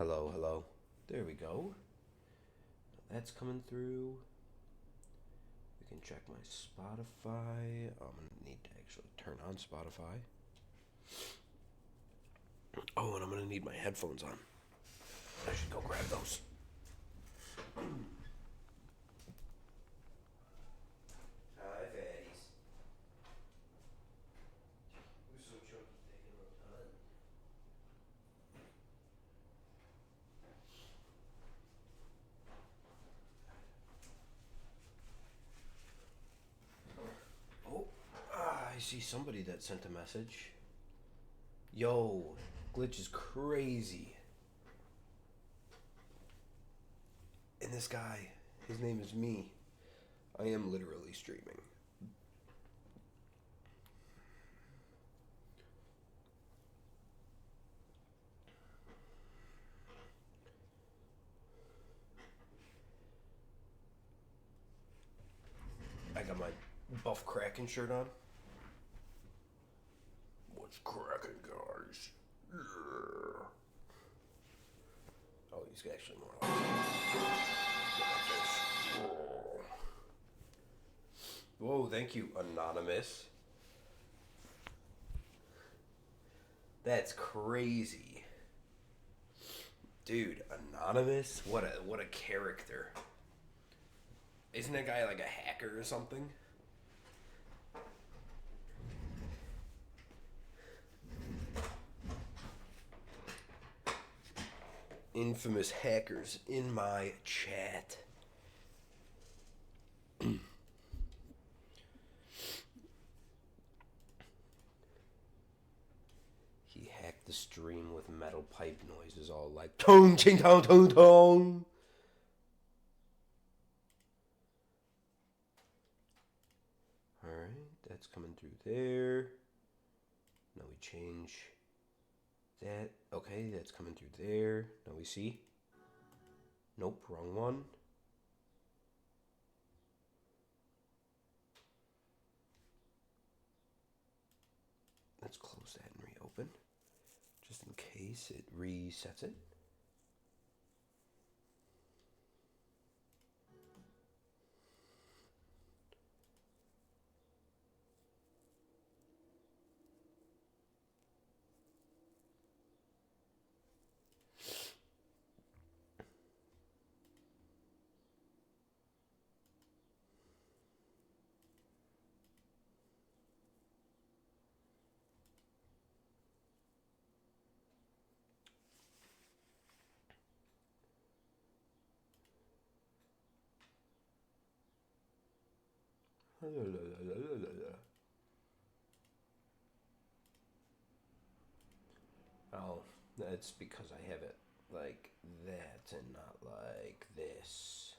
Hello, hello. There we go. That's coming through. We can check my Spotify. I'm gonna need to actually turn on Spotify. Oh, and I'm gonna need my headphones on. I should go grab those. Hi, fatties. Who's so chunky taking a ton? Oh, I see somebody that sent a message. Yo, glitch is crazy. And this guy, his name is me. I am literally streaming. I got my Buff Kraken shirt on. What's cracking, guys? Yeah. Oh, he's actually more like this. Whoa, thank you, Anonymous. That's crazy. Dude, Anonymous? What a character. Isn't that guy like a hacker or something? Infamous hackers in my chat. He hacked the stream with metal pipe noises all like tong ching tong tong tong. Alright, that's coming through there. Now we change that. Okay, that's coming through there. Now we see. Nope, wrong one. Let's close that and reopen. Just in case it resets it. Oh, that's because I have it like that and not like this.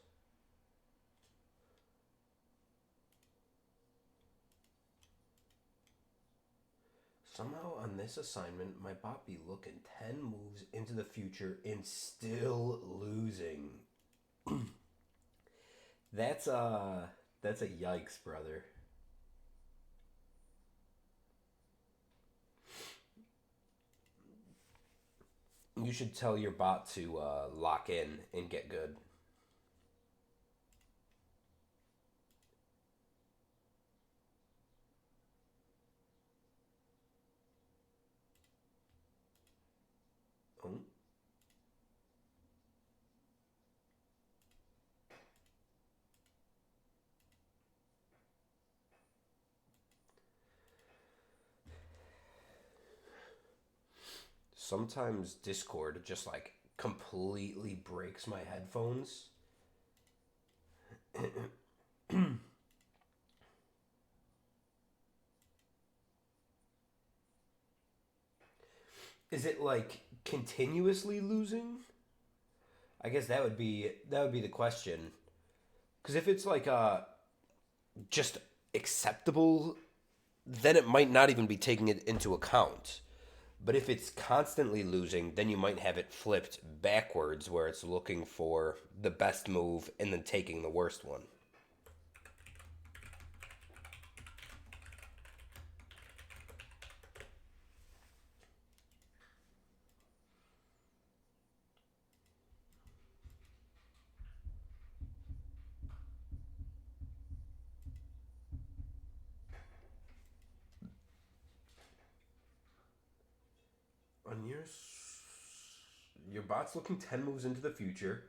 Somehow on this assignment, my bot be looking 10 moves into the future and still losing. That's that's a yikes, brother. You should tell your bot to lock in and get good. Oh. Sometimes Discord just like completely breaks my headphones. Is it like continuously losing? I guess that would be the question. Because if it's like just acceptable, then it might not even be taking it into account. But if it's constantly losing, then you might have it flipped backwards where it's looking for the best move and then taking the worst one. Your bot's looking 10 moves into the future.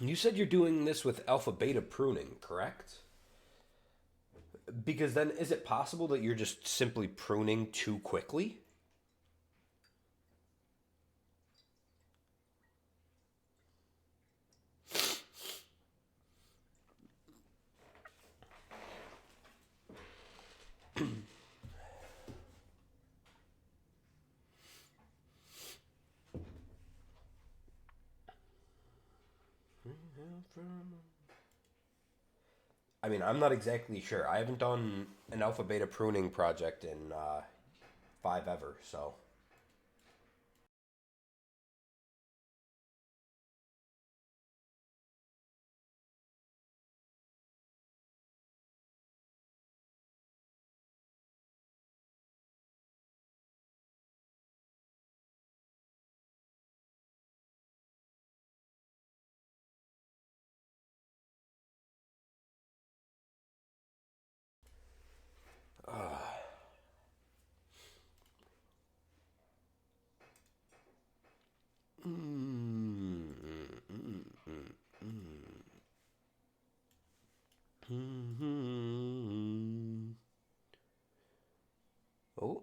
You said you're doing this with alpha beta pruning, correct? Because then is it possible that you're just simply pruning too quickly? I mean, I'm not exactly sure. I haven't done an alpha beta pruning project in five ever, so. Oh.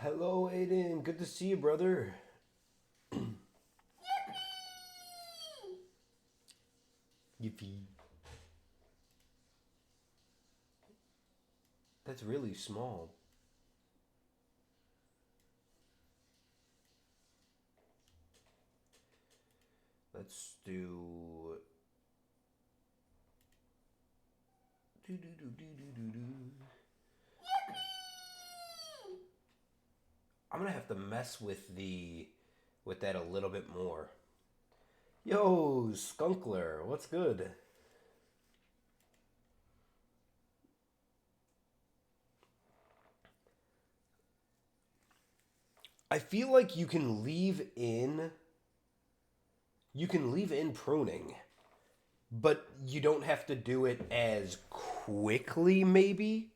Hello, Aiden. Good to see you, brother. Yippee. That's really small. Let's do. Do do do do do do do. I'm gonna have to mess with that a little bit more. Yo, Skunkler, what's good? I feel like you can leave in pruning, but you don't have to do it as quickly, maybe.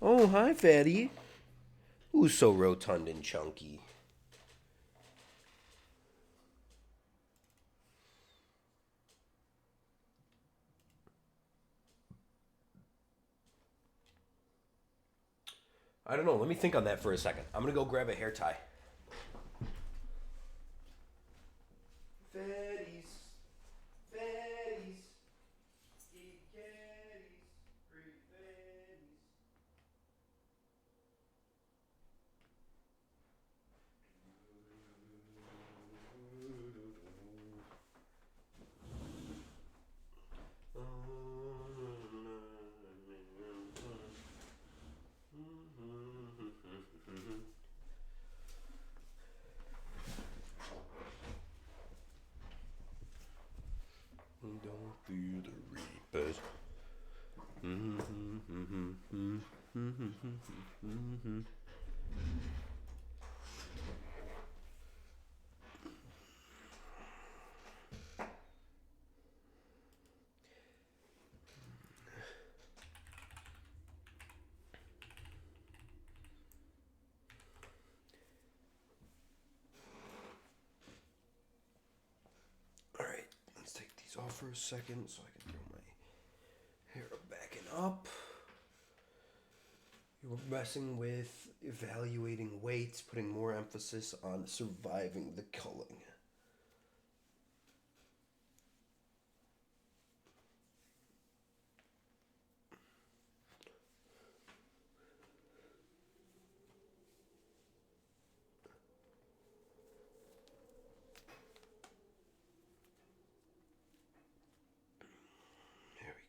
Oh, hi, fatty. Who's so rotund and chunky? I don't know. Let me think on that for a second. I'm gonna go grab a hair tie. Fatties, fatties, kitty catties, pretty fatties. Feel the reapers. All right, let's take these off for a second so I can throw my hair backing up. You're messing with evaluating weights, putting more emphasis on surviving the culling. There we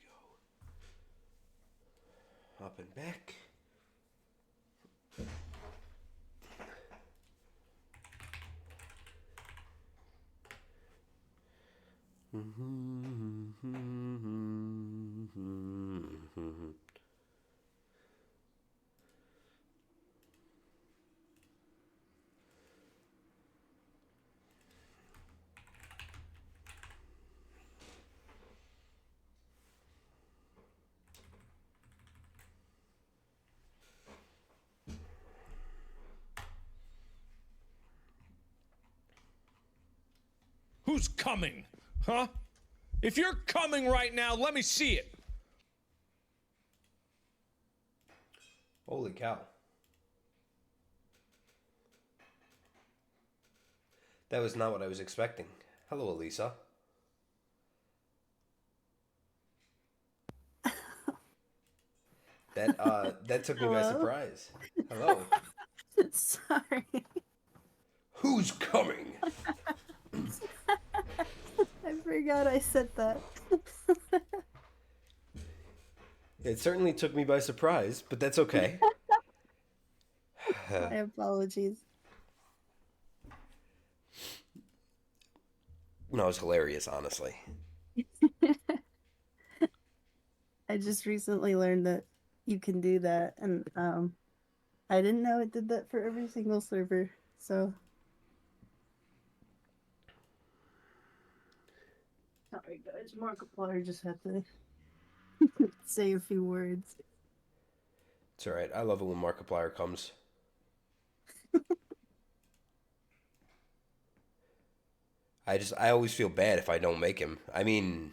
go. Up and back. Who's coming? Huh? If you're coming right now, let me see it. Holy cow. That was not what I was expecting. Hello, Elisa. That took me by surprise. Hello. Sorry. Who's coming? I forgot I said that. It certainly took me by surprise, but that's okay. My apologies. No, it was hilarious, honestly. I just recently learned that you can do that, and I didn't know it did that for every single server, so. Sorry guys, Markiplier just had to say a few words. It's alright. I love it when Markiplier comes. I always feel bad if I don't make him. I mean...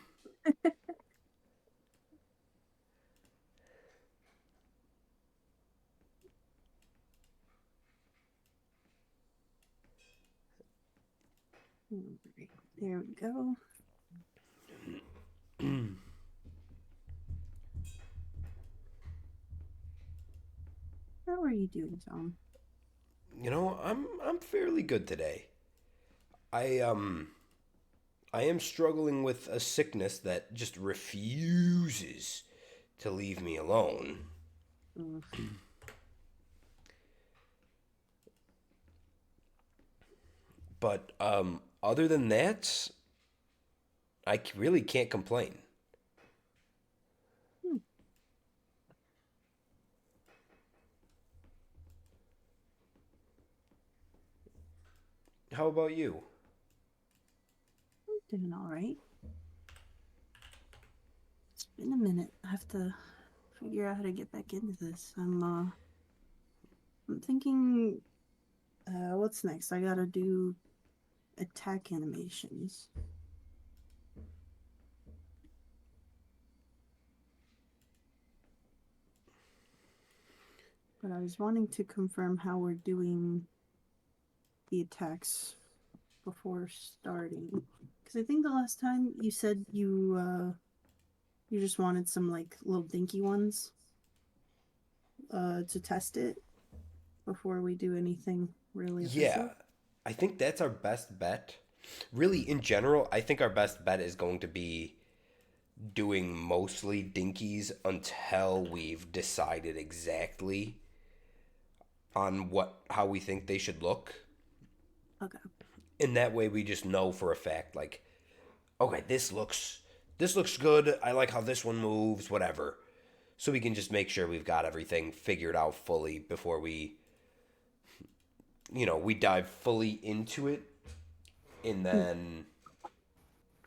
There we go. How are you doing, Tom? You know, I'm fairly good today. I am struggling with a sickness that just refuses to leave me alone. But other than that, I really can't complain. How about you? I'm doing all right. It's been a minute. I have to figure out how to get back into this. I'm thinking, what's next? I gotta do attack animations. But I was wanting to confirm how we're doing the attacks before starting. Because I think the last time you said you just wanted some like little dinky ones to test it before we do anything really official. Yeah, I think that's our best bet. Really, in general, I think our best bet is going to be doing mostly dinkies until we've decided exactly on how we think they should look. Okay. And that way we just know for a fact, like, okay, this looks this looks good. I like how this one moves, whatever. So we can just make sure we've got everything figured out fully before we, we dive fully into it and then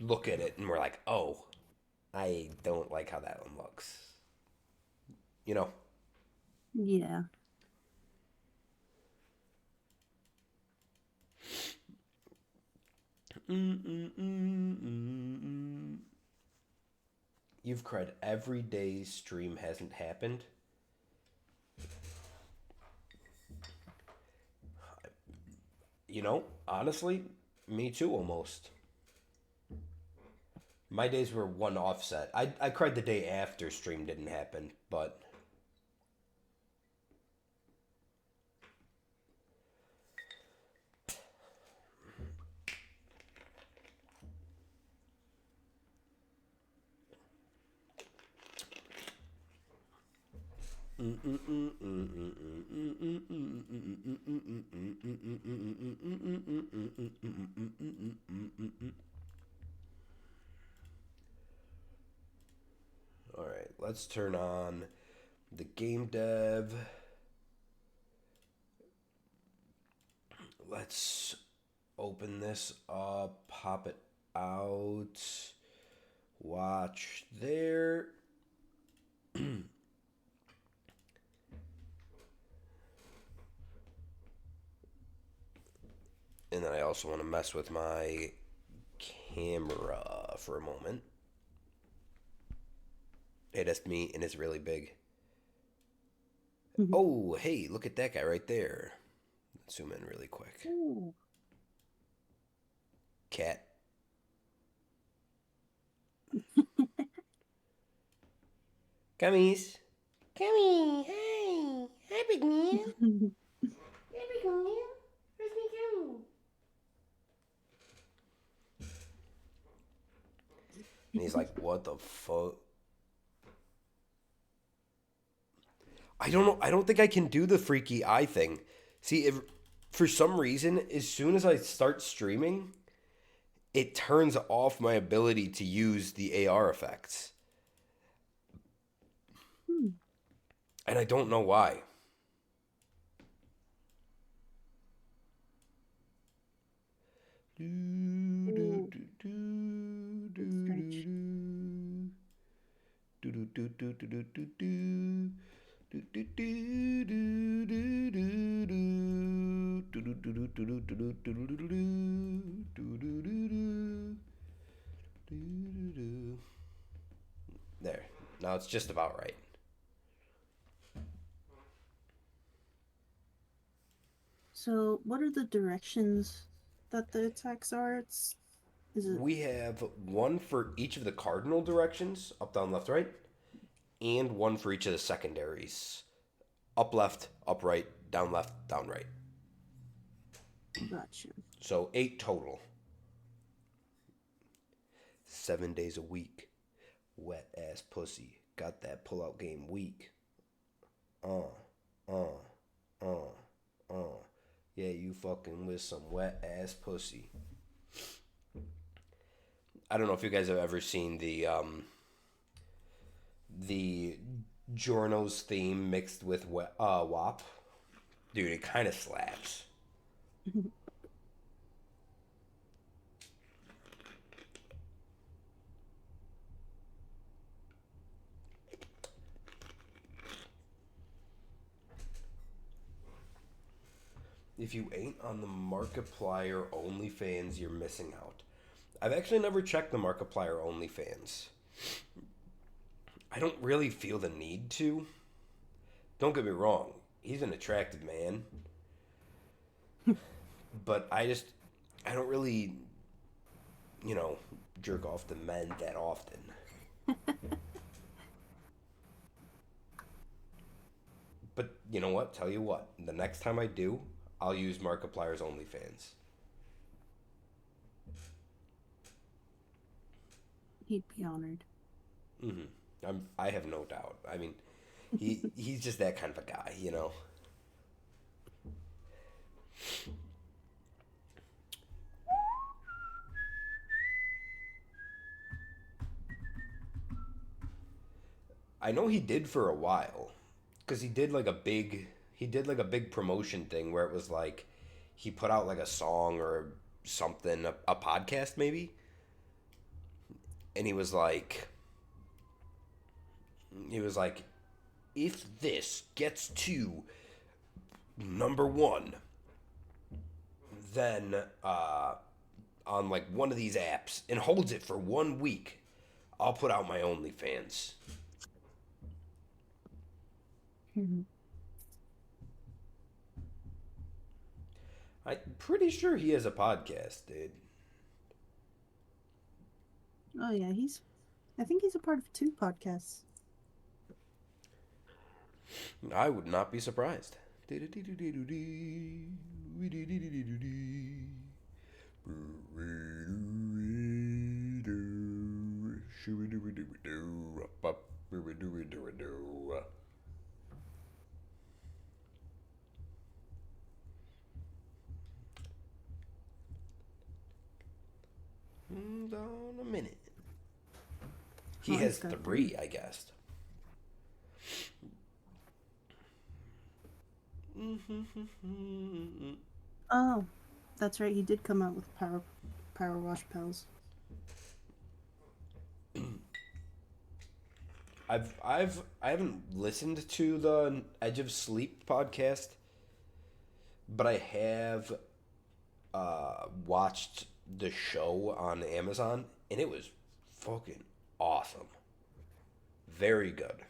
look at it and we're like, oh, I don't like how that one looks. Yeah. You've cried every day stream hasn't happened. Honestly, me too almost. My days were one offset. I cried the day after stream didn't happen, but all right, let's turn on the game dev. Let's open this up, pop it out, watch there. And then I also want to mess with my camera for a moment. Hey, that's me, and it's really big. Oh, hey, look at that guy right there. Let's zoom in really quick. Ooh. Cat. Gummies. Gummy, hi. Hi, big man. Hi, big man. Where's my gummy? And he's like, what the fuck? I don't know. I don't think I can do the freaky eye thing. See, if for some reason, as soon as I start streaming, it turns off my ability to use the AR effects. And I don't know why. There. Now it's just about right. So, what are the directions that the attacks are? Is it We have one for each of the cardinal directions, up, down, left, right, and one for each of the secondaries. Up, left, up, right, down, right. Gotcha. So 8 total. 7 days a week. Wet ass pussy. Got that pull out game weak. Yeah, you fucking with some wet ass pussy. I don't know if you guys have ever seen the Jorno's theme mixed with WAP. Dude, it kind of slaps. If you ain't on the Markiplier OnlyFans, you're missing out. I've actually never checked the Markiplier OnlyFans. I don't really feel the need to. Don't get me wrong, he's an attractive man. But I don't really, jerk off to men that often. But you know what? Tell you what, the next time I do, I'll use Markiplier's OnlyFans. He'd be honored. I have no doubt. I mean, he's just that kind of a guy, I know he did for a while, because he did like a big promotion thing where it was like he put out like a song or something, a podcast maybe, and he was like, if this gets to number one, then on like one of these apps and holds it for 1 week, I'll put out my OnlyFans. Mhm. I'm pretty sure he has a podcast, dude. Oh yeah, I think he's a part of 2 podcasts. I would not be surprised. Hold on a minute. He Oh, has he's got 3, I guess. Oh, that's right. He did come out with Power Wash Pals. I haven't listened to the Edge of Sleep podcast, but I have watched the show on Amazon, and it was fucking awesome. Very good.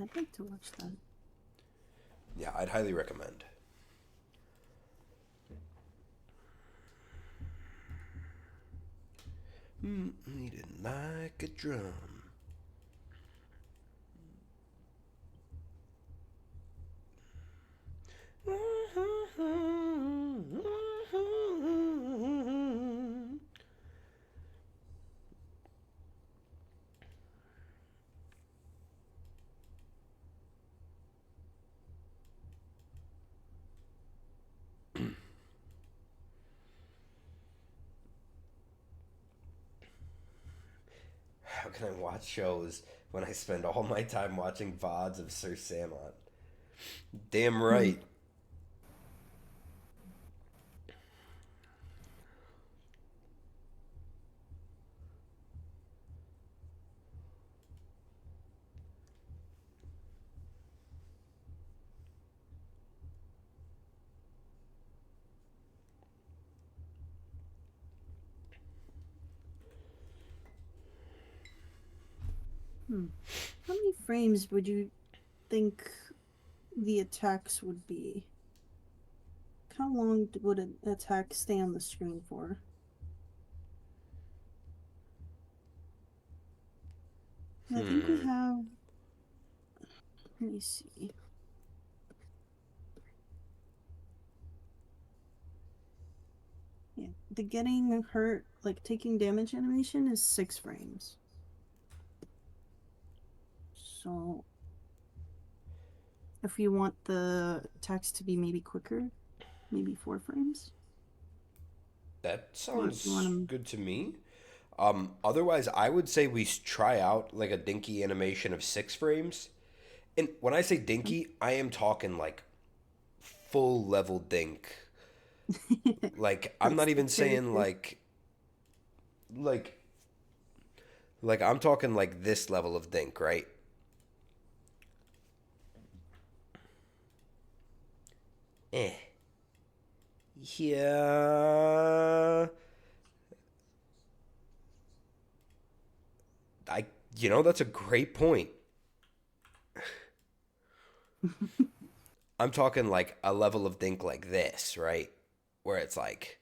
I'd like to watch that. Yeah, I'd highly recommend. Needed like a drum. How can I watch shows when I spend all my time watching VODs of Sir Samon? Damn right. How many frames would you think the attacks would be? How long would an attack stay on the screen for? I think we have. Let me see. Yeah, the getting hurt, like taking damage animation, is 6 frames. So, if you want the attacks to be maybe quicker, maybe 4 frames. That sounds You want 'em- good to me. Otherwise, I would say we try out like a dinky animation of 6 frames. And when I say dinky, I am talking like full level dink. Like I'm That's not the even saying character. like I'm talking like this level of dink, right? Eh. Yeah. That's a great point. I'm talking like a level of dink like this, right? Where it's like,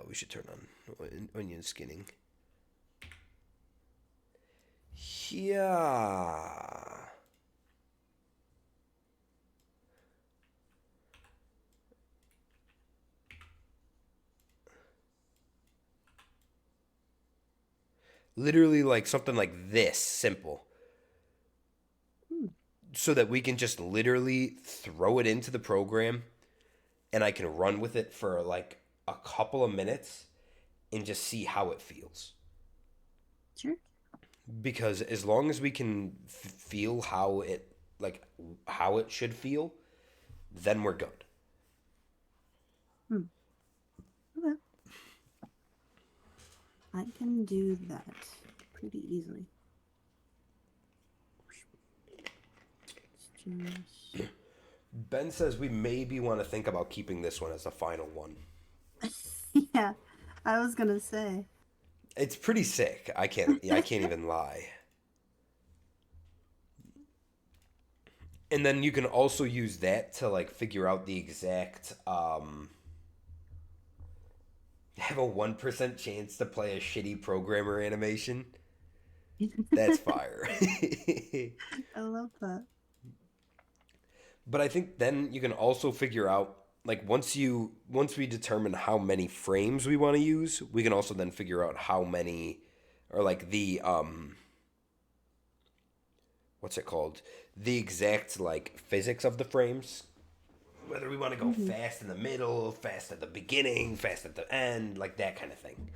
we should turn on onion skinning. Yeah. Literally like something like this simple. So that we can just literally throw it into the program and I can run with it for like a couple of minutes and just see how it feels. Sure. Because as long as we can feel how it should feel, then we're good. Okay. I can do that pretty easily. Just... Ben says we maybe want to think about keeping this one as the final one. Yeah, I was gonna say. It's pretty sick. I can't even lie. And then you can also use that to like figure out the exact have a 1% chance to play a shitty programmer animation. That's fire. I love that. But I think then you can also figure out like once we determine how many frames we want to use, we can also then figure out how many or like the what's it called? The exact like physics of the frames. Whether we want to go fast in the middle, fast at the beginning, fast at the end, like that kind of thing.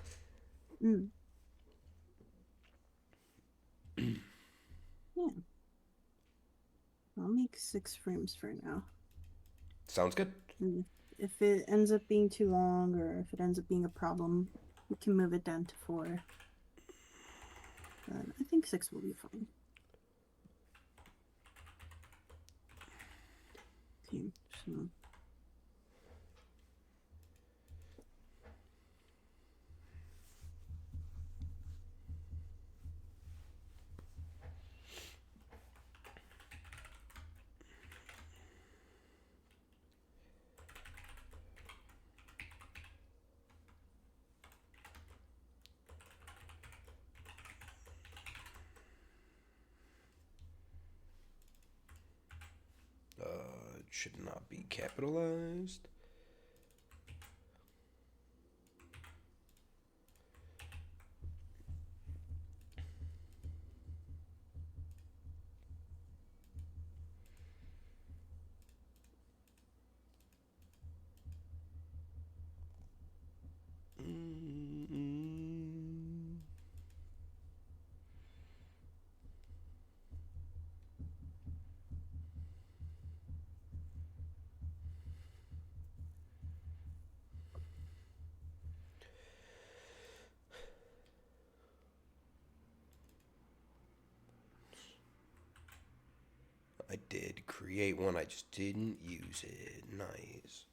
Yeah. I'll make 6 frames for now. Sounds good. And if it ends up being too long or if it ends up being a problem, we can move it down to 4. But I think 6 will be fine. Okay, so... It should not be capitalized. I did create one, I just didn't use it. Nice.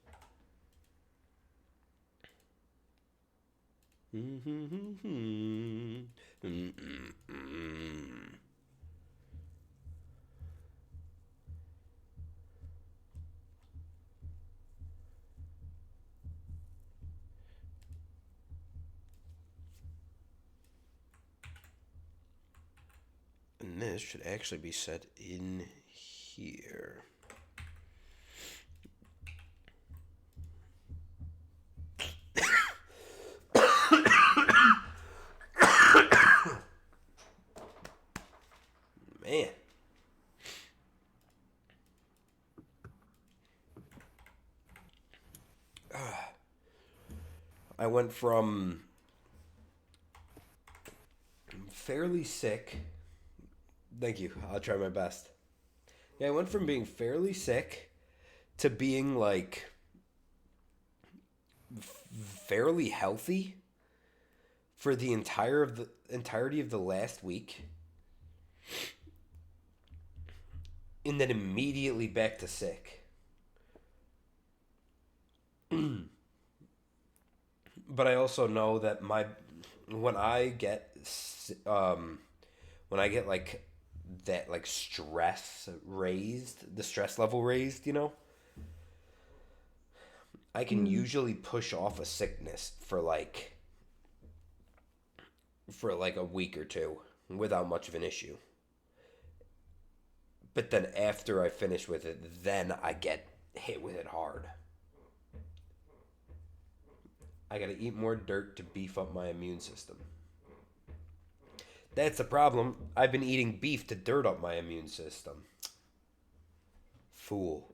And this should actually be set in here. Man. I went from fairly sick. Thank you. I'll try my best. Yeah, I went from being fairly sick to being like fairly healthy for the entirety of the last week. And then immediately back to sick. But I also know that when I get like that like stress raised, the stress level raised, you know, I can usually push off a sickness for like a week or two without much of an issue. But then after I finish with it, then I get hit with it hard. I gotta eat more dirt to beef up my immune system. That's the problem. I've been eating beef to dirt up my immune system. Fool.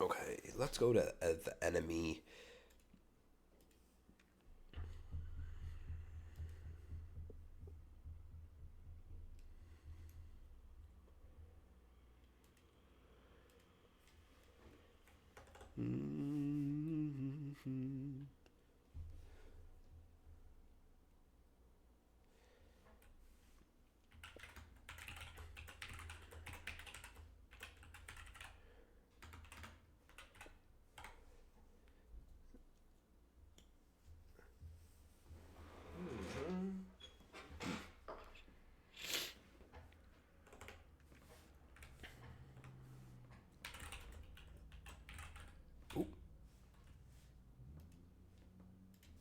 Okay, let's go to the enemy. Oop.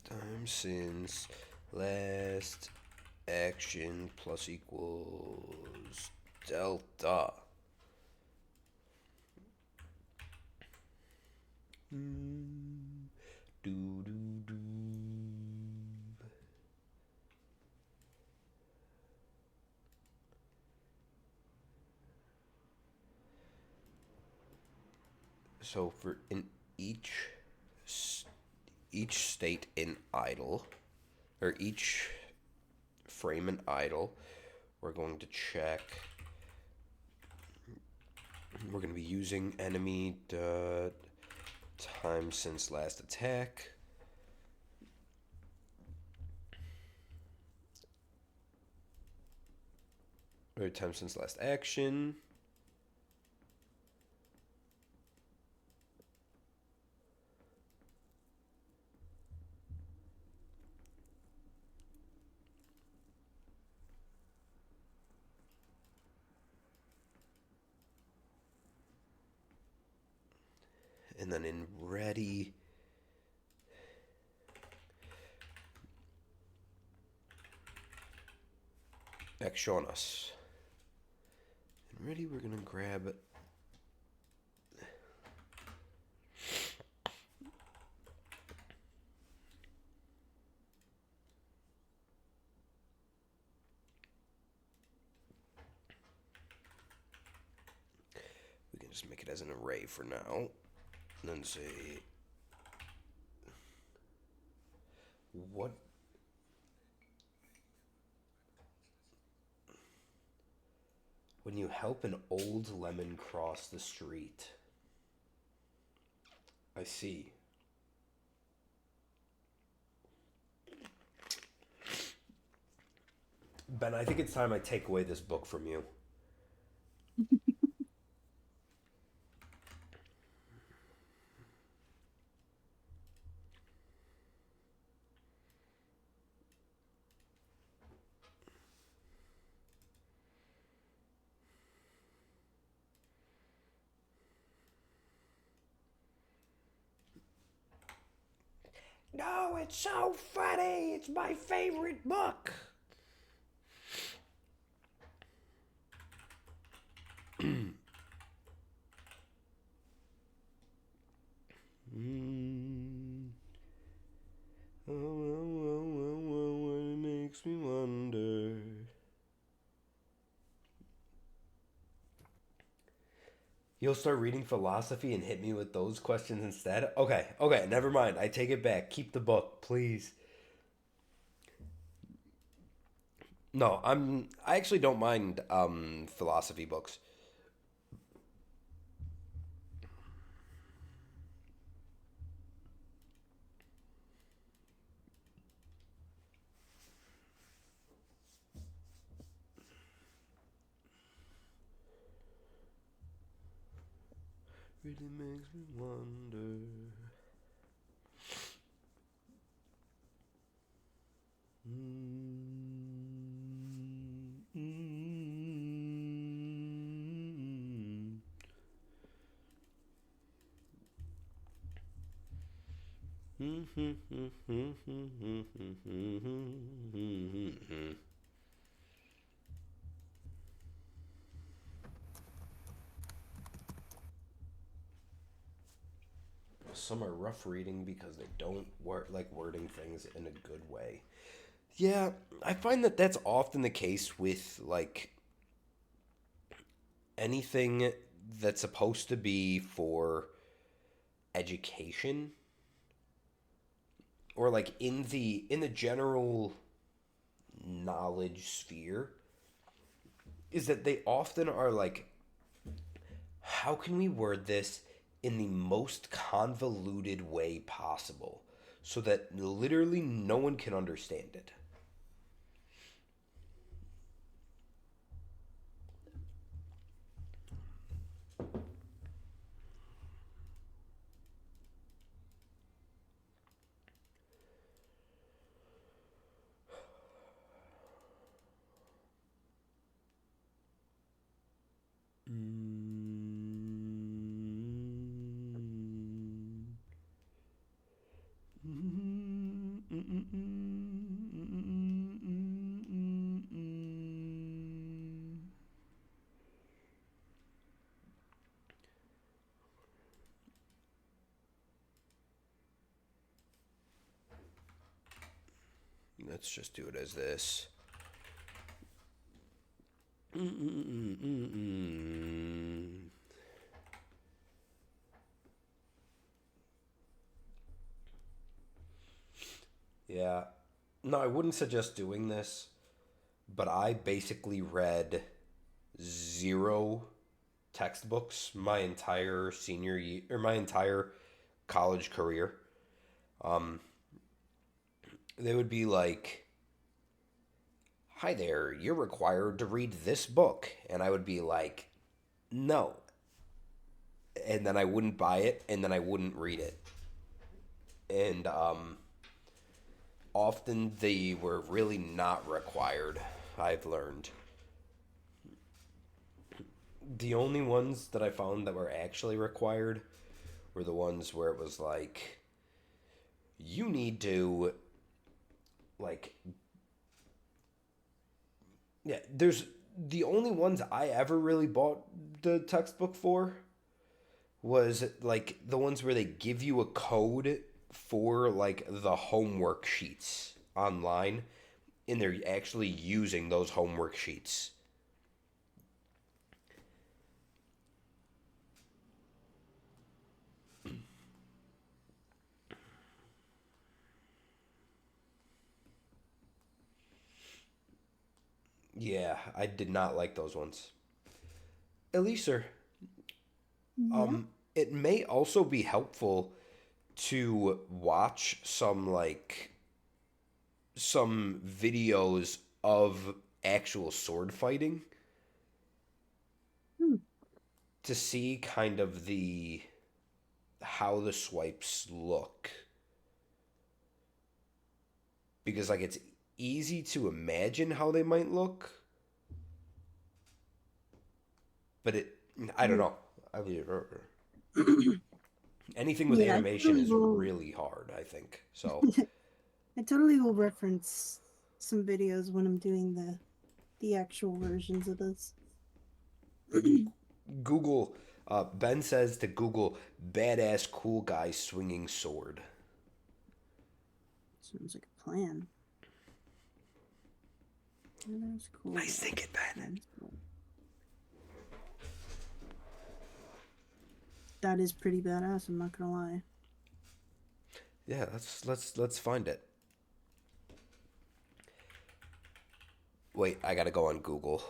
Time since last action plus equals delta. Do do do. So for in each state in idle, or each frame in idle, we're going to check. We're going to be using enemy time since last attack. Or time since last action. And then in ready, action us. In ready, we're gonna grab we can just make it as an array for now. And then say what when you help an old lemon cross the street. I see. Ben, I think it's time I take away this book from you. No, it's so funny. It's my favorite book. It makes me wonder. You'll start reading philosophy and hit me with those questions instead? Okay, never mind. I take it back. Keep the book, please. No, I actually don't mind philosophy books. Really makes me wonder. Some are rough reading because they don't like wording things in a good way. Yeah, I find that that's often the case with like anything that's supposed to be for education or like in the general knowledge sphere is that they often are like, how can we word this in the most convoluted way possible so that literally no one can understand it? Let's just do it as this. Yeah. No, I wouldn't suggest doing this, but I basically read zero textbooks my entire senior year or my entire college career. They would be like, "Hi there, you're required to read this book." And I would be like, "No." And then I wouldn't buy it and then I wouldn't read it. And often they were really not required, I've learned. The only ones that I found that were actually required were the ones where it was like, you need to, like, yeah, there's the only ones I ever really bought the textbook for was like the ones where they give you a code for like the homework sheets online and they're actually using those homework sheets. Yeah, I did not like those ones. Elisa, Yeah. it may also be helpful to watch some videos of actual sword fighting Hmm. to see kind of the how the swipes look, because like it's easy to imagine how they might look, but I don't Yeah. know. I mean, anything with Yeah, I animation totally is will. really hard, I think. So I totally will reference some videos when I'm doing the actual versions of this. Google. Ben says to Google badass cool guy swinging sword. Sounds like a plan. That's cool. Nice thinking, Ben. That is pretty badass, I'm not gonna lie. Yeah, let's find it. Wait, I gotta go on Google.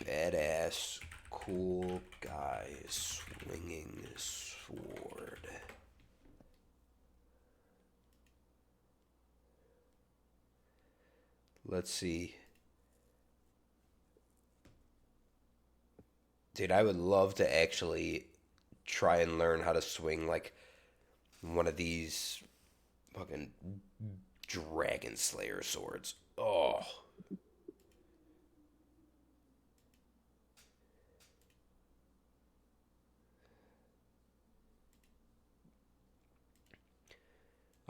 Badass cool guy swinging sword. Let's see. Dude, I would love to actually try and learn how to swing like one of these fucking Dragon Slayer swords. Oh.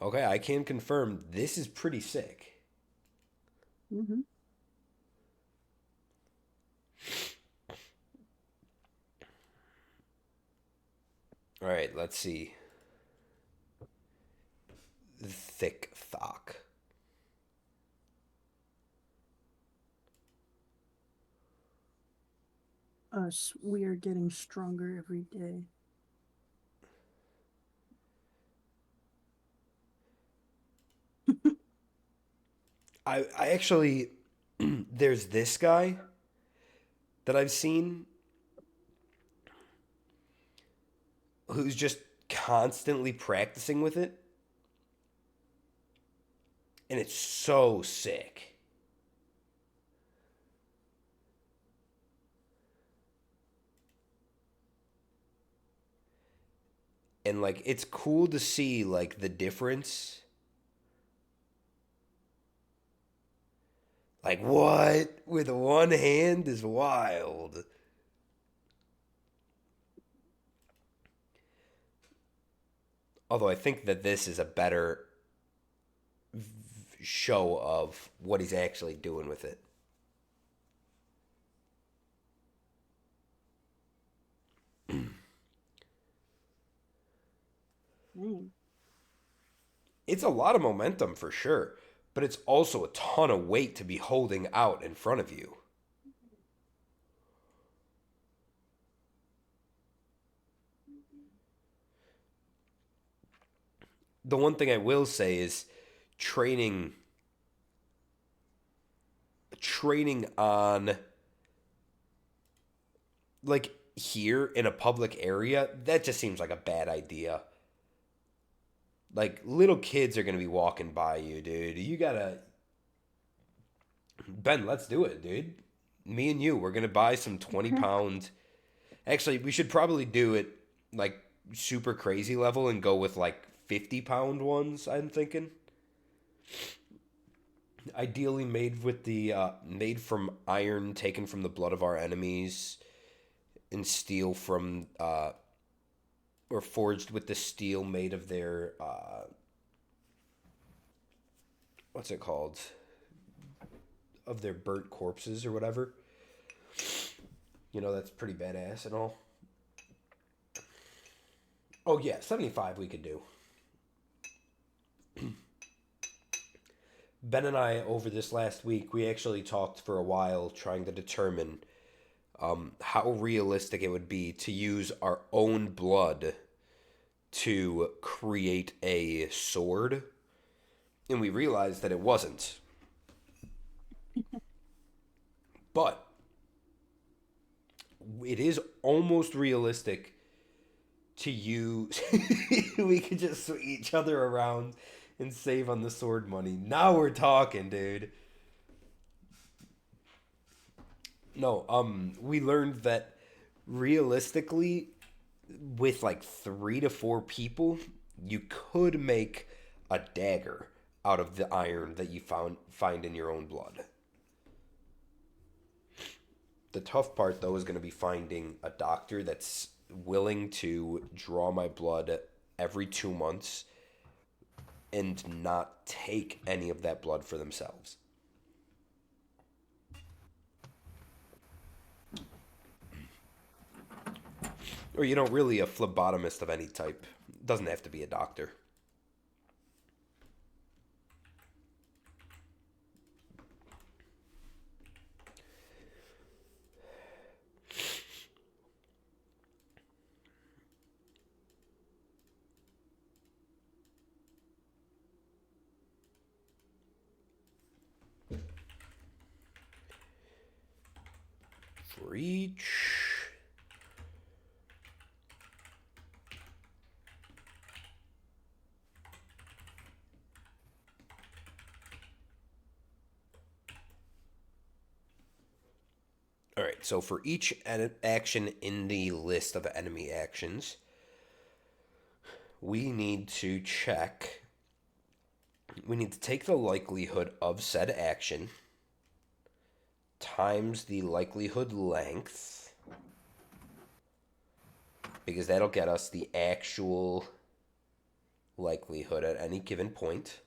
Okay, I can confirm this is pretty sick. Mm-hmm. All right, let's see. Thick Thok. Us, we are getting stronger every day. I actually there's this guy that I've seen who's just constantly practicing with it, and it's so sick. And like it's cool to see like the difference. Like what with one hand is wild. Although I think that this is a better show of what he's actually doing with it. Dang. It's a lot of momentum for sure, but it's also a ton of weight to be holding out in front of you. The one thing I will say is training training on like here in a public area, that just seems like a bad idea. Like little kids are going to be walking by you, dude. You got to Ben, let's do it, dude. Me and you, we're going to buy some 20 Okay. pound. Actually, we should probably do it like super crazy level and go with like 50-pound ones, I'm thinking. Ideally made with the made from iron taken from the blood of our enemies and steel from or forged with the steel made of their what's it called? Of their burnt corpses or whatever. You know, that's pretty badass and all. Oh yeah, 75 we could do. Ben and I, over this last week, we actually talked for a while trying to determine how realistic it would be to use our own blood to create a sword. And we realized that it wasn't. But it is almost realistic to use. We could just swing each other around and save on the sword money. Now we're talking, dude. No, we learned that realistically, with like 3 to 4 people, you could make a dagger out of the iron that you find in your own blood. The tough part though is going to be finding a doctor that's willing to draw my blood every 2 months and not take any of that blood for themselves. Or you know, really a phlebotomist of any type. Doesn't have to be a doctor. For each. All right, so for each action in the list of enemy actions, we need to check. We need to take the likelihood of said action times the likelihood length, because that'll get us the actual likelihood at any given point.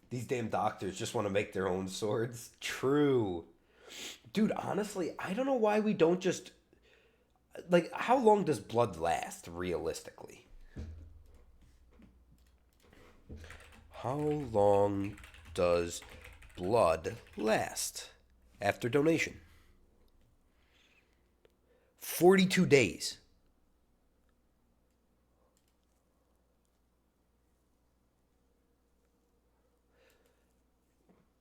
These damn doctors just want to make their own swords. True. Dude, honestly, I don't know why we don't just... Like, how long does blood last, realistically? How long does blood last after donation? 42 days.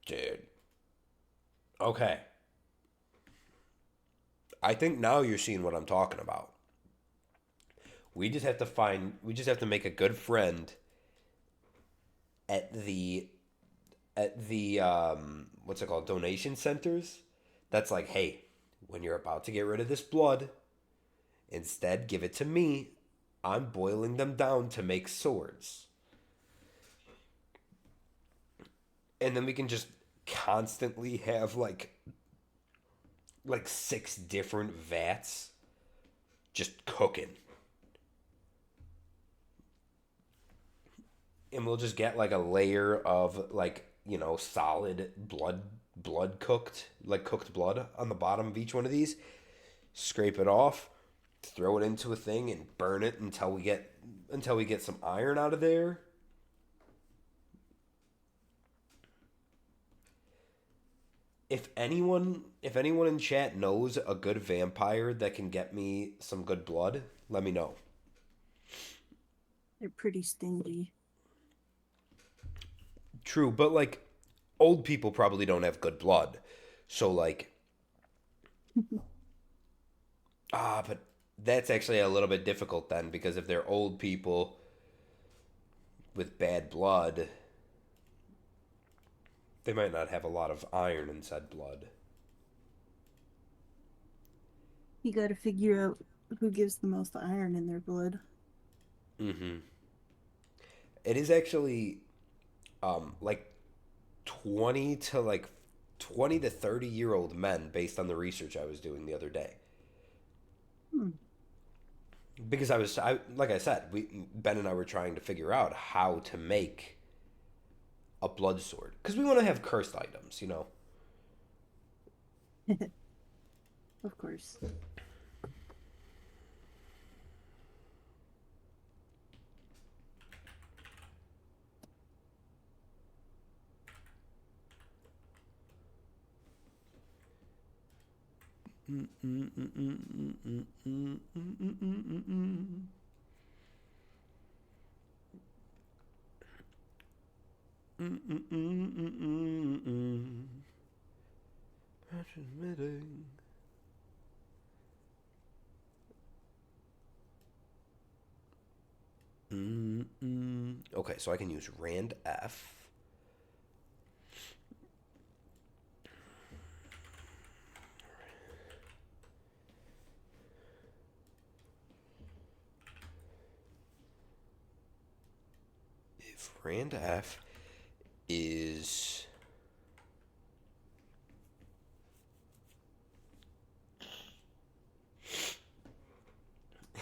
Dude. Okay. I think now you're seeing what I'm talking about. We just have to make a good friend at the what's it called, donation centers. That's like, hey, when you're about to get rid of this blood, instead give it to me. I'm boiling them down to make swords. And then we can just constantly have like 6 different vats just cooking. And we'll just get like a layer of like, solid blood cooked, like cooked blood on the bottom of each one of these. Scrape it off, throw it into a thing and burn it until we get some iron out of there. If anyone in chat knows a good vampire that can get me some good blood, let me know. They're pretty stingy. True, but like old people probably don't have good blood. So like but that's actually a little bit difficult then, because if they're old people with bad blood, they might not have a lot of iron in said blood. You gotta figure out who gives the most iron in their blood. Mm-hmm. It is actually like 20 to 30-year-old men, based on the research I was doing the other day. Because like I said, Ben and I were trying to figure out how to make a blood sword, because we want to have cursed items, Of course. Okay, so I can use Rand F. If Rand F is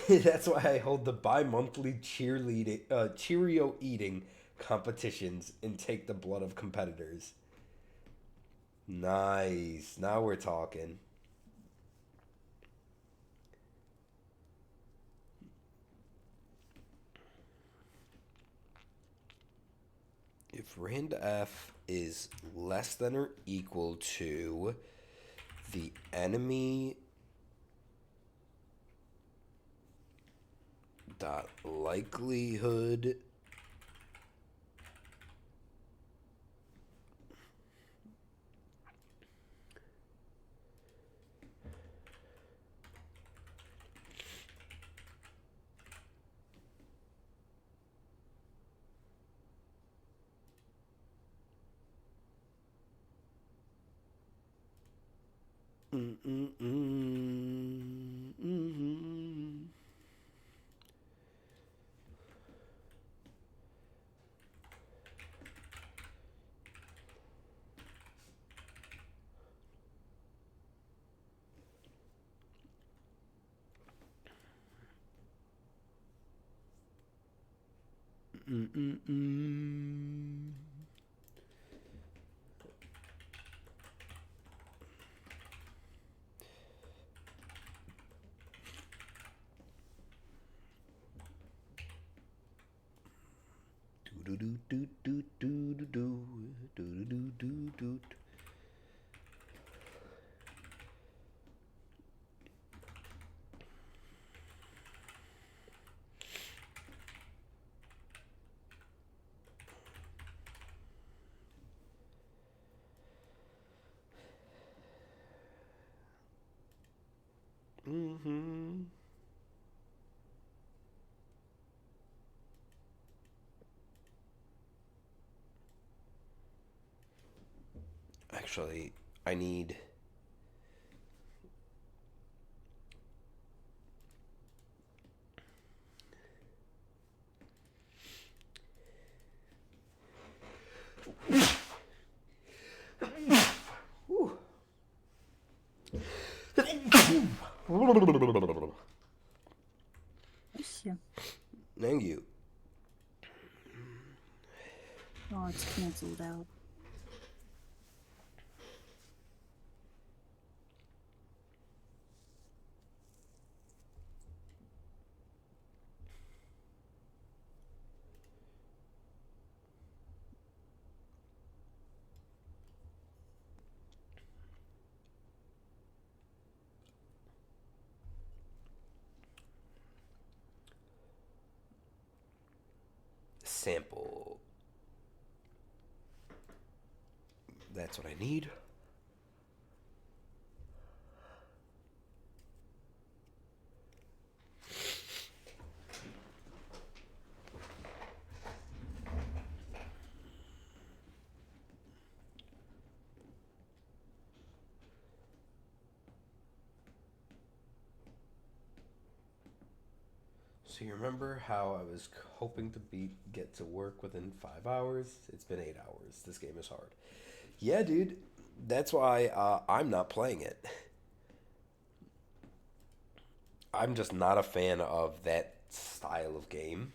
that's why I hold the bi-monthly Cheerio eating competitions and take the blood of competitors. Nice. Now we're talking. If Rand F is less than or equal to the enemy dot likelihood Do do do do do do do do do do do. Mm-hmm. Actually, I need. Yeah. Thank you. Oh, it's canceled out. Sample. That's what I need. So you remember how I was hoping to get to work within 5 hours? It's been 8 hours. This game is hard. Yeah, dude. That's why I'm not playing it. I'm just not a fan of that style of game.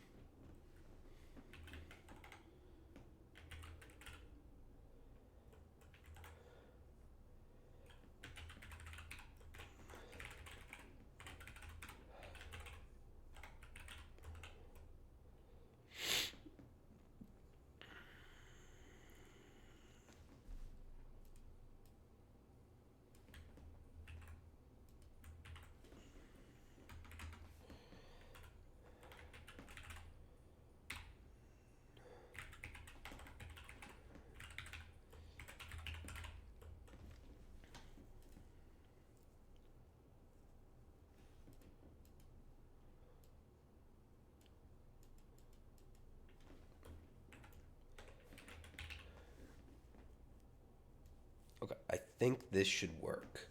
Okay, I think this should work.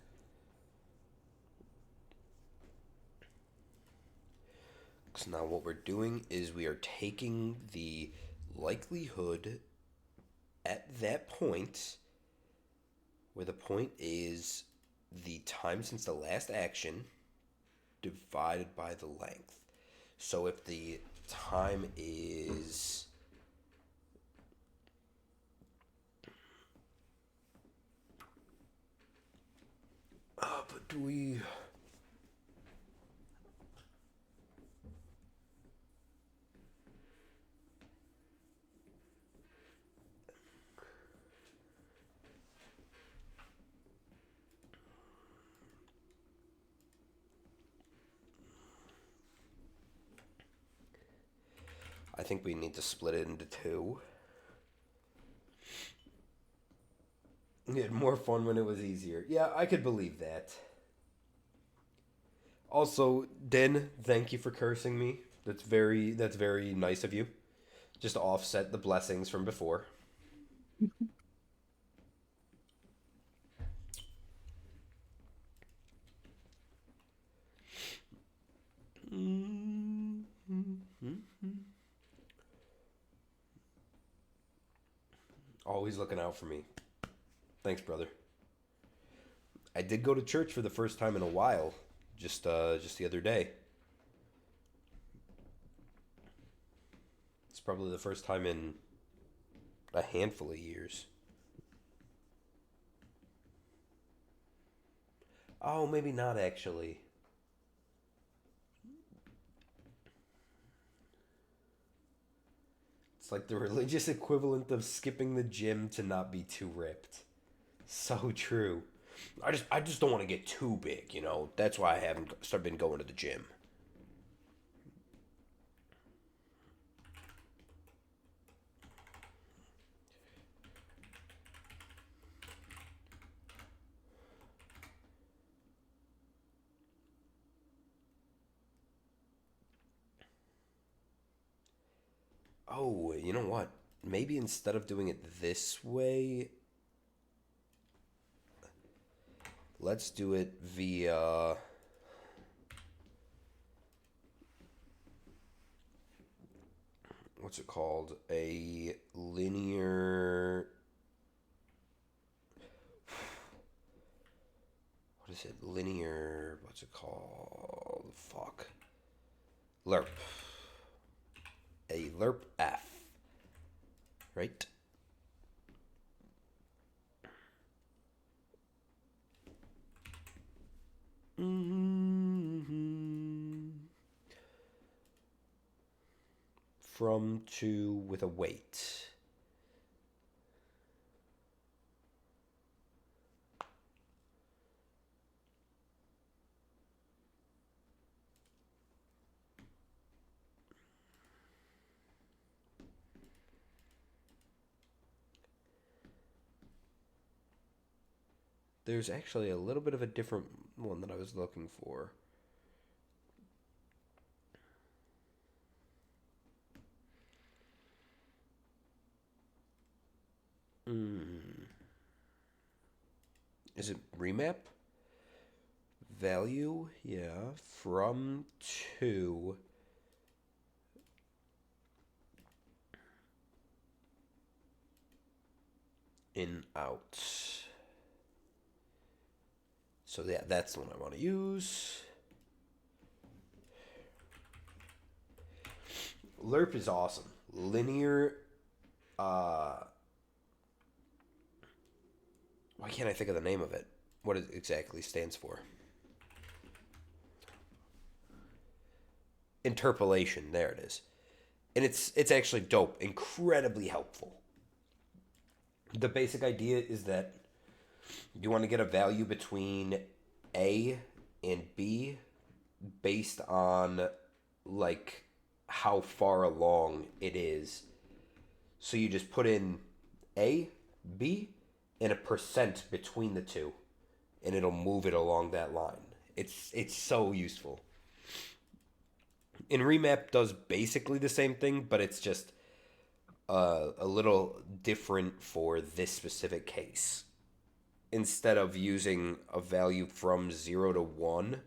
So now what we're doing is we are taking the likelihood at that point, where the point is the time since the last action divided by the length. So if the time is but do we I think we need to split it into two. We had more fun when it was easier. Yeah, I could believe that. Also, Den, thank you for cursing me. That's very nice of you. Just to offset the blessings from before. Always looking out for me. Thanks, brother. I did go to church for the first time in a while, just the other day. probably the first time in a handful of years. Oh, maybe not actually. It's like the religious equivalent of skipping the gym to not be too ripped. So true. I just don't want to get too big, you know. That's why I haven't been going to the gym. Oh, you know what? Maybe instead of doing it this way, let's do it via... What's it called? A linear... What is it? Linear... What's it called? Fuck. Lerp. A lerp F. Right? From to with a weight. There's actually a little bit of a different one that I was looking for. Is it remap? Value, yeah, from to in out. So yeah, that's the one I want to use. Lerp is awesome. Linear, why can't I think of the name of it? What it exactly stands for? Interpolation, there it is. And it's actually dope, incredibly helpful. The basic idea is that you want to get a value between A and B based on like how far along it is. So you just put in A, B, and a percent between the two, and it'll move it along that line. It's so useful. And Remap does basically the same thing, but it's just a little different for this specific case. Instead of using a value from 0 to 1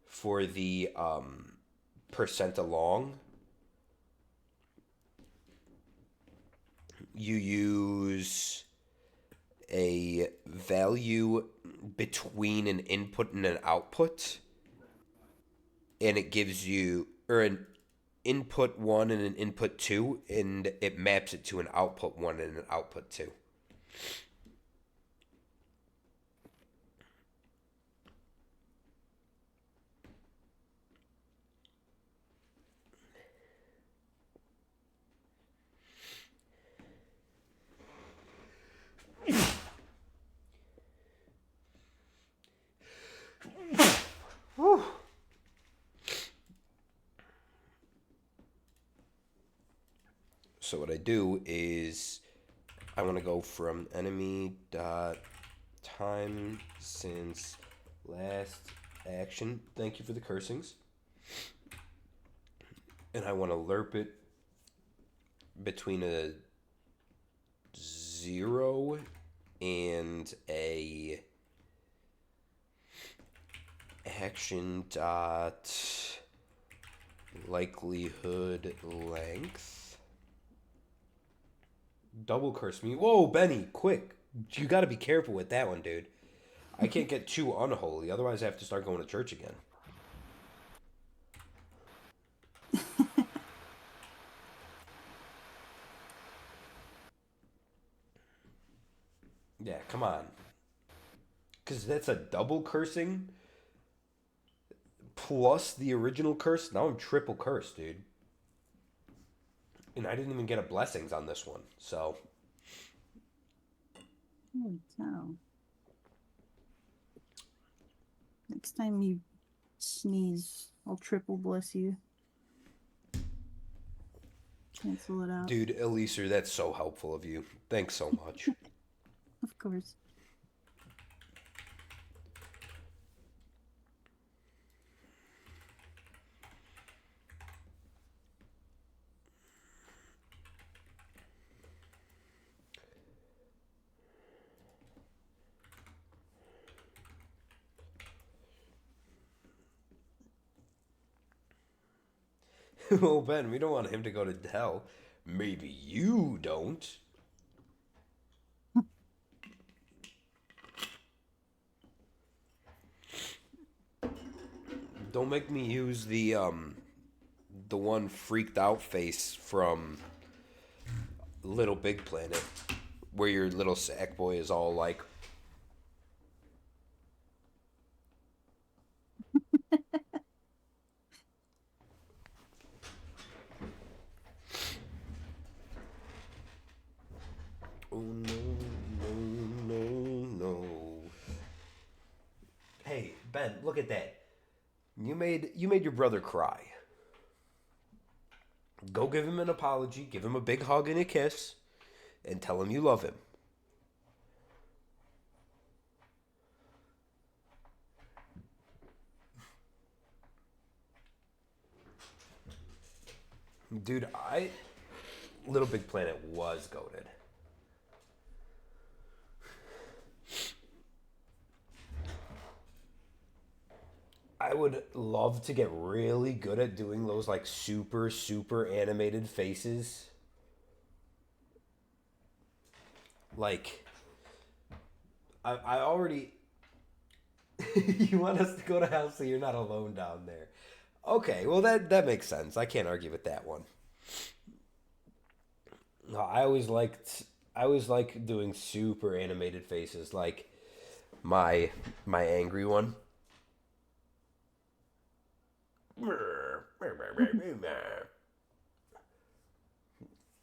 for the percent along, you use a value between an input and an output, and it gives you, or an input 1 and an input 2, and it maps it to an output 1 and an output 2. So what I do is I want to go from enemy dot time since last action. Thank you for the cursings. And I want to lerp it between a 0 and a action dot likelihood length. Double curse me. Whoa, Benny, quick. You got to be careful with that one, dude. I can't get too unholy. Otherwise, I have to start going to church again. Yeah, come on. Because that's a double cursing plus the original curse. Now I'm triple cursed, dude. And I didn't even get a blessings on this one. So, Holy cow. Next time you sneeze, I'll triple bless you. Cancel it out. dude, Elisa, that's so helpful of you. Thanks so much. Of course. Well, Ben, we don't want him to go to hell. Maybe you don't. Don't make me use the one freaked out face from Little Big Planet, where your little sack boy is all like, "Oh no, no, no, no." Hey, Ben, look at that. You made your brother cry. Go give him an apology, give him a big hug and a kiss, and tell him you love him. Dude, Little Big Planet was goated. I would love to get really good at doing those like super, super animated faces. Like, I already. You want us to go to hell so you're not alone down there. Okay, well that makes sense. I can't argue with that one. No, I always like doing super animated faces, like my angry one.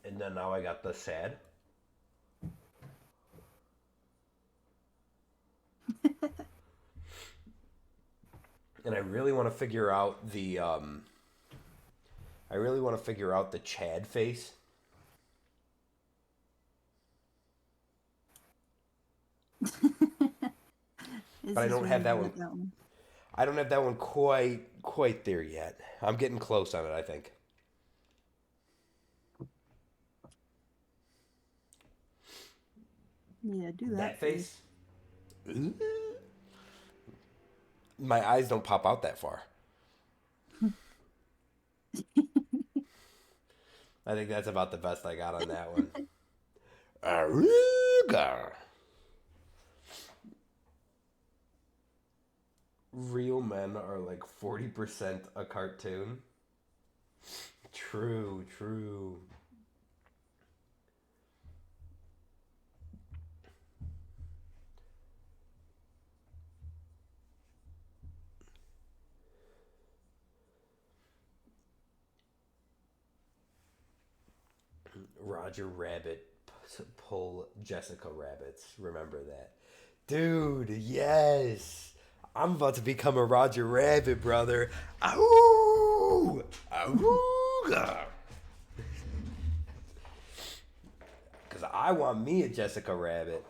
And then now I got the sad. And I really want to figure out the Chad face. But I don't have that one. I don't have that one quite there yet. I'm getting close on it, I think. Yeah, do that. That face? Ooh. My eyes don't pop out that far. I think that's about the best I got on that one. Aruga. Real men are like 40% a cartoon. True, true. Roger Rabbit pull Jessica Rabbits. Remember that. Dude, yes. I'm about to become a Roger Rabbit, brother. Ow! Awooga! Because I want me a Jessica Rabbit.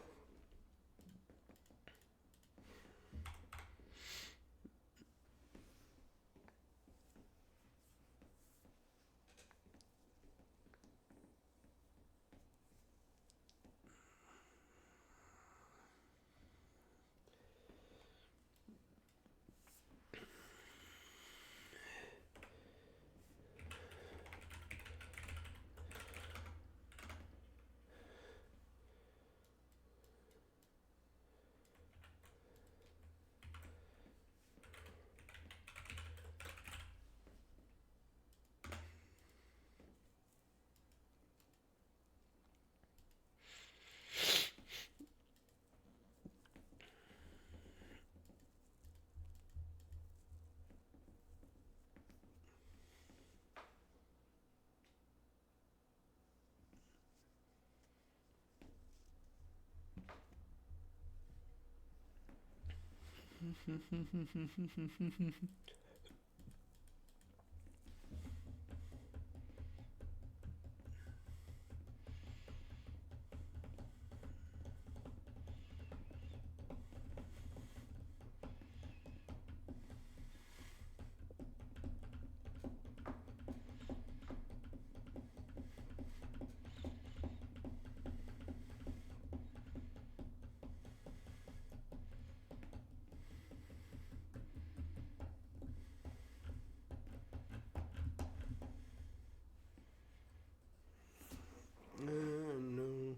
No,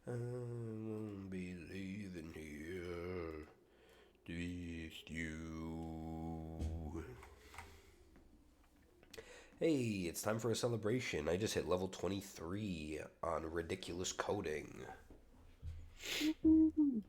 I won't be leaving here with you. Hey, it's time for a celebration. I just hit level 23 on ridiculous coding. Woohoo.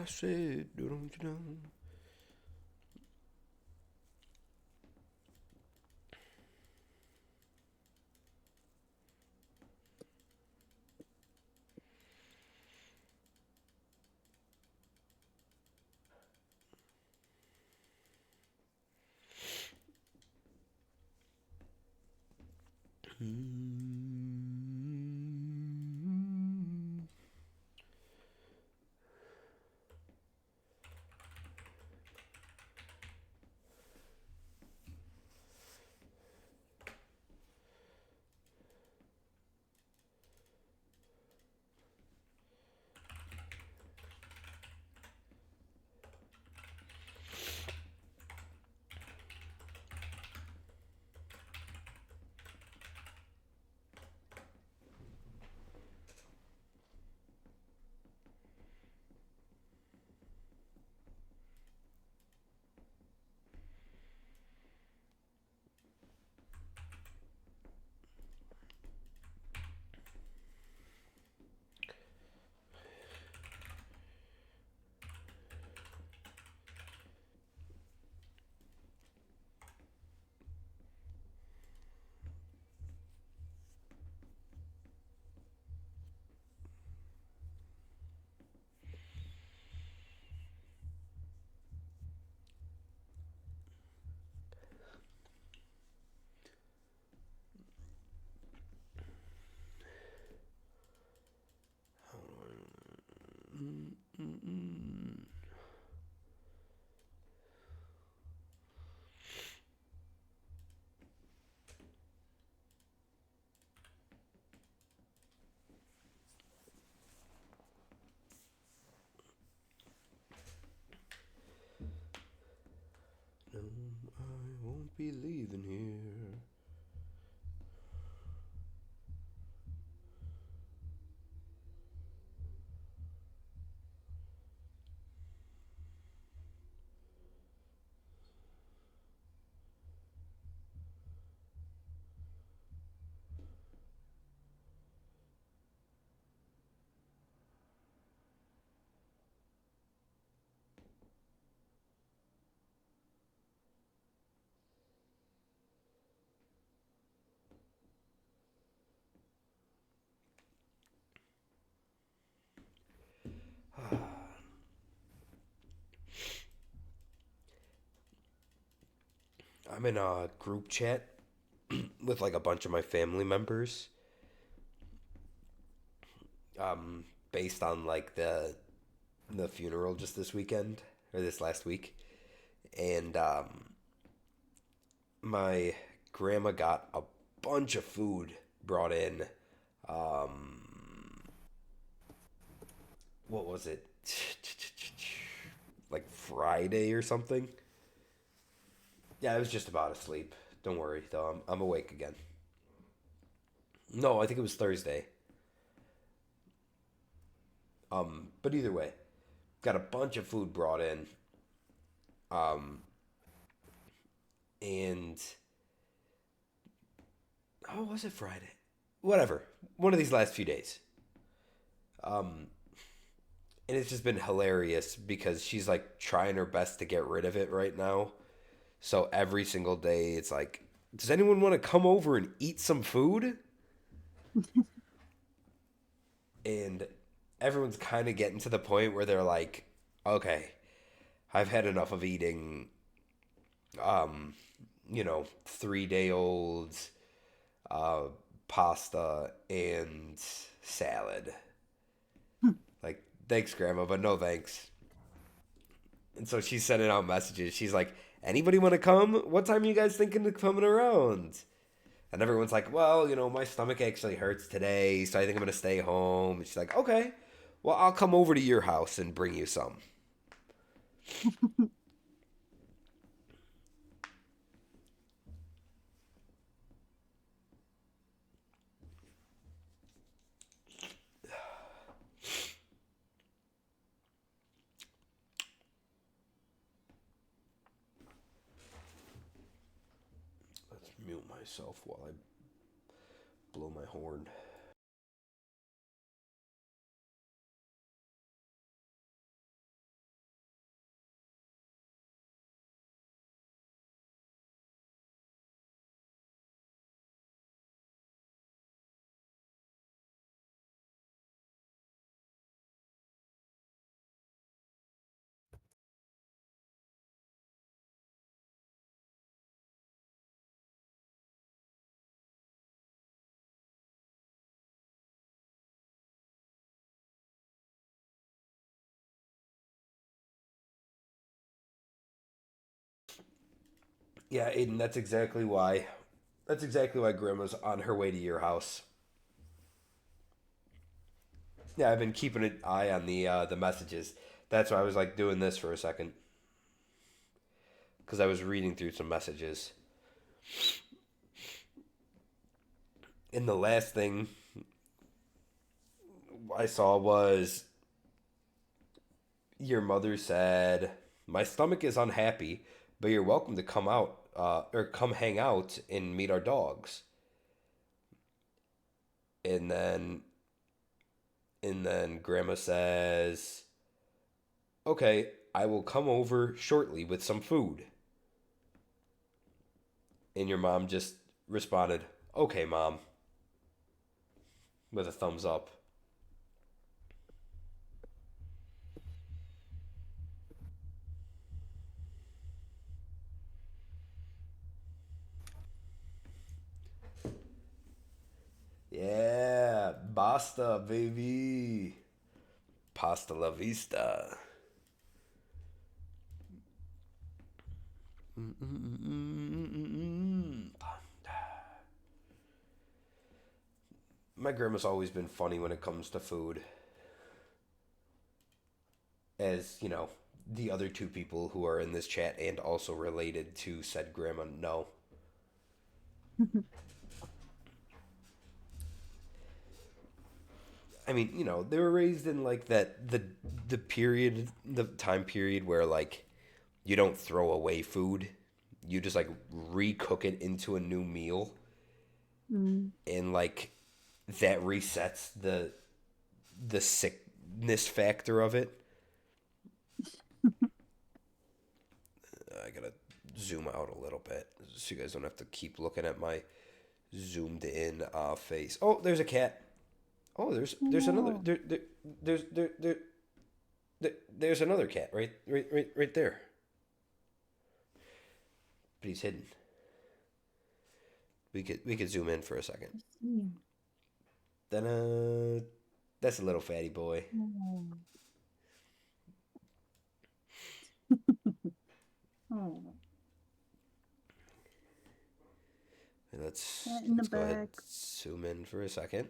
I said, don't you know? No, I won't be leaving here. I'm in a group chat with like a bunch of my family members, based on like the funeral just this weekend or this last week, and my grandma got a bunch of food brought in. What was it? Like Friday or something? Yeah, I was just about asleep. Don't worry, though. I'm awake again. No, I think it was Thursday. But either way, got a bunch of food brought in. Um, and oh, was it Friday? whatever, one of these last few days. And it's just been hilarious because she's like trying her best to get rid of it right now. So every single day, it's like, does anyone want to come over and eat some food? And everyone's kind of getting to the point where they're like, okay, I've had enough of eating, um, 3-day olds, uh, pasta, and salad. Like, thanks, Grandma, but no thanks. And so she's sending out messages. She's like, anybody want to come? What time are you guys thinking of coming around? And everyone's like, well, my stomach actually hurts today, so I think I'm going to stay home. And she's like, okay, well, I'll come over to your house and bring you some. Let's mute myself while I blow my horn. Yeah, Aiden, that's exactly why. That's exactly why Grandma's on her way to your house. Yeah, I've been keeping an eye on the messages. That's why I was like doing this for a second because I was reading through some messages. And the last thing I saw was your mother said, "My stomach is unhappy, but you're welcome to come out or come hang out and meet our dogs." And then Grandma says, "Okay, I will come over shortly with some food." And your mom just responded, "Okay, Mom," with a thumbs up. Yeah, basta, baby. Pasta la vista. My grandma's always been funny when it comes to food. As, the other two people who are in this chat and also related to said grandma know. I mean, they were raised in like the time period where like you don't throw away food. You just like recook it into a new meal Mm. and like that resets the sickness factor of it. I gotta zoom out a little bit so you guys don't have to keep looking at my zoomed in face. Oh, there's a cat. Oh, there's another No. there's another cat right there. But he's hidden. We could zoom in for a second. Mm. Ta-da! That's a little fatty boy. Oh. Oh. And let's Cat in the let's go ahead back. zoom in for a second.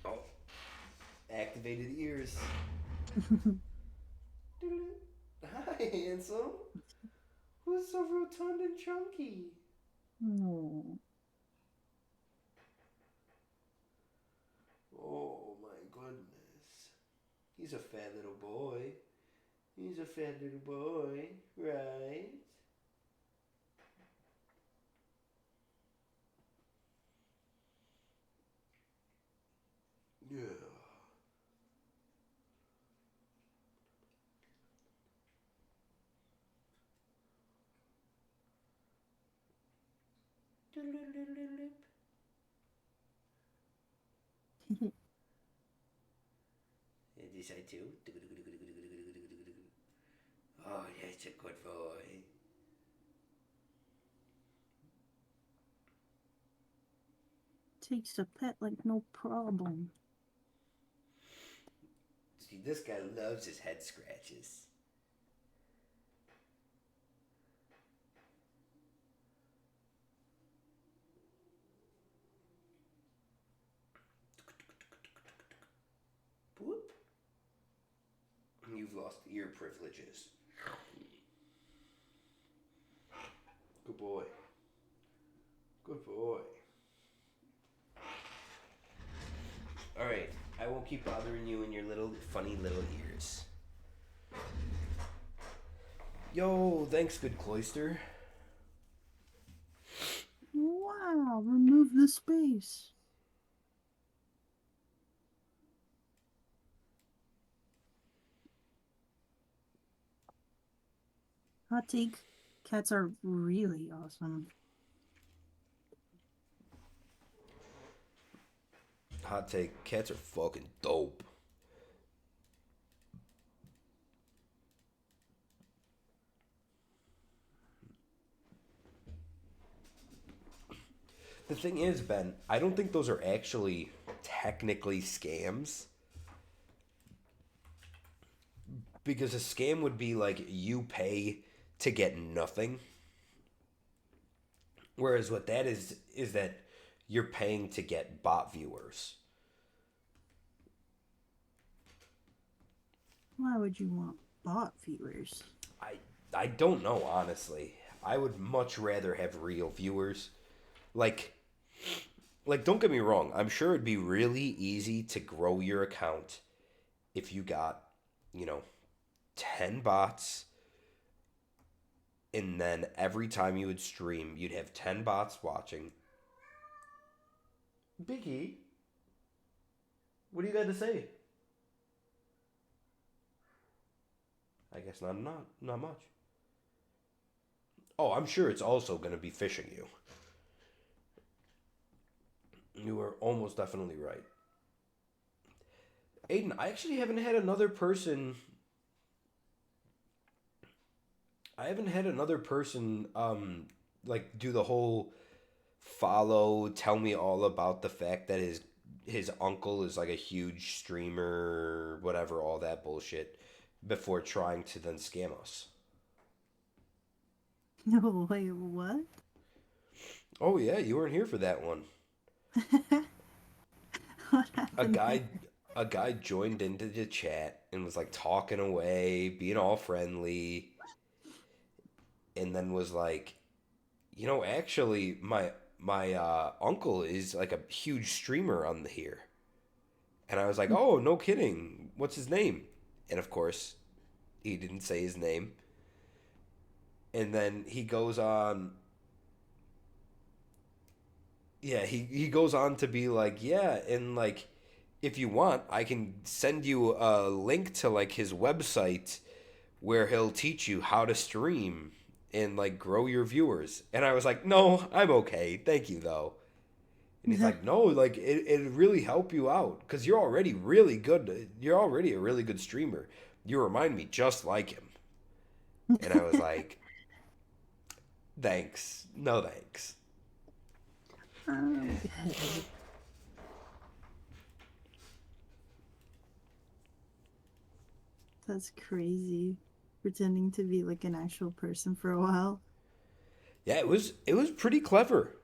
Oh, activated ears. Hi, handsome. Who's so rotund and chunky? Oh. Oh my goodness. He's a fat little boy. He's a fat little boy, right? And this side too. Oh, that's a good boy. Takes a pet like no problem. See, this guy loves his head scratches. Boop. You've lost ear privileges. Good boy. Good boy. Alright, I won't keep bothering you in your little funny little ears. Yo, thanks, good cloister. Wow, remove the space. Hot take, cats are really awesome. Hot take, cats are fucking dope. The thing is, Ben, I don't think those are actually technically scams. Because a scam would be like you pay to get nothing. Whereas what that is that you're paying to get bot viewers. Why would you want bot viewers? I don't know, honestly. I would much rather have real viewers. Like don't get me wrong, I'm sure it'd be really easy to grow your account if you got, 10 bots, and then every time you would stream, you'd have 10 bots watching. Biggie, what do you got to say? I guess not much. Oh, I'm sure it's also going to be phishing you. You are almost definitely right. Aiden, I actually haven't had another person like do the whole follow, tell me all about the fact that his uncle is like a huge streamer, whatever, all that bullshit, before trying to then scam us. No, wait, what? Oh yeah, you weren't here for that one. What A happened guy there? a guy joined into the chat and was like talking away, being all friendly, and then was like, actually my uncle is like a huge streamer on here. And I was like, "Oh, no kidding. What's his name?" And of course, he didn't say his name. And then he goes on. Yeah, he goes on to be like, "Yeah, and like if you want, I can send you a link to like his website where he'll teach you how to stream and like grow your viewers." And I was like, "No, I'm okay. Thank you though." And he's like, "No, like it'd really help you out because you're already really good. You're already a really good streamer. You remind me just like him." And I was like, "Thanks. No thanks." Okay. That's crazy. Pretending to be like an actual person for a while. Yeah, it was pretty clever.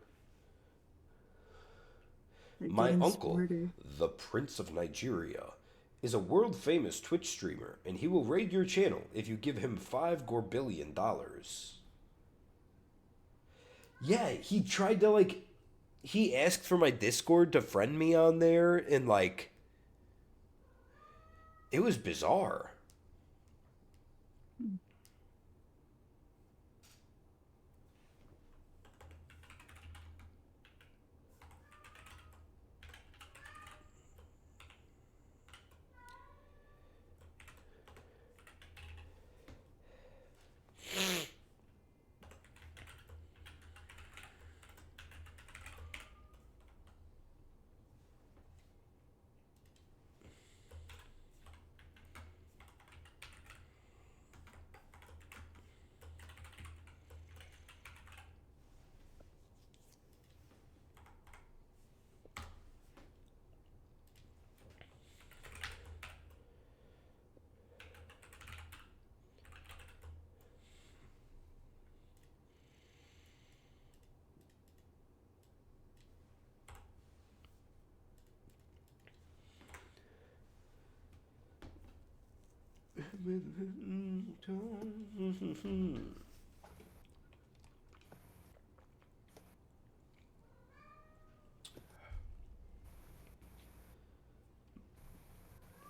They're My getting uncle, smarter. the Prince of Nigeria, is a world famous Twitch streamer, and he will raid your channel if you give him $5 billion. Yeah, he tried to like he asked for my Discord to friend me on there, and like it was bizarre.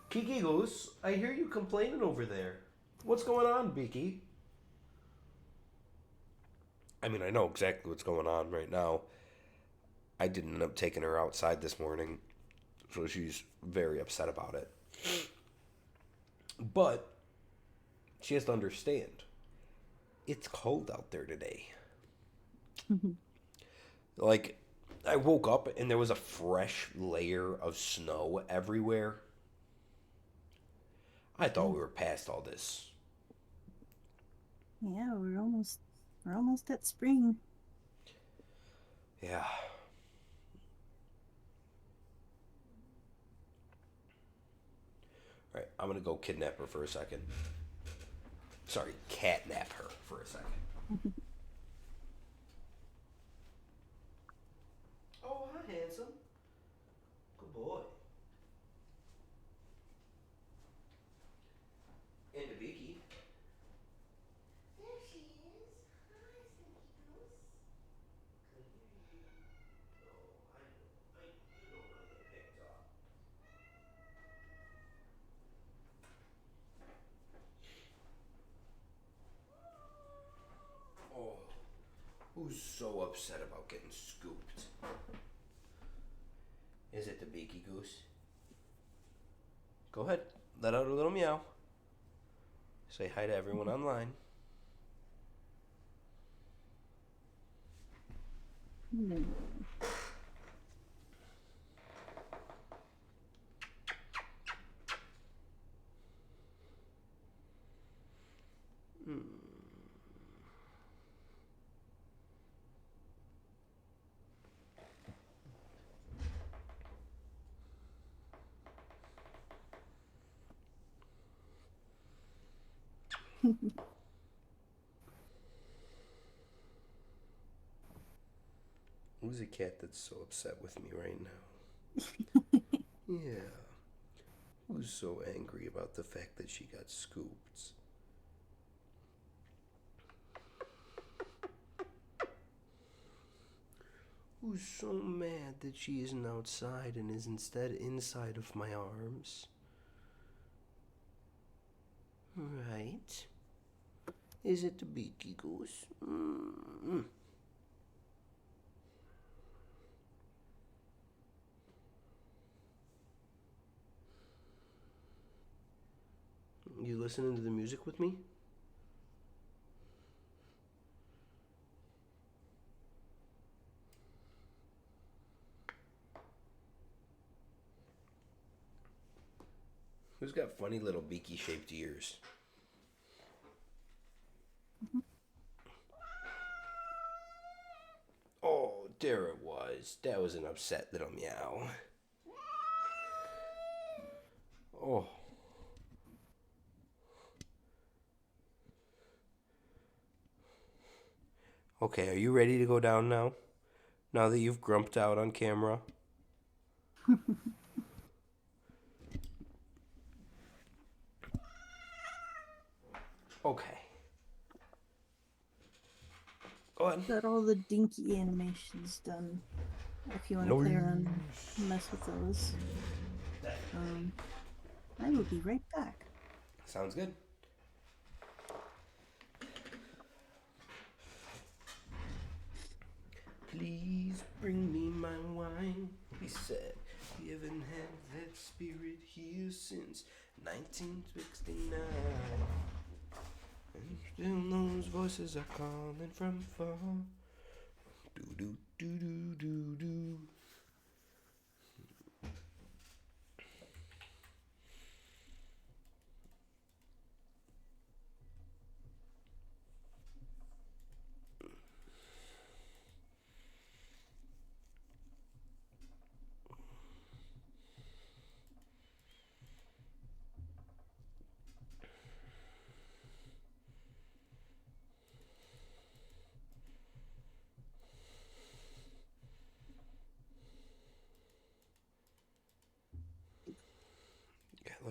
Kiki Goose, I hear you complaining over there. What's going on, Beaky? I mean, I know exactly what's going on right now. I didn't end up taking her outside this morning, so she's very upset about it. But she has to understand, it's cold out there today. Like, I woke up and there was a fresh layer of snow everywhere. I thought we were past all this. Yeah, we're almost at spring. Yeah. Alright, I'm gonna go kidnap her for a second. Sorry, catnap her for a second. Oh, hi, handsome. Good boy. And a Beaky. There she is. Hi, Sneaky Goose. Oh, who's so upset about getting scooped? Is it the Beaky Goose? Go ahead, let out a little meow. Say hi to everyone online. Hmm. Who's a cat that's so upset with me right now? Yeah. Who's so angry about the fact that she got scooped? Who's so mad that she isn't outside and is instead inside of my arms? Right. Is it the Beaky Goose? Mm-mm. You listening to the music with me? Who's got funny little beaky shaped ears? Oh, there it was. That was an upset little meow. Oh. Okay, are you ready to go down now? Now that you've grumped out on camera? Okay. Go ahead. Got all the dinky animations done. If you want to play around and mess with those. I will be right back. Sounds good. Please bring me my wine, he said. We haven't had that spirit here since 1969. And still those voices are calling from far. Do do do do do do.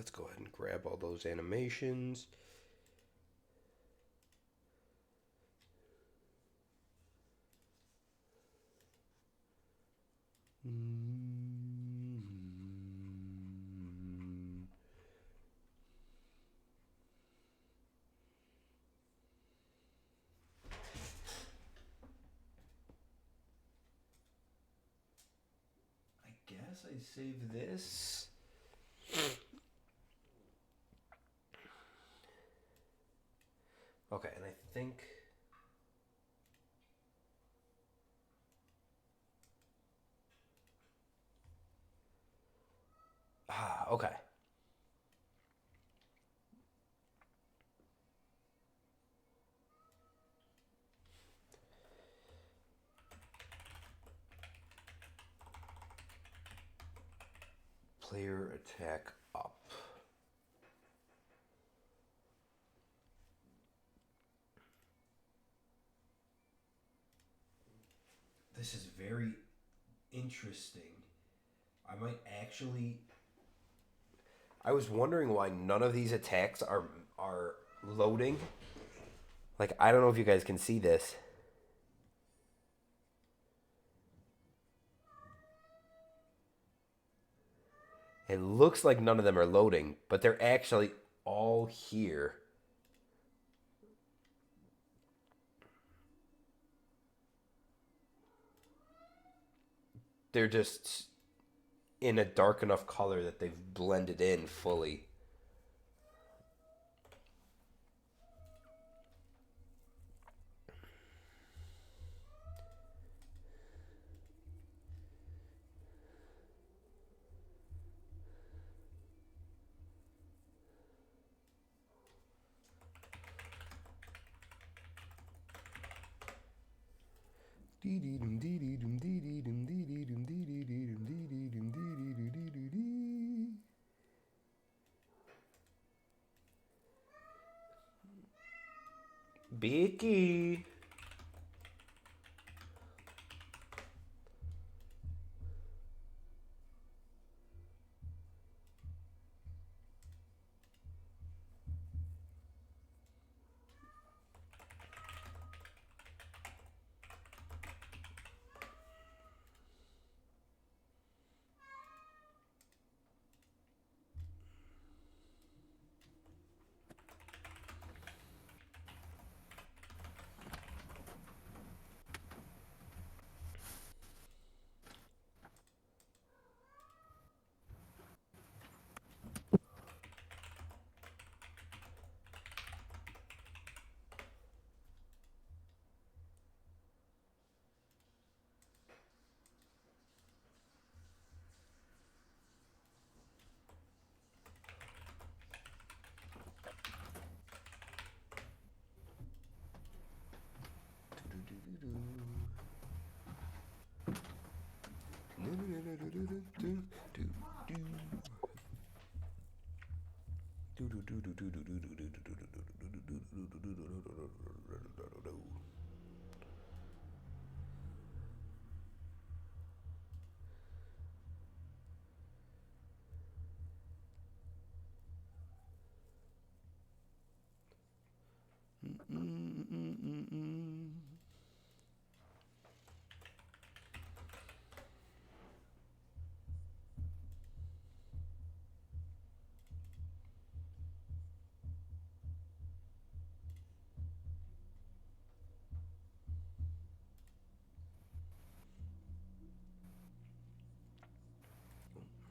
let's go ahead and grab all those animations. I guess I save this. Okay, and I think okay. Player attack up. This is very interesting. I might actually. I was wondering why none of these attacks are loading. Like, I don't know if you guys can see this. It looks like none of them are loading, but they're actually all here. They're just in a dark enough color that they've blended in fully. Beaky.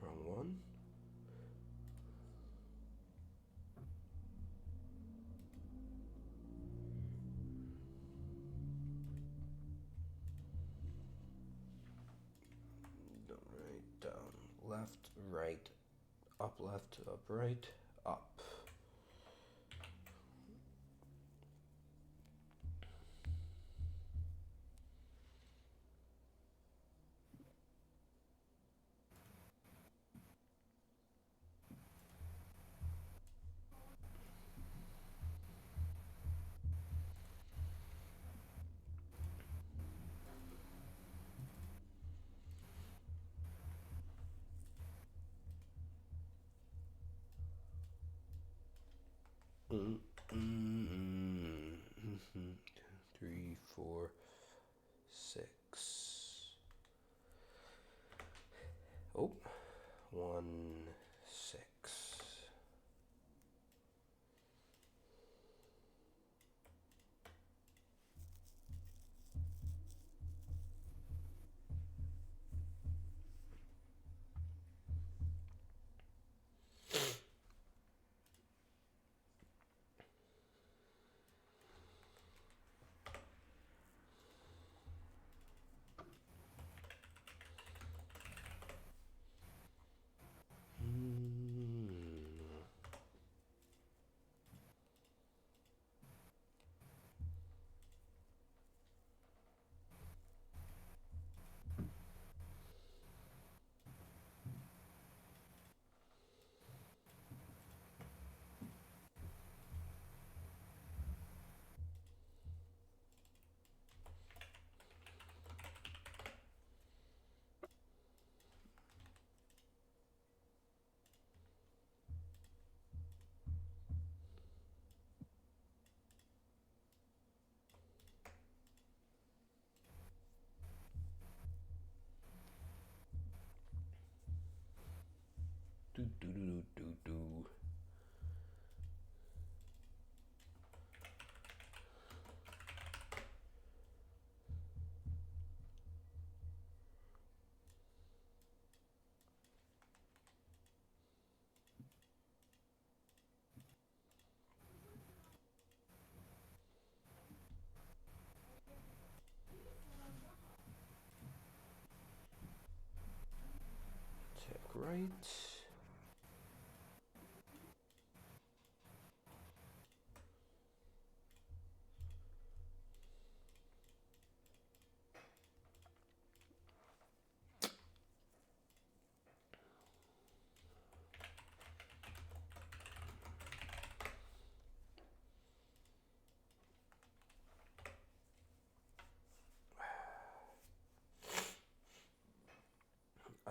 Wrong one. Right, down, left, right, up, left, up, right, up. 3, 4, 6. Oh, 1, 6. Do do do do do. Check right.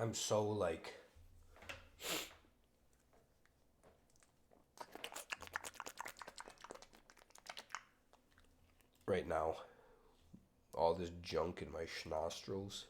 I'm so like right now, all this junk in my nostrils.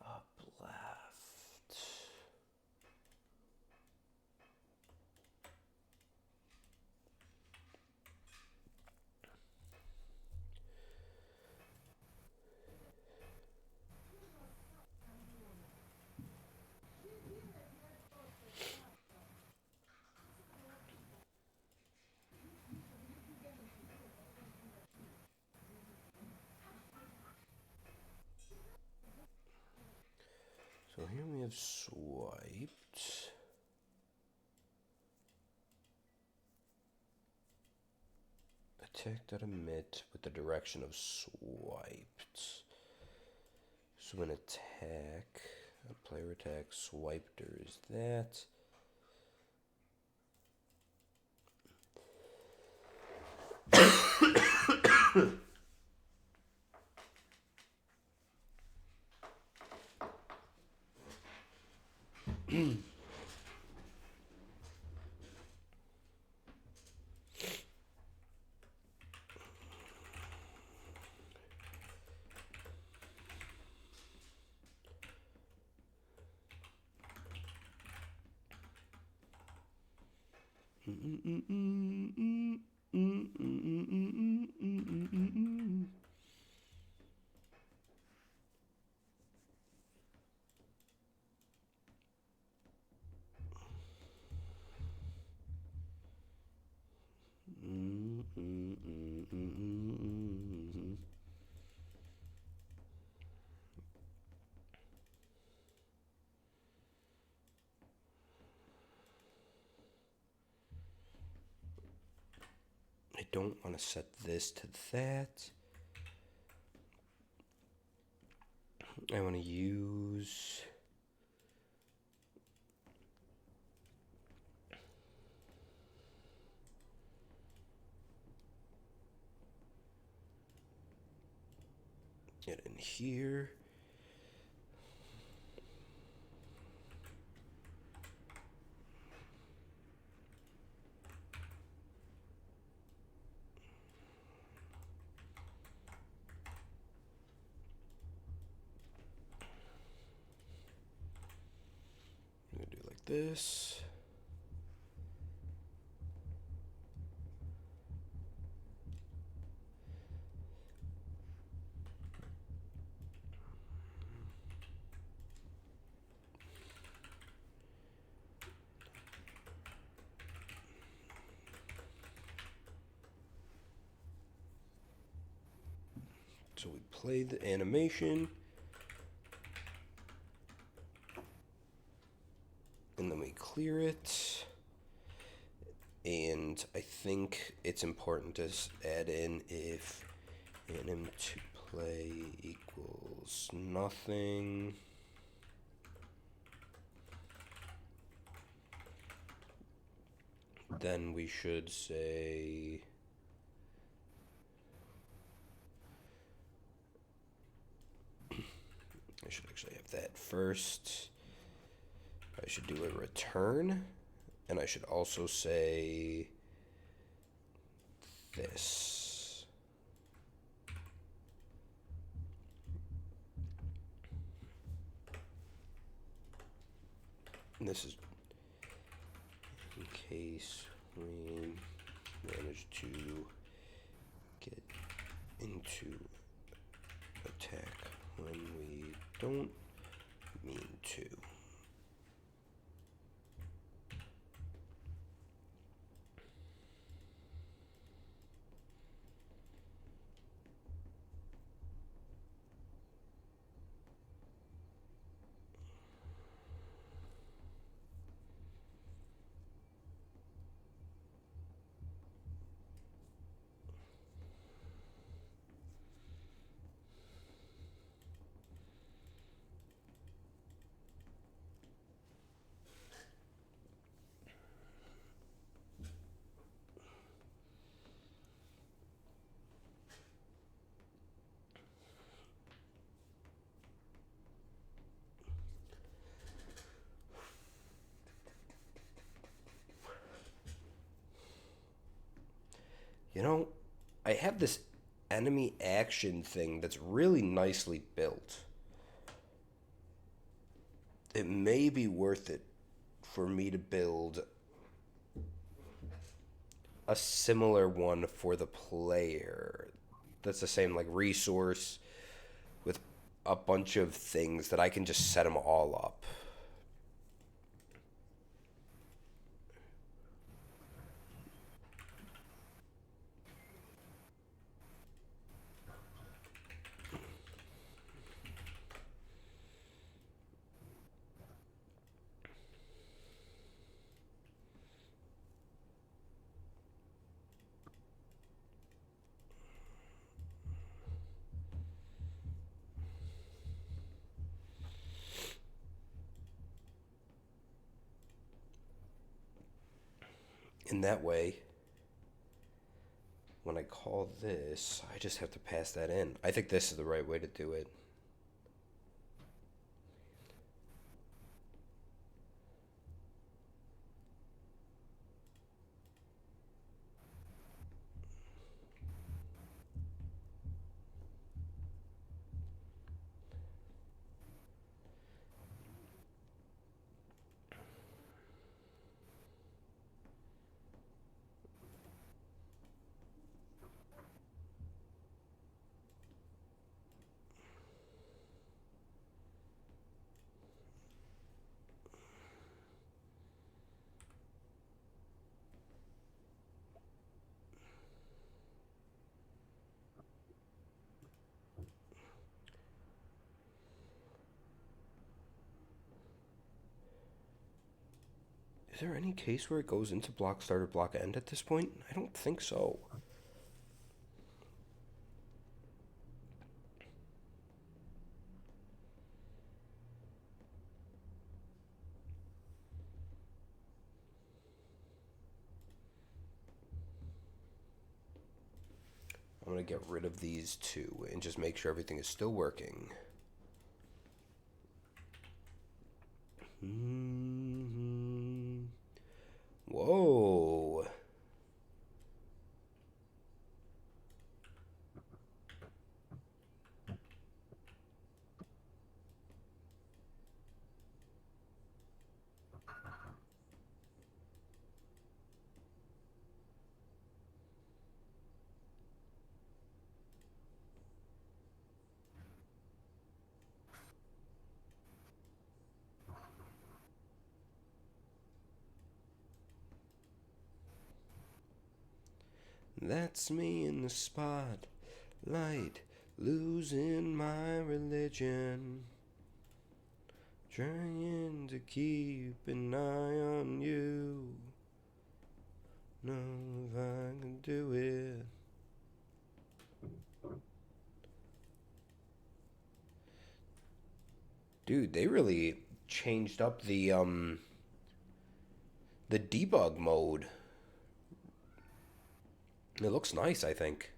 Up left. So here we have swiped. Attack that emit with the direction of swiped. So an attack, a player attack, swiped, there is that. I don't want to set this to that. I want to use... it in here. I'm gonna do it like this. So we play the animation, and then we clear it. And I think it's important to add in if anim to play equals nothing. Then we should say I should actually have that first. I should do a return, and I should also say this. And this is in case we manage to get into attack when we don't mean to. You know, I have this enemy action thing that's really nicely built. It may be worth it for me to build a similar one for the player. That's the same like resource with a bunch of things that I can just set them all up. In that way, when I call this, I just have to pass that in. I think this is the right way to do it. Is there any case where it goes into block start or block end at this point? I don't think so. I'm going to get rid of these two and just make sure everything is still working. Whoa. That's me in the spotlight, losing my religion, trying to keep an eye on you. Know if I can do it. Dude, they really changed up the debug mode. It looks nice, I think.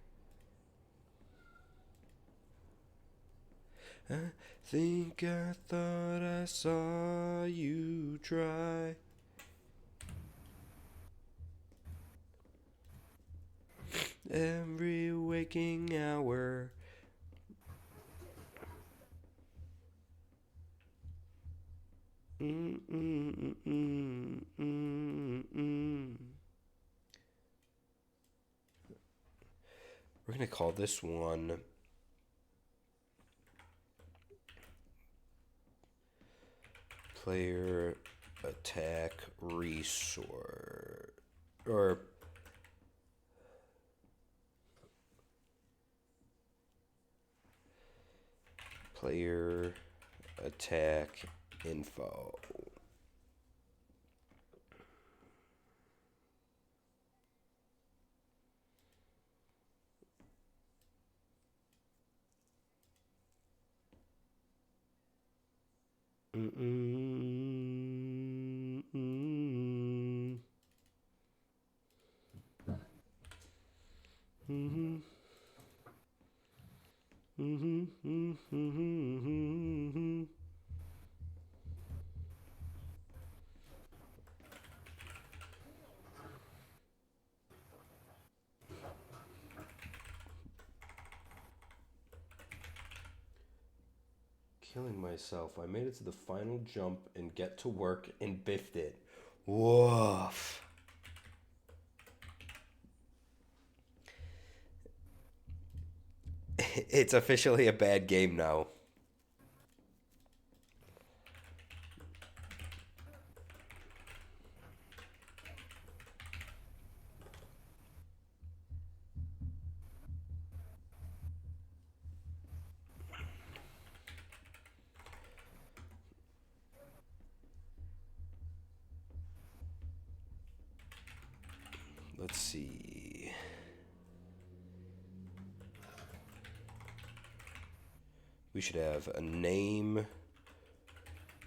I think I thought I saw you try. Every waking hour. We're gonna call this one player attack resource, or player attack info. Killing myself. I made it to the final jump and get to work and biffed it. Woof. It's officially a bad game now. Let's see. We should have a name.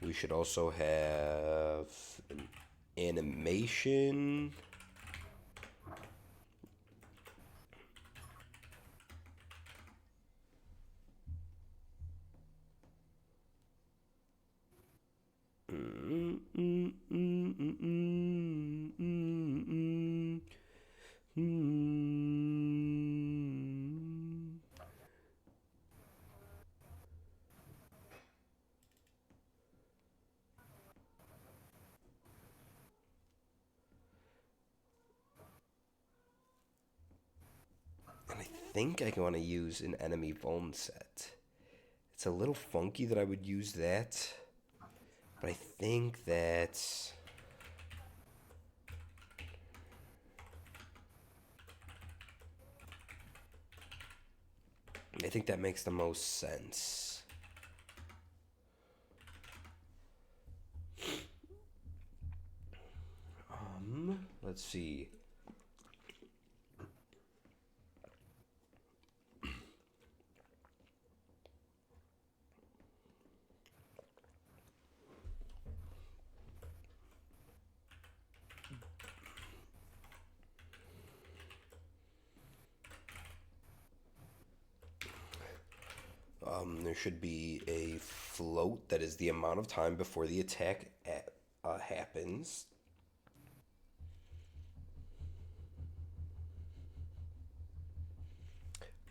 We should also have an animation. And I think I want to use an enemy vuln set. It's a little funky that I would use that, but I think that makes the most sense. Let's see. There should be a float that is the amount of time before the attack happens.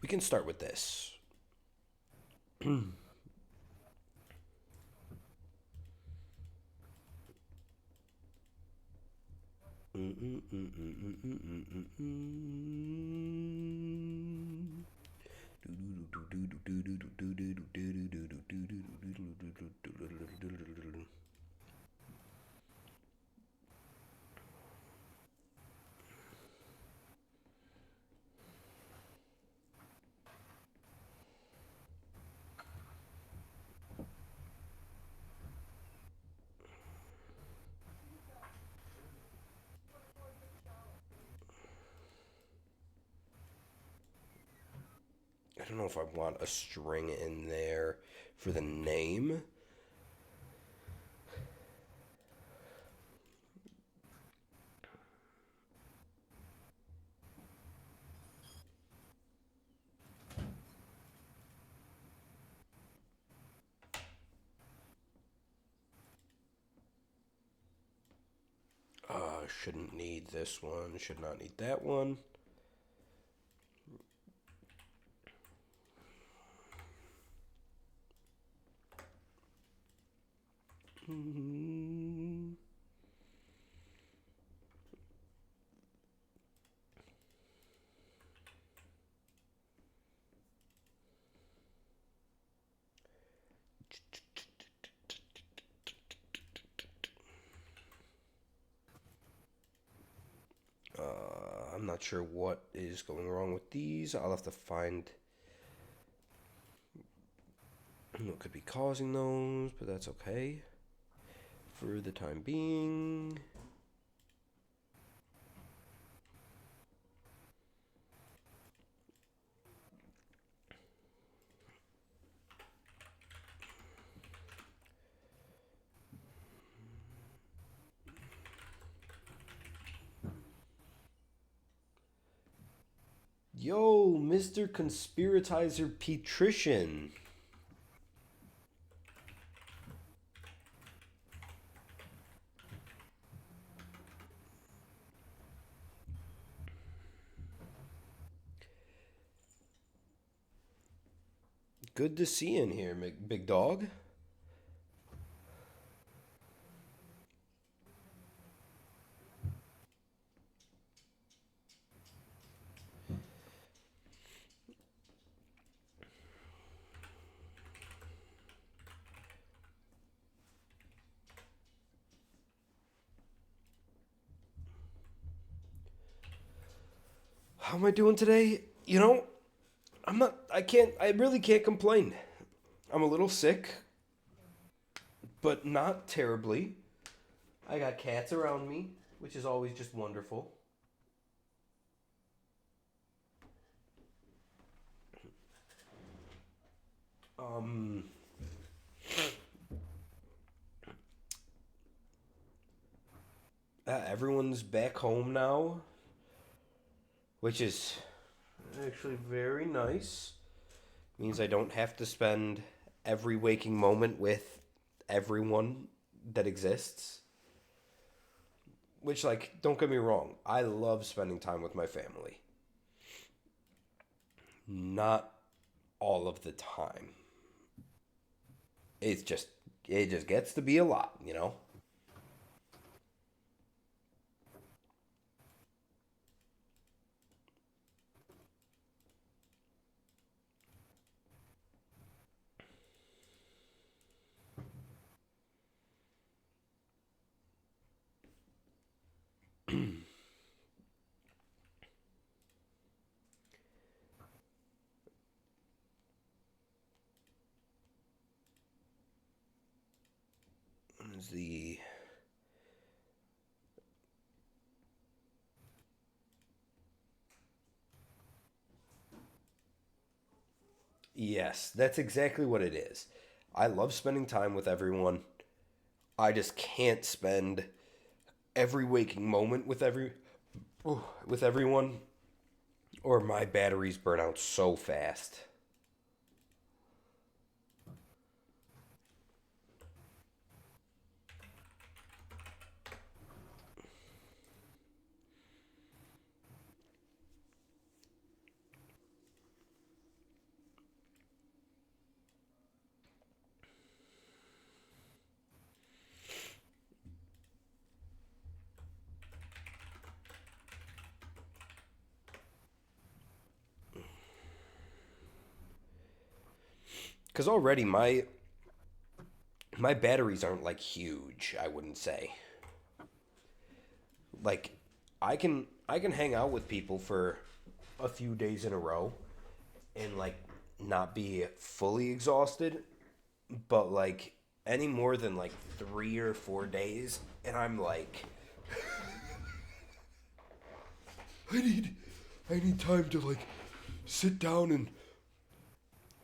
We can start with this. I don't know if I want a string in there for the name. Shouldn't need this one. Should not need that one. I'm not sure what is going wrong with these. I'll have to find what could be causing those, but that's okay for the time being. Yo, Mr. Conspiratizer Patrician. Good to see you in here, big dog. How am I doing today? You know, I really can't complain. I'm a little sick, but not terribly. I got cats around me, which is always just wonderful. Everyone's back home now, which is actually very nice. Means I don't have to spend every waking moment with everyone that exists. Which, like, don't get me wrong, I love spending time with my family. Not all of the time. It's just, it just gets to be a lot, you know? The Yes, that's exactly what it is. I love spending time with everyone. I just can't spend every waking moment with everyone, or my batteries burn out so fast. Cuz already my batteries aren't like huge, I wouldn't say. Like I can hang out with people for a few days in a row and like not be fully exhausted, but like any more than like 3 or 4 days and I'm like I need I need time to like sit down and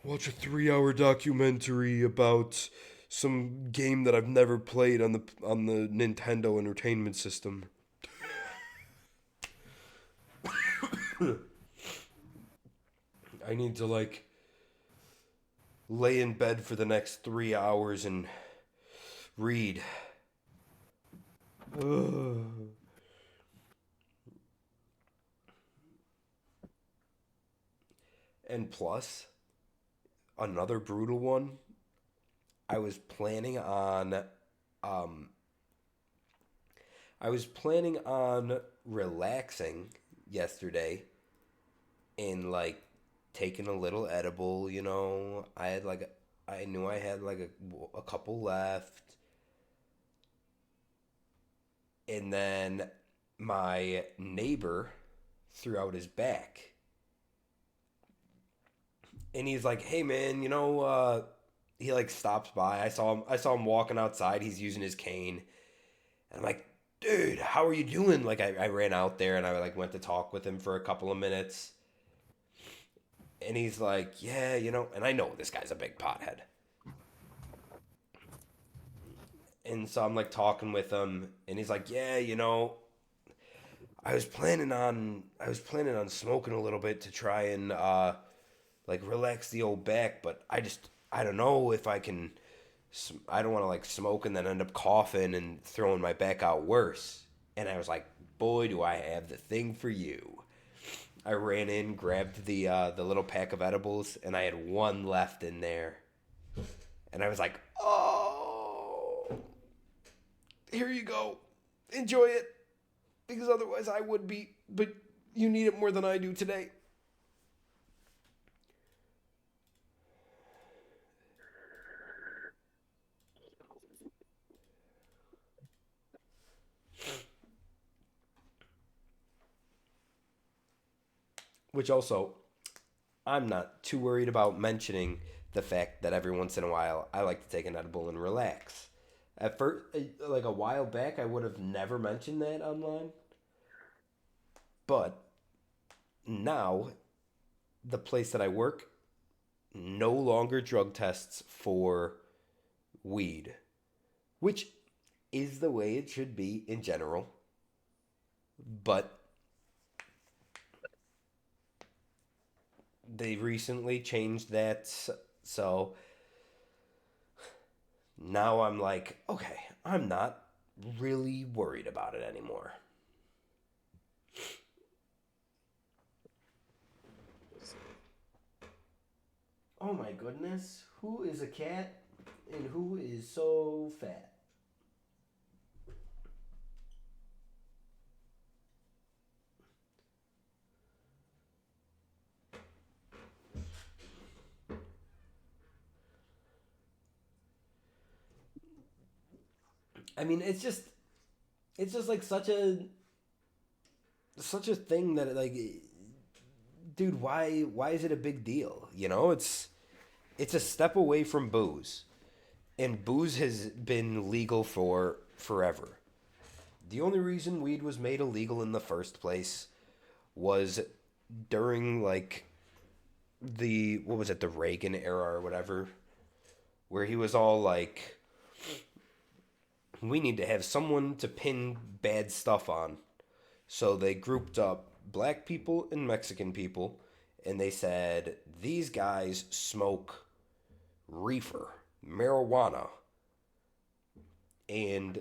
watch a 3-hour documentary about some game that I've never played on the Nintendo Entertainment System. I need to like lay in bed for the next 3 hours and read. Ugh. And plus, another brutal one. I was planning on, um, I was planning on relaxing yesterday and like taking a little edible. You know, I knew I had like a couple left, and then my neighbor threw out his back, and he's like, "Hey man, he like stops by. I saw him walking outside. He's using his cane, and I'm like, dude, how are you doing? Like I ran out there and I like went to talk with him for a couple of minutes, and he's like, yeah, and I know this guy's a big pothead. And so I'm like talking with him, and he's like, yeah, I was planning on smoking a little bit to try and like relax the old back, but I don't know if I can. I don't want to like smoke and then end up coughing and throwing my back out worse. And I was like, boy, do I have the thing for you. I ran in, grabbed the little pack of edibles, and I had one left in there. And I was like, oh, here you go. Enjoy it. Because otherwise I would be, but you need it more than I do today. Which also, I'm not too worried about mentioning the fact that every once in a while I like to take an edible and relax. At first, like a while back, I would have never mentioned that online. But now, the place that I work no longer drug tests for weed, which is the way it should be in general. But they recently changed that, so now I'm like, okay, I'm not really worried about it anymore. Oh my goodness, who is a cat and who is so fat? I mean, it's just like such a thing that like, dude, why is it a big deal? You know, it's a step away from booze, and booze has been legal for forever. The only reason weed was made illegal in the first place was during like the what was it, the Reagan era or whatever, where he was all like, we need to have someone to pin bad stuff on. So they grouped up black people and Mexican people, and they said, these guys smoke reefer, marijuana, and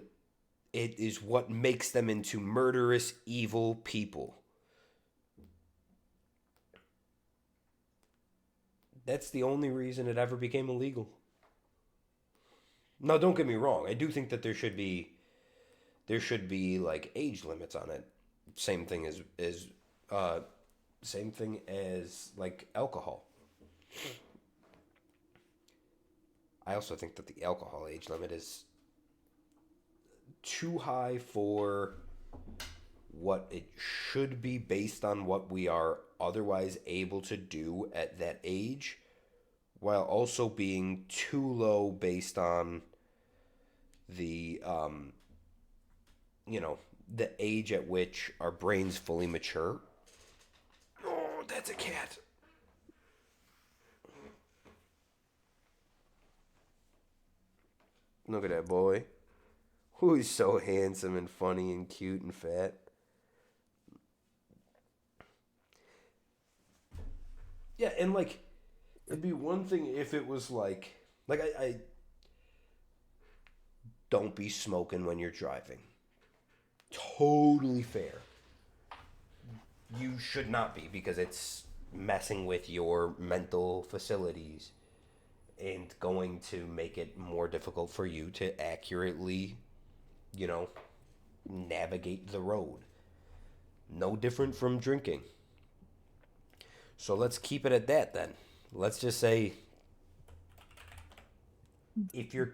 it is what makes them into murderous, evil people. That's the only reason it ever became illegal. Now, don't get me wrong. I do think that there should be like age limits on it. Same thing uh, same thing as like alcohol. I also think that the alcohol age limit is too high for what it should be based on what we are otherwise able to do at that age, while also being too low based on the the age at which our brains fully mature. Oh, that's a cat. Look at that boy. Who's so handsome and funny and cute and fat. Yeah, and like it'd be one thing if it was like I don't be smoking when you're driving. Totally fair. You should not be, because it's messing with your mental facilities and going to make it more difficult for you to accurately, you know, navigate the road. No different from drinking. So let's keep it at that then. Let's just say if your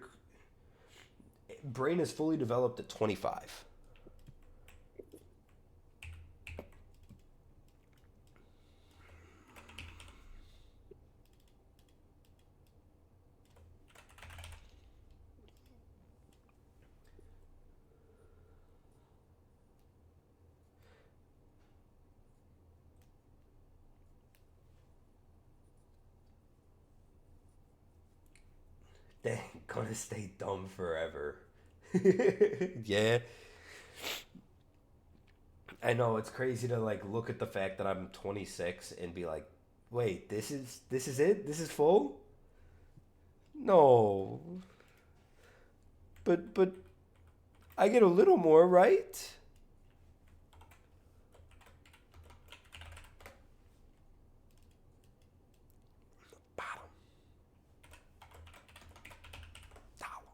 brain is fully developed at 25. They ain't gonna stay dumb forever. Yeah. I know it's crazy to like look at the fact that I'm 26 and be like, "Wait, this is it? This is full?" No. But I get a little more, right? Bottom. Dollar.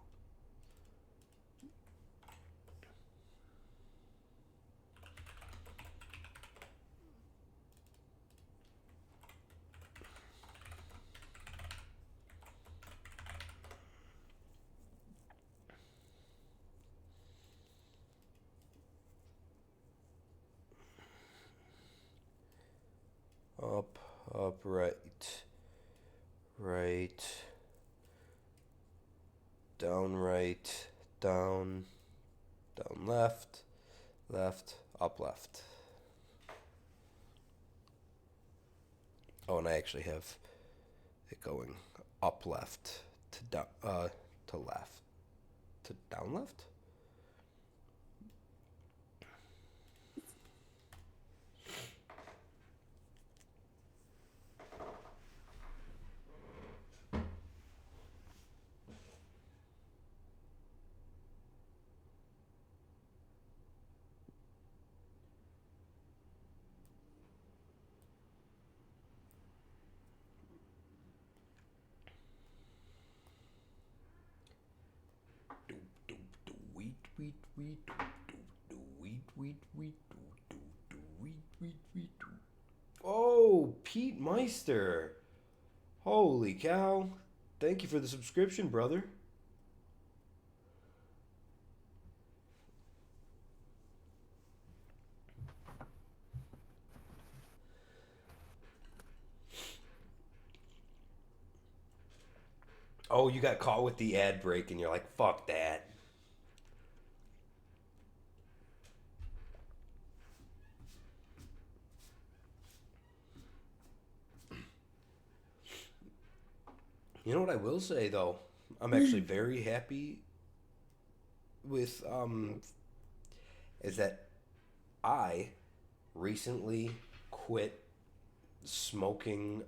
Up, up, right, right, down, left, up, left. Oh, and I actually have it going up, left, to down, to left, to down, left. wheat, wheat, do, wheat, wheat, wheat, do, wheat, wheat, wheat, do. Oh, Pete Meister. Holy cow. Thank you for the subscription, brother. Oh, you got caught with the ad break and you're like, fuck that. You know what I will say though? I'm actually very happy with is that I recently quit smoking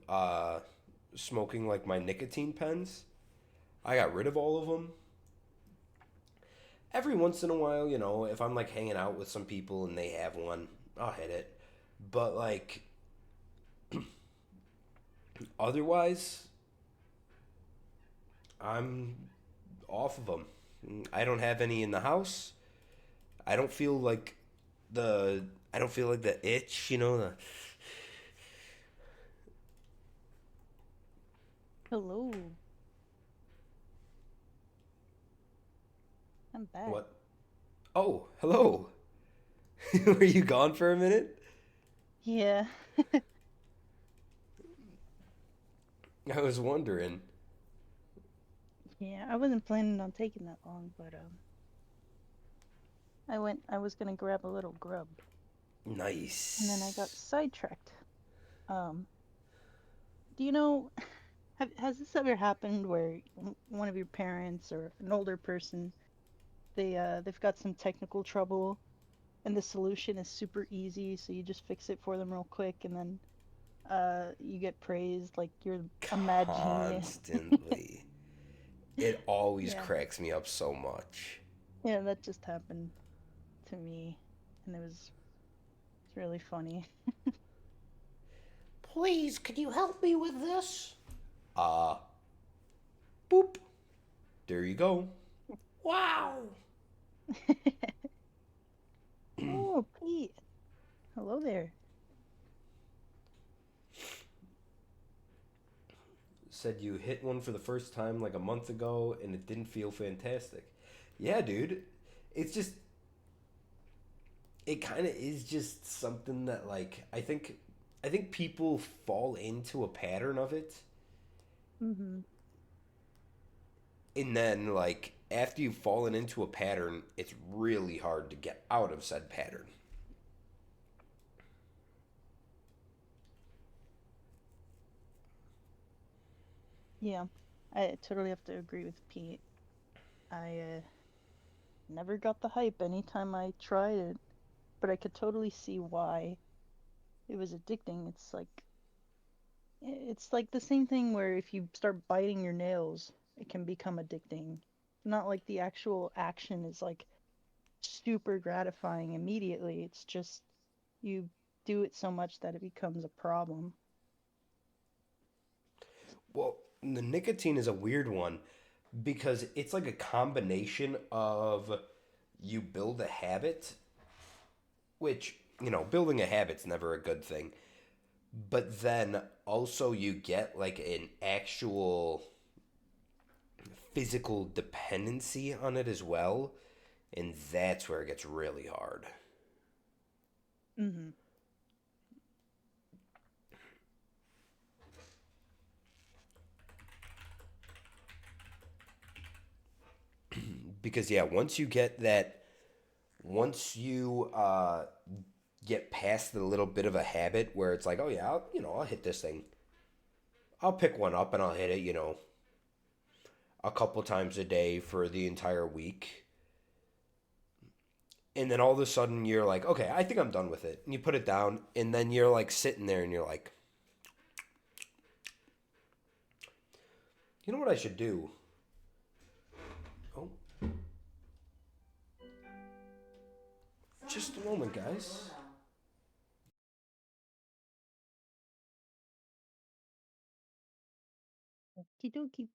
like my nicotine pens. I got rid of all of them. Every once in a while, you know, if I'm like hanging out with some people and they have one, I'll hit it. But like otherwise, I'm off of them. I don't have any in the house. I don't feel like the I don't feel like the itch, you know, the Hello. I'm back. what? Oh, hello. Were you gone for a minute? Yeah. I was wondering. Yeah, I wasn't planning on taking that long, but I was gonna grab a little grub, and then I got Nice. sidetracked. Um, do you know, has this ever happened where one of your parents or an older person, they've got some technical trouble and the solution is super easy, so you just fix it for them real quick and then you get praised like you're a mad genius. Constantly. It always Yeah. cracks me up so much. Yeah, that just happened to me, and it's really funny. Please, could you help me with this? Uh, boop. There you go. Wow. Oh, Pete. Hello there. Said you hit one for the first time like a month ago and it didn't feel fantastic. Yeah, dude. It's just it kind of is just something that like I think people fall into a pattern of it Mm-hmm. and then like after you've fallen into a pattern, it's really hard to get out of said pattern. Yeah, I totally have to agree with Pete. I never got the hype anytime I tried it, but I could totally see why it was addicting. It's like the same thing where if you start biting your nails, it can become addicting. Not like the actual action is like super gratifying immediately. It's just you do it so much that it becomes a problem. Well, the nicotine is a weird one because it's like a combination of you build a habit, which, you know, building a habit's never a good thing, but then also you get like an actual physical dependency on it as well, and that's where it gets really hard. Mm-hmm. Because yeah, once you get past the little bit of a habit where it's like, oh yeah, I'll hit this thing. I'll pick one up and I'll hit it, a couple times a day for the entire week. And then all of a sudden you're like, okay, I think I'm done with it. And you put it down, and then you're like sitting there and you're like, you know what I should do? Oh, just a moment, guys. Okie dokie.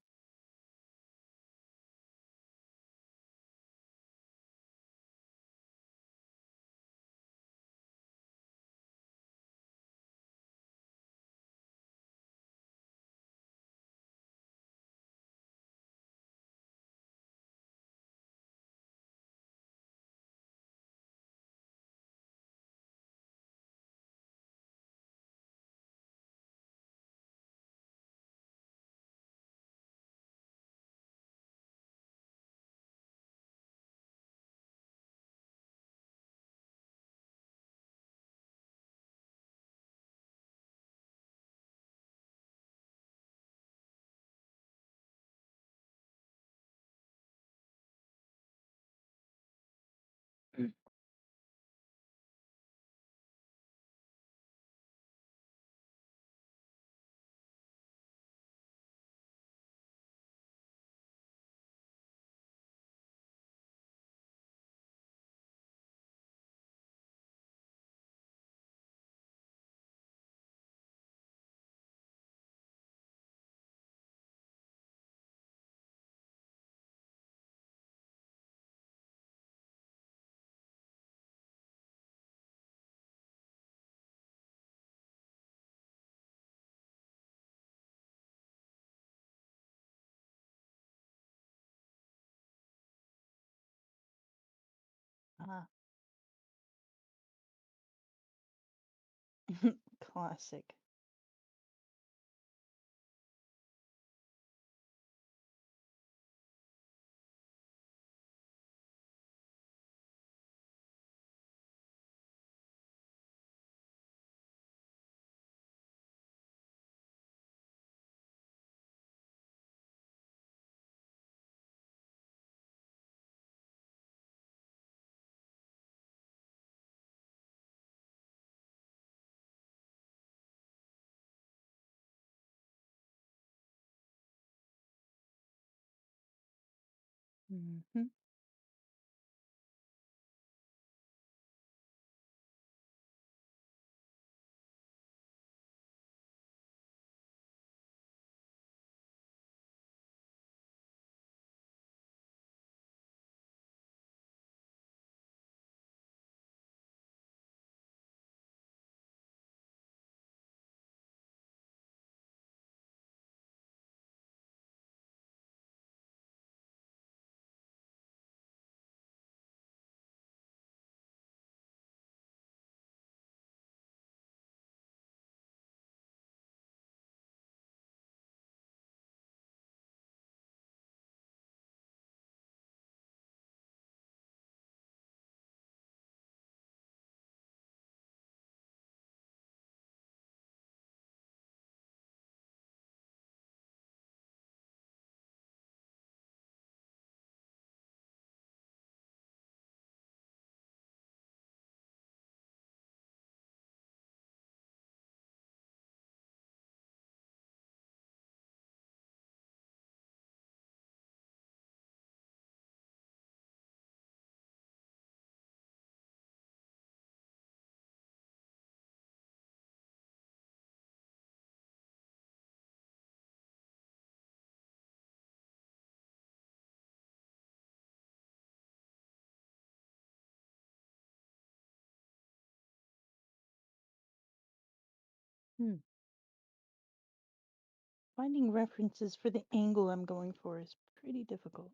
Ah, classic. Hmm. Hmm. Finding references for the angle I'm going for is pretty difficult.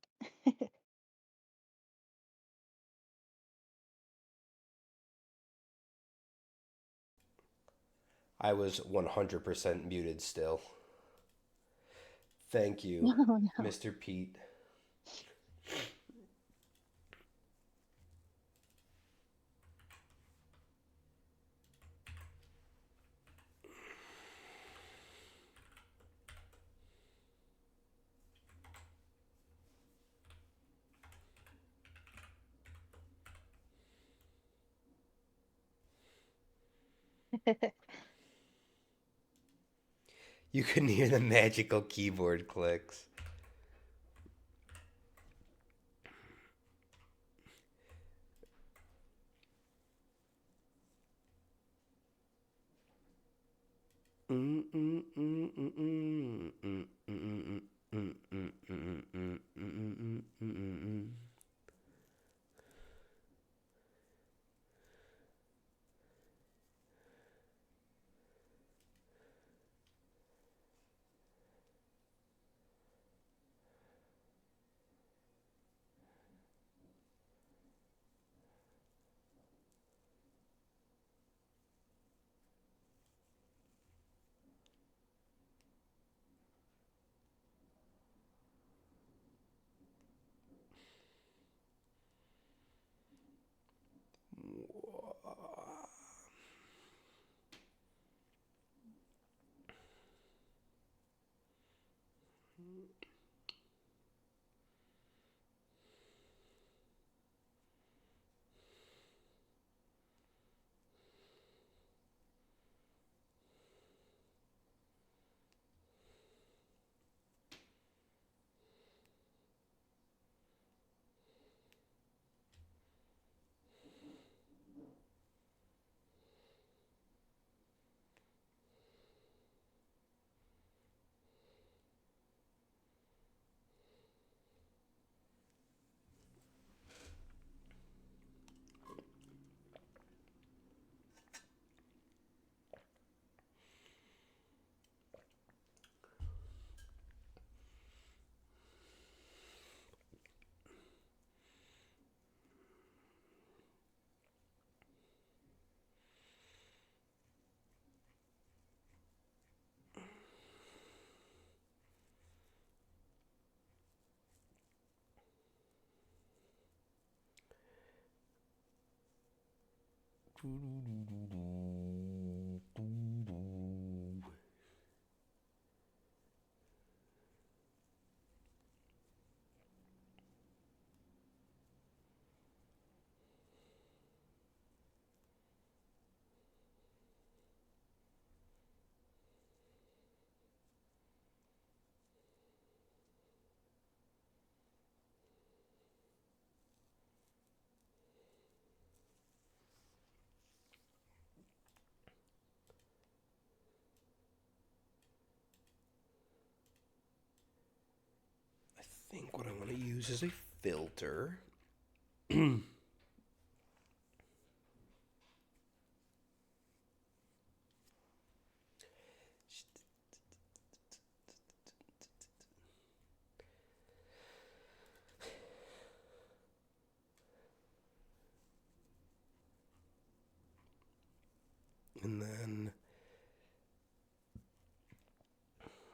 I was 100% muted still. Thank you, Oh no. Mr. Pete. You can hear the magical keyboard clicks. I think what I want to use is a filter.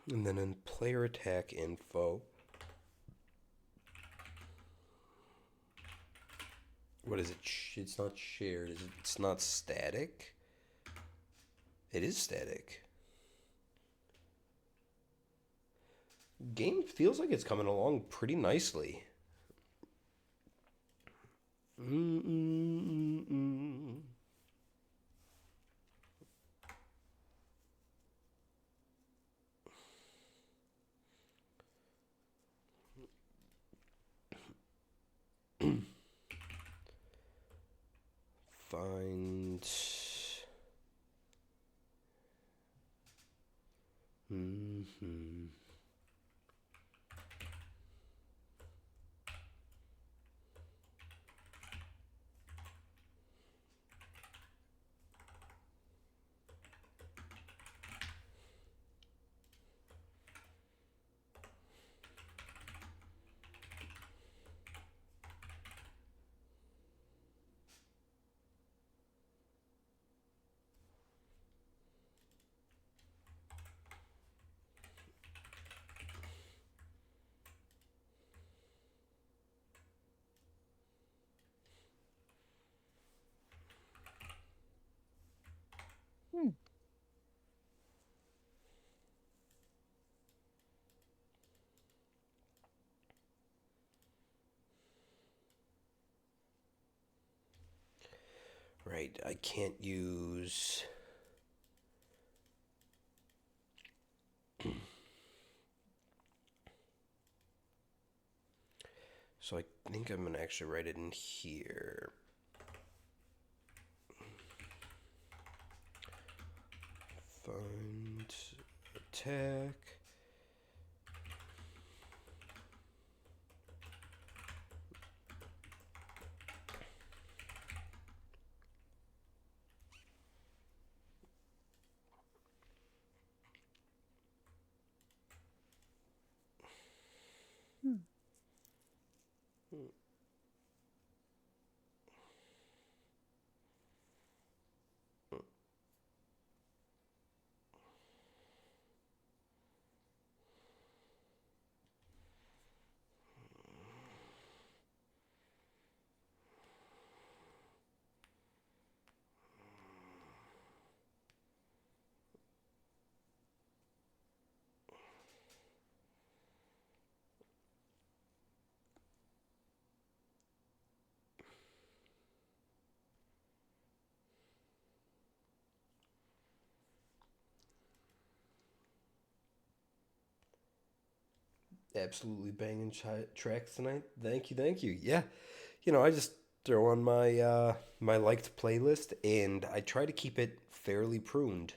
And then in player attack info, what is it? It's not shared. Is it? It's not static. It is static. Game feels like it's coming along pretty nicely. Find. Right, I can't use. So I think I'm gonna actually write it in here. Find attack. Absolutely banging tracks tonight. Thank you, thank you. Yeah, I just throw on my my liked playlist, and I try to keep it fairly pruned.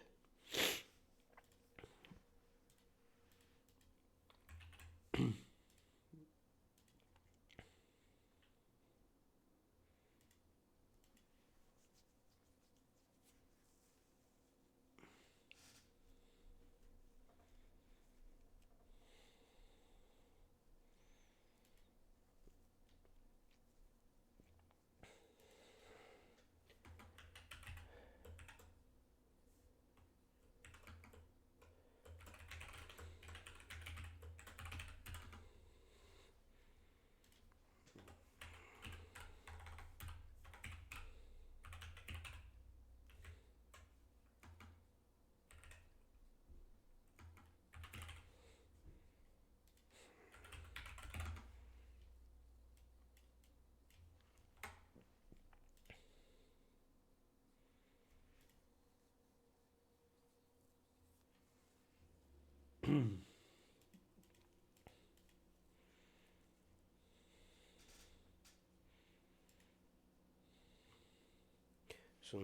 So,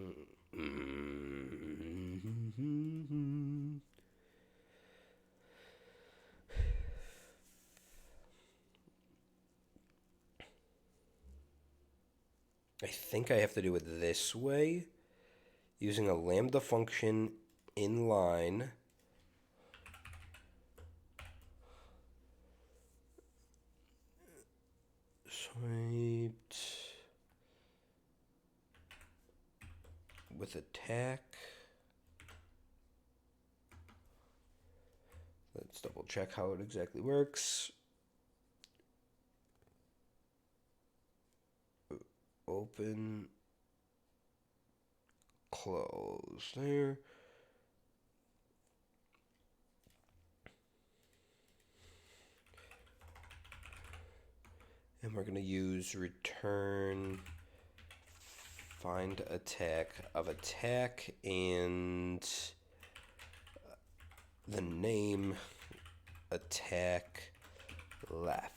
I think I have to do it this way, using a lambda function inline. Swiped with attack. Let's double check how it exactly works. Open, close there. And we're going to use return find attack of attack and the name attack left.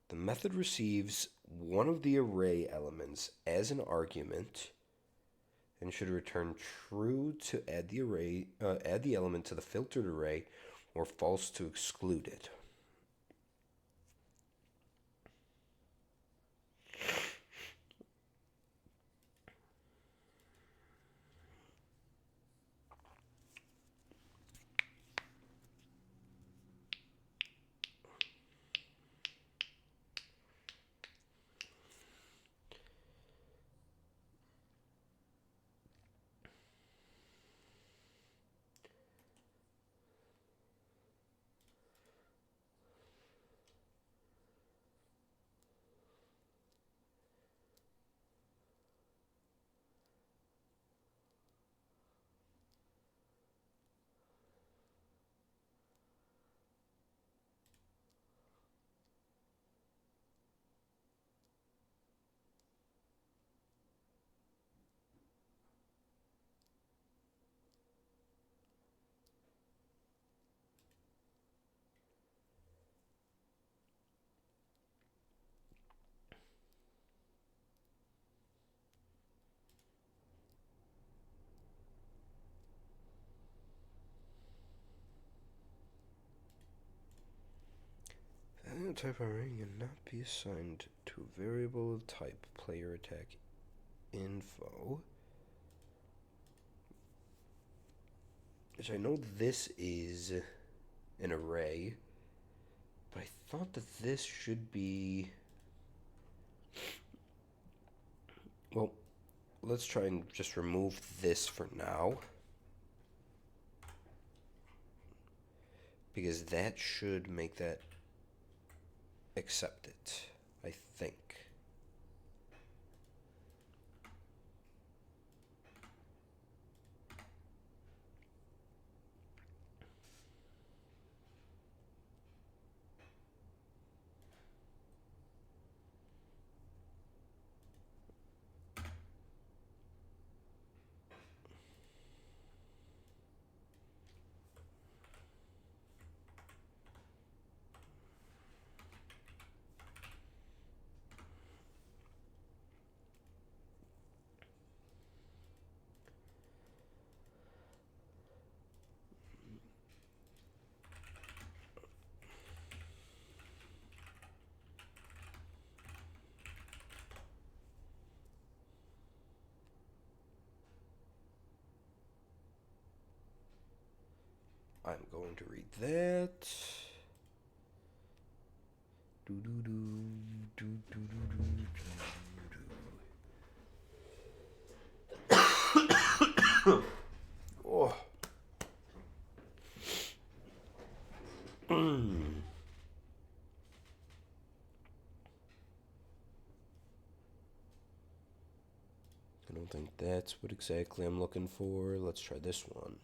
The method receives one of the array elements as an argument and should return true to add the element to the filtered array, or false to exclude it. Type array cannot be assigned to a variable of type player attack info. Which I know this is an array, but I thought that this should be... Well, let's try and just remove this for now, because that should make that accept it, I think. I'm going to read that. Oh. don't think that's what exactly I'm looking for. Let's try this one.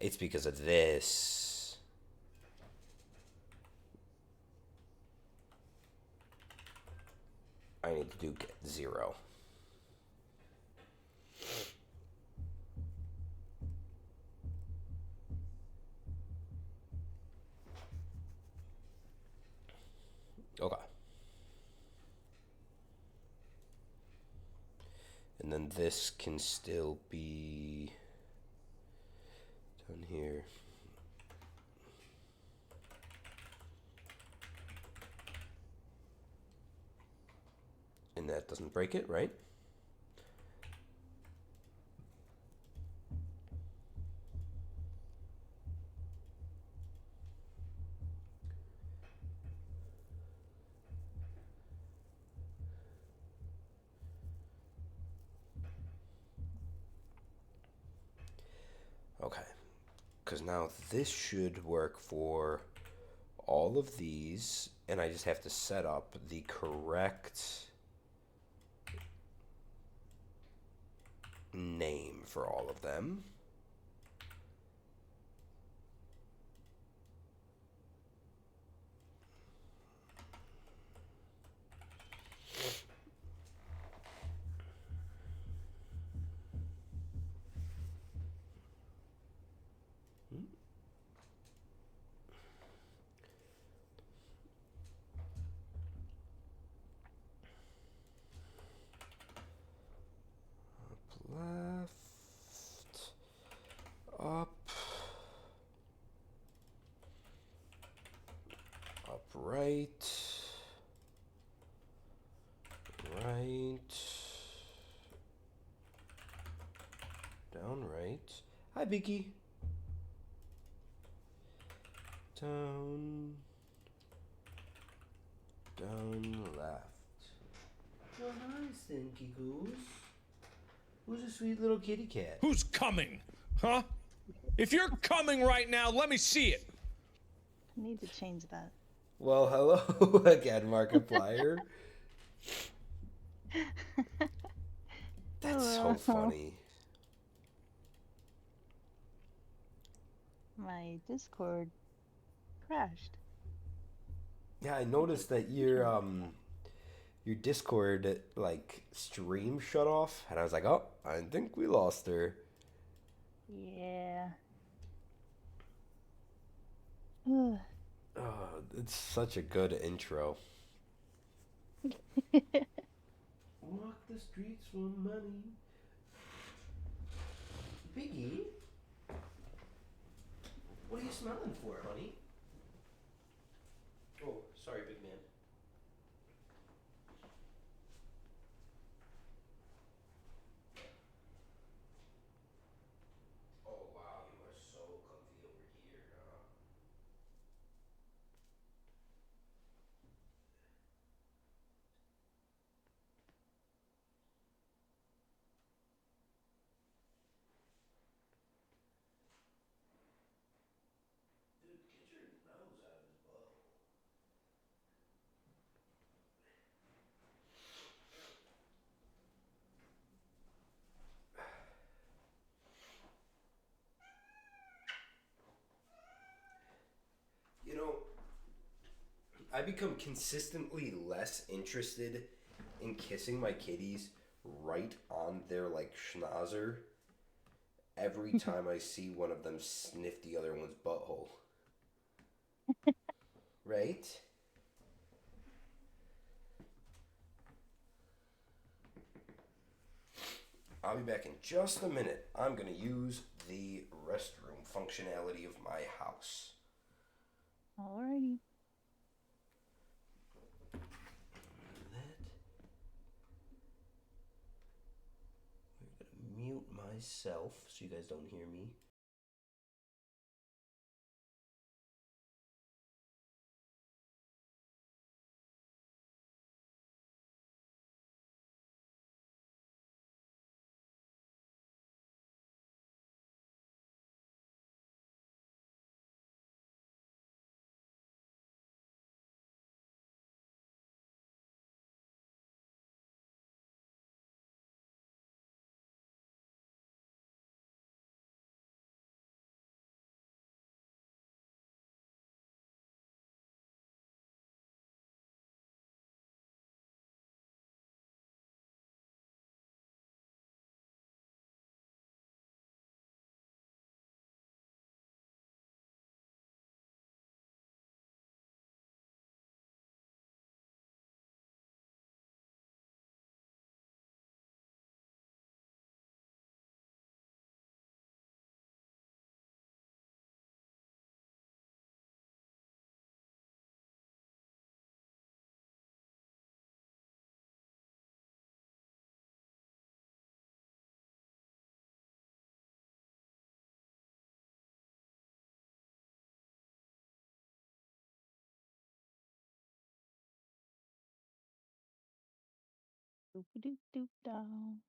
It's because of this. I need to do get 0. Okay. And then this can still be down here. And that doesn't break it, right? Okay. Because now this should work for all of these, and I just have to set up the correct name for all of them. Left, up, right, right, down, right. Hi, Beaky. Down, left. Well, hi, Stinky Goose. Who's a sweet little kitty cat? Who's coming? Huh? If you're coming right now, let me see it. I need to change that. Well, hello again, Markiplier. That's so funny. My Discord crashed. Yeah, I noticed that your Discord like stream shut off, and I was like, oh, I think we lost her. Yeah. Oh, it's such a good intro. Walk the streets for money. Biggie, what are you smelling for, honey? Oh, sorry, big man. Oh, wow, you are so comfy over here, huh? Dude, get your nose out of his butthole. You know, I become consistently less interested in kissing my kitties right on their like schnauzer every time I see one of them sniff the other one's butthole. Right? I'll be back in just a minute. I'm gonna use the restroom functionality of my house. Alrighty. That. We're gonna mute myself so you guys don't hear me. Doop doop doop down.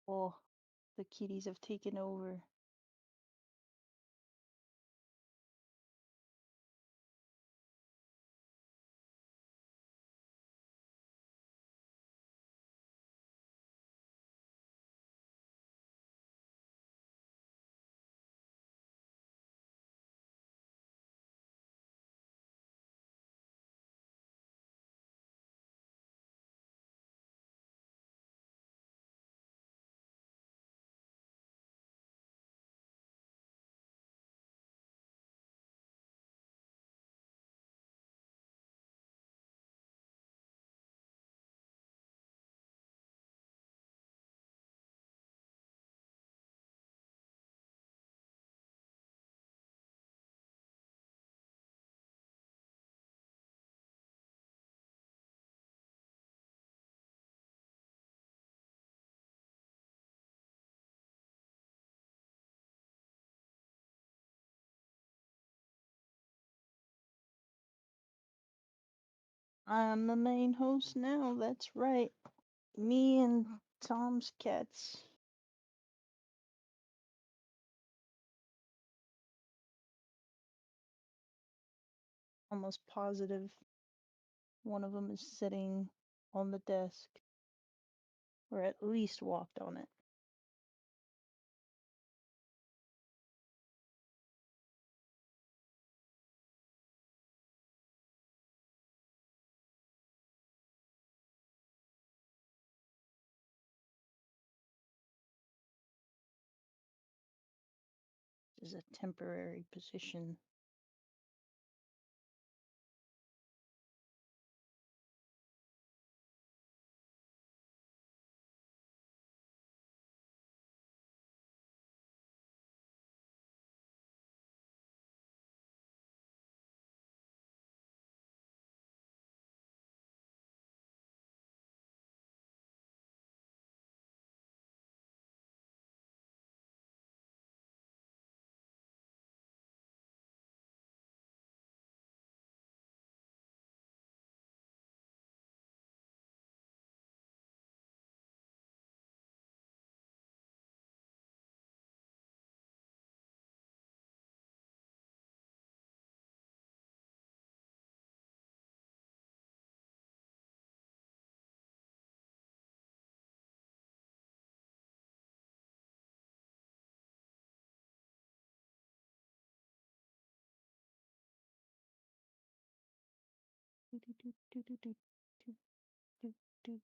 Oh, the kitties have taken over. I'm the main host now, that's right. Me and Tom's cats. Almost positive one of them is sitting on the desk, or at least walked on it. This is a temporary position. Do, do, do, do, do, do, do, do, do.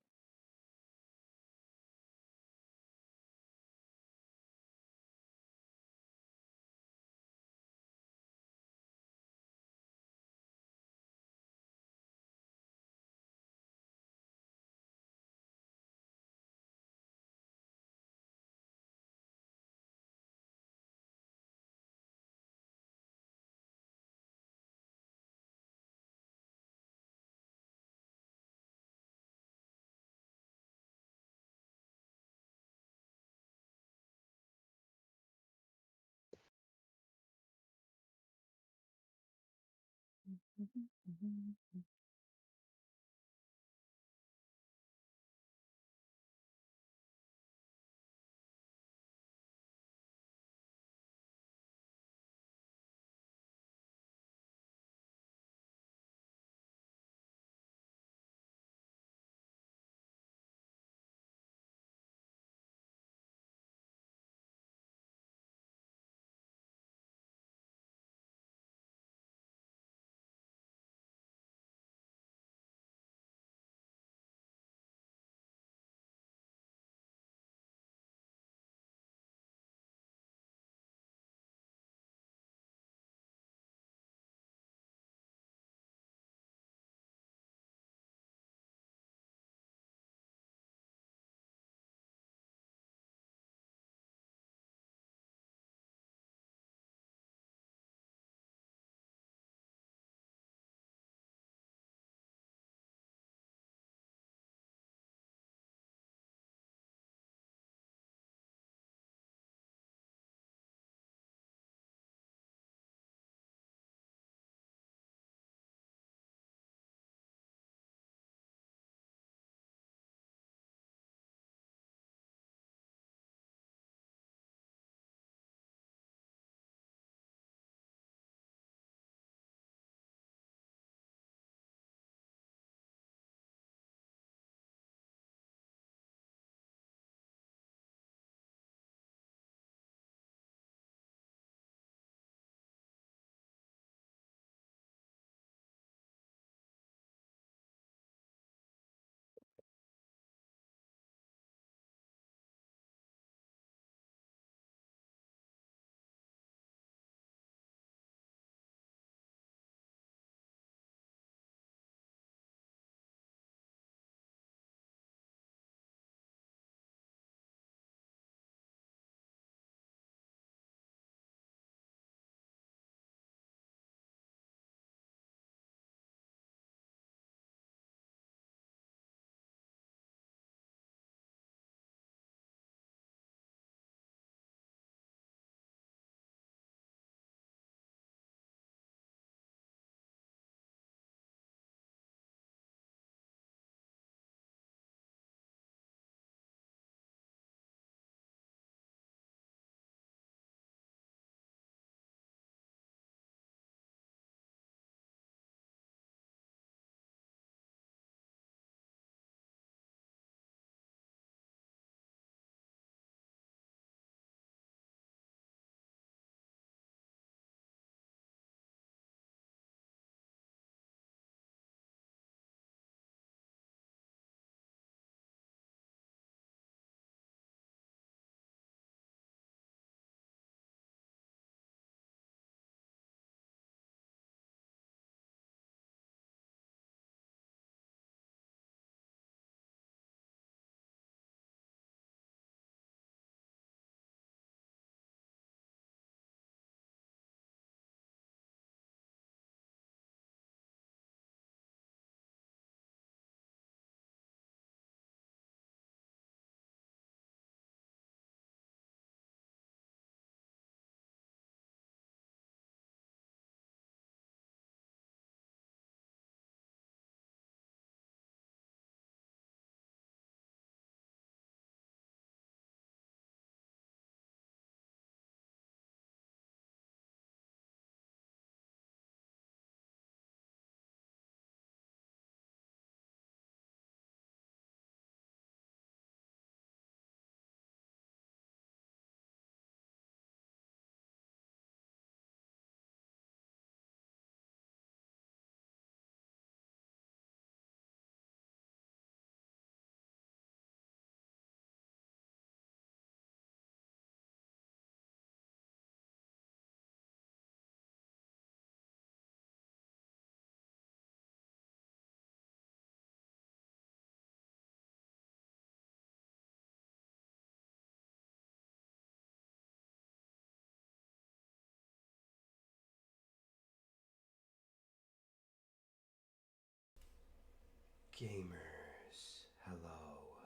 Gamers, hello.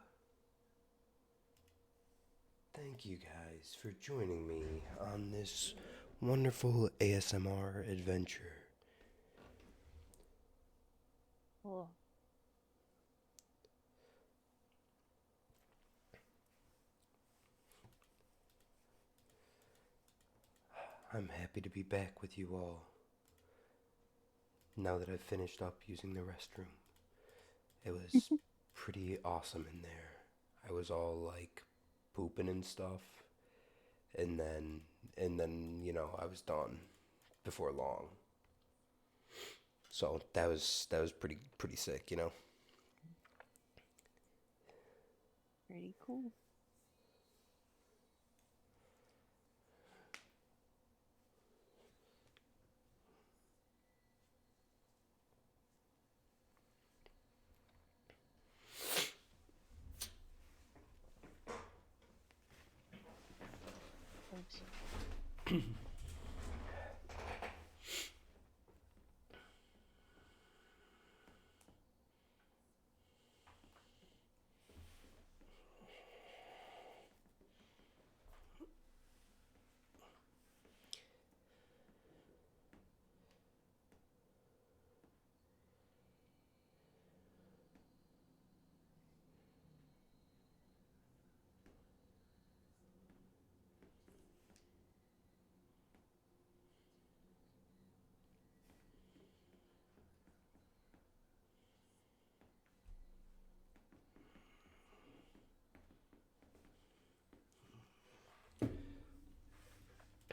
Thank you guys for joining me on this wonderful ASMR adventure. Oh, I'm happy to be back with you all. Now that I've finished up using the restroom, it was pretty awesome in there. I was all like pooping and stuff, and then I was done before long. So that was pretty sick. pretty cool. Oops.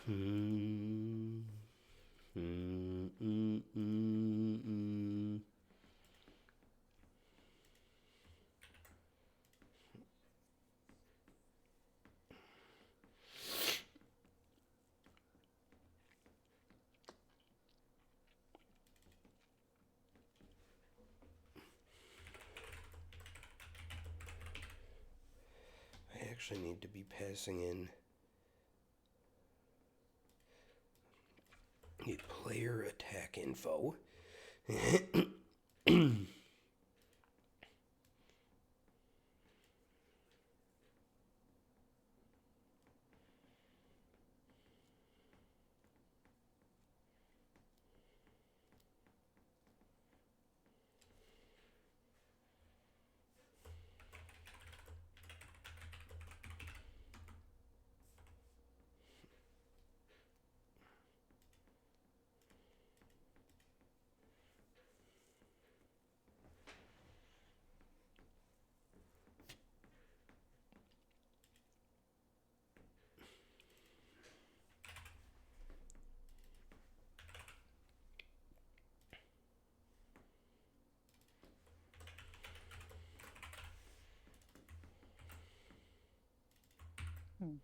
Mm, mm, mm, mm, mm. I actually need to be passing in the player attack info. Hmm.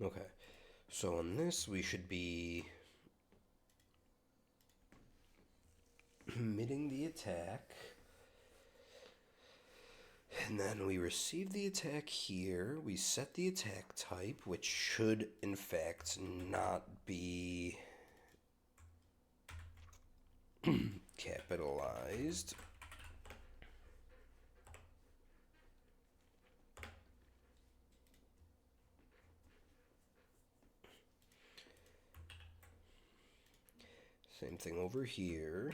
Okay, so on this we should be emitting the attack, and then we receive the attack here. We set the attack type, which should in fact not be capitalized. Same thing over here.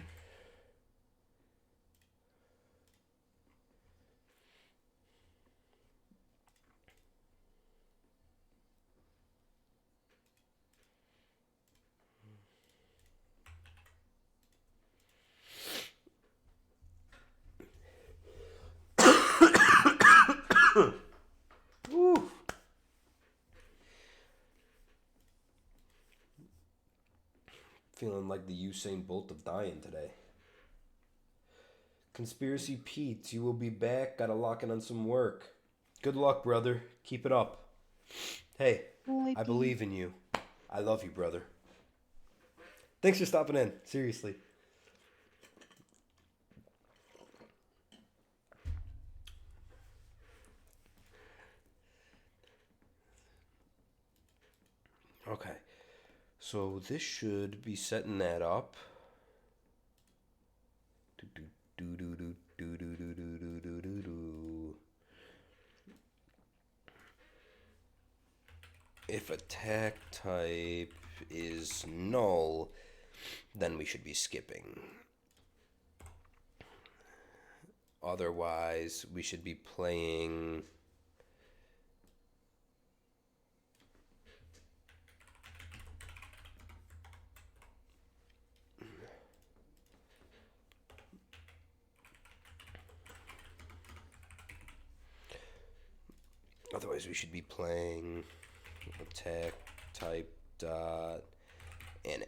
Woo. Feeling like the Usain Bolt of dying today. Conspiracy Pete, you will be back. Gotta lock in on some work. Good luck, brother. Keep it up. Hey, Bye, I Pete. believe in you. I love you, brother. Thanks for stopping in. Seriously. Okay. So this should be setting that up. If attack type is null, then we should be skipping. Otherwise, we should be playing. Otherwise, we should be playing attack type dot anim.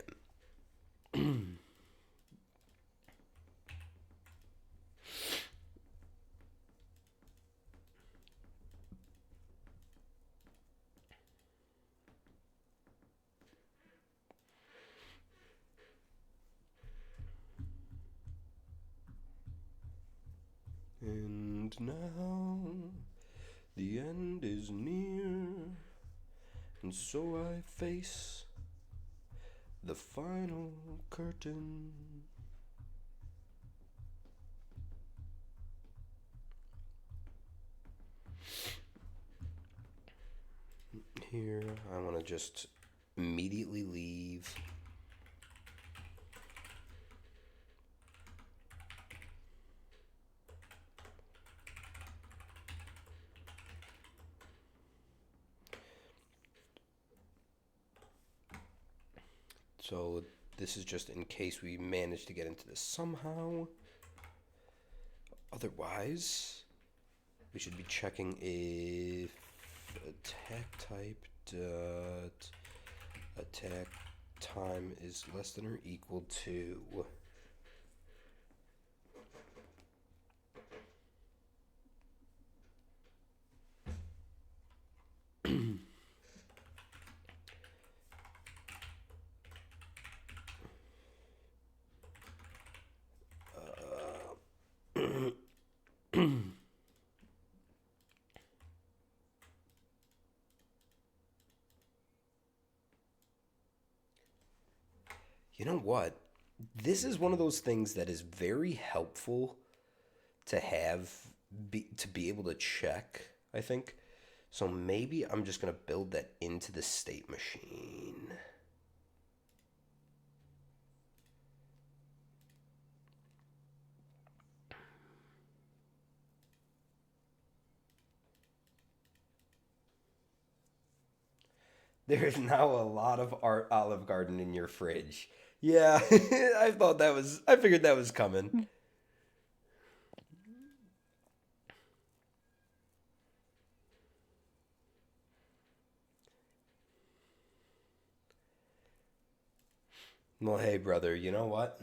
And now the end is near, and so I face the final curtain. Here, I want to just immediately leave. So this is just in case we manage to get into this somehow. Otherwise, we should be checking if attack type dot attack time is less than or equal to you know what? This is one of those things that is very helpful to have to be able to check, I think. So maybe I'm just going to build that into the state machine. There's now a lot of Olive Garden in your fridge. Yeah, I figured that was coming. Well, hey, brother, you know what?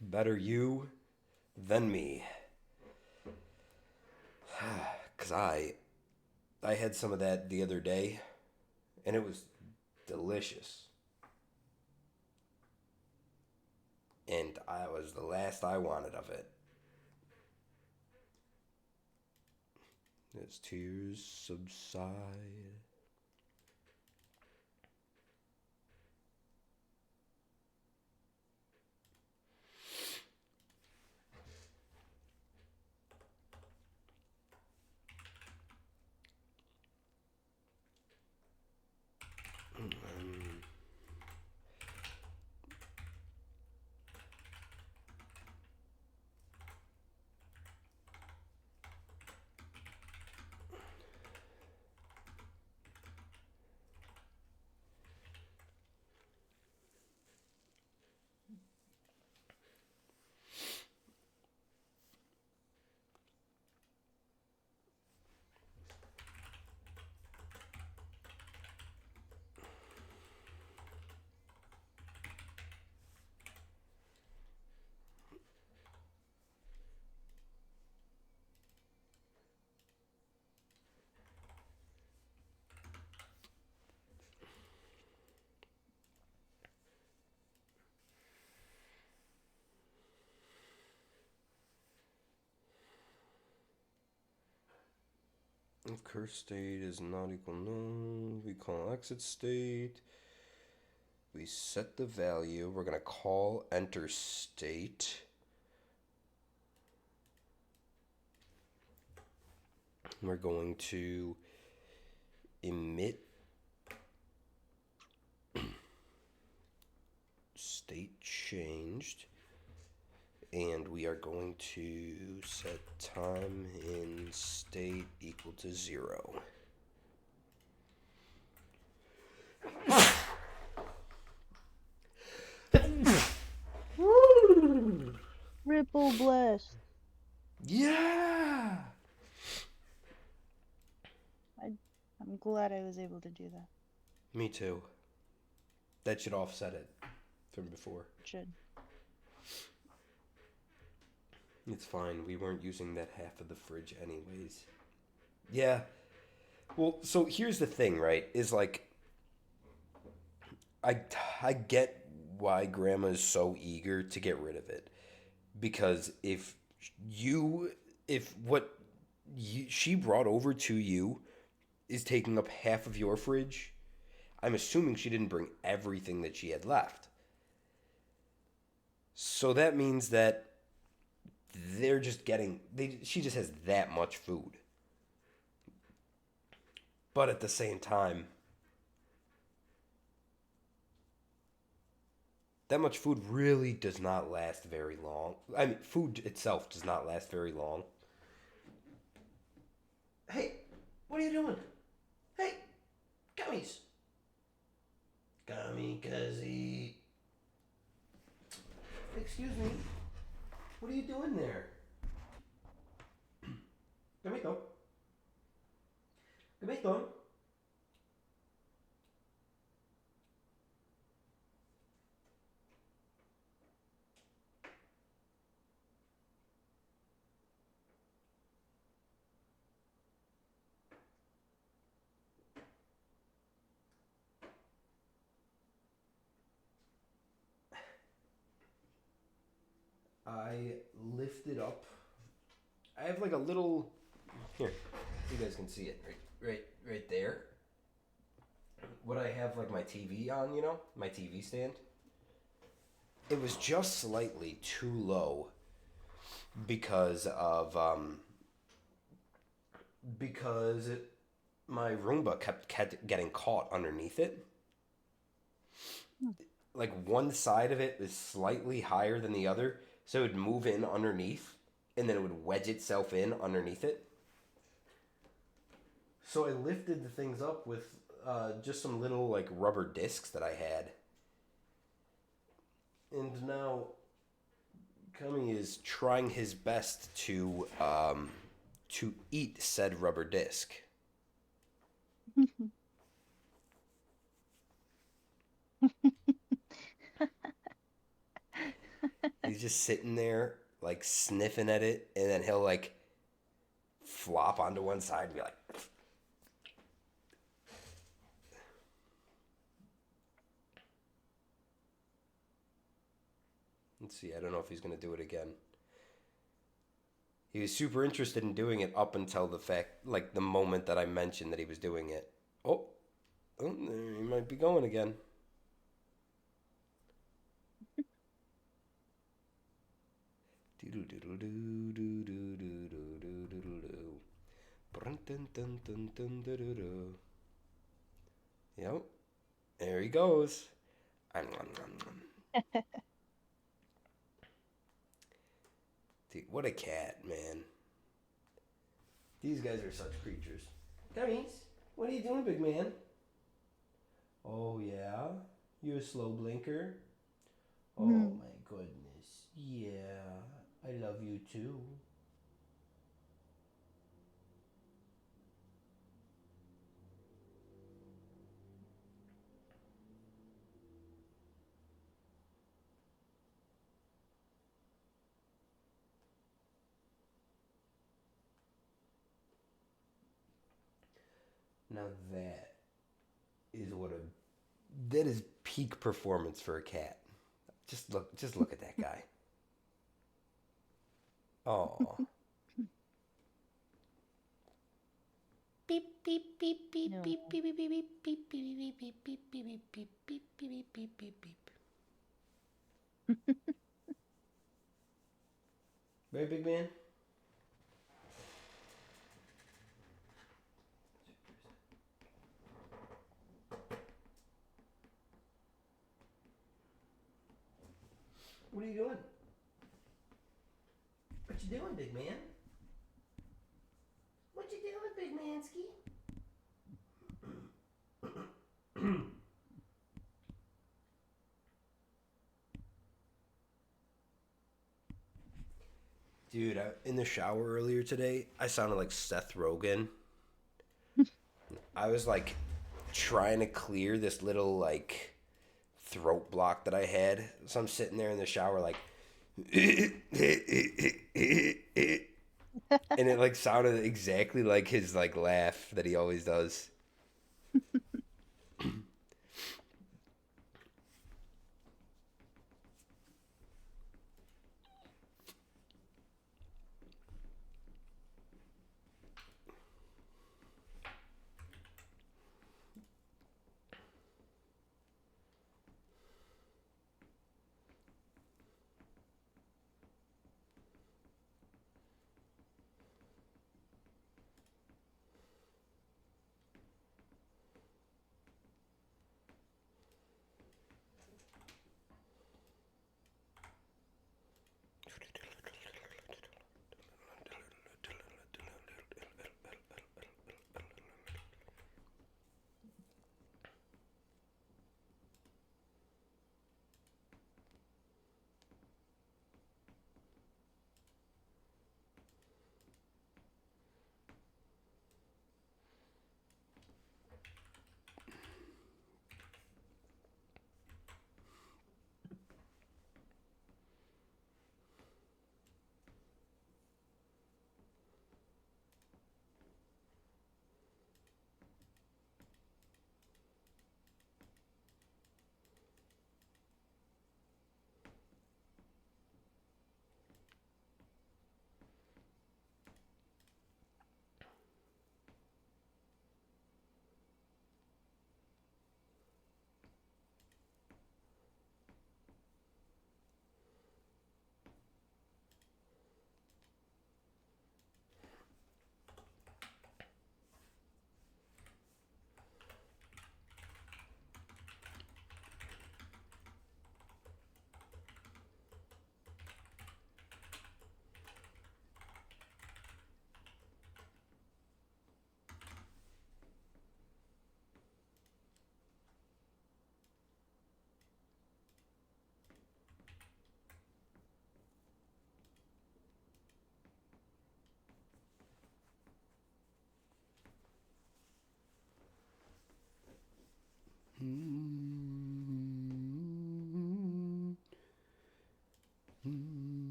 Better you than me. Because I had some of that the other day, and it was delicious. And I was the last I wanted of it. As tears subside. If current state is not equal no, we call exit state. We set the value. We're going to call enter state. We're going to emit state changed. And we are going to set time in state equal to 0. Ripple blast. Yeah! I'm glad I was able to do that. Me too. That should offset it from before. It should. It's fine. We weren't using that half of the fridge anyways. Yeah. Well, so here's the thing, right? Is like I get why grandma's so eager to get rid of it. Because if what she brought over to you is taking up half of your fridge, I'm assuming she didn't bring everything that she had left. So that means that they're just getting she just has that much food. But at the same time, that much food really does not last very long. I mean, food itself does not last very long. Hey, what are you doing? Hey, gummies. Gummy cuzzy. Excuse me. What are you doing there? Gamito. Gamito. I lifted up. I have like a little. Here, you guys can see it right there. What I have like my TV on, my TV stand. It was just slightly too low because of my Roomba kept getting caught underneath it. Like one side of it was slightly higher than the other. So it would move in underneath, and then it would wedge itself in underneath it. So I lifted the things up with just some little like rubber discs that I had. And now Kami is trying his best to eat said rubber disc. He's just sitting there, like, sniffing at it, and then he'll, like, flop onto one side and be like... Let's see, I don't know if he's going to do it again. He was super interested in doing it up until the moment that I mentioned that he was doing it. Oh, he might be going again. Yep. There he goes. Dude, what a cat, man. These guys are such creatures. Gummies, what are you doing, big man? Oh, yeah? You a slow blinker? Oh, my goodness. Yeah, I love you too. Now that is peak performance for a cat. Just look at that guy. Oh. Beep beep beep beep No. beep beep beep beep beep beep beep beep beep beep beep beep beep beep beep beep beep. Very big man. What are you doing? What you doing, big man? What you doing, big mansky? Dude, in the shower earlier today, I sounded like Seth Rogen. I was like trying to clear this little like throat block that I had. So I'm sitting there in the shower like and it like sounded exactly like his like laugh that he always does.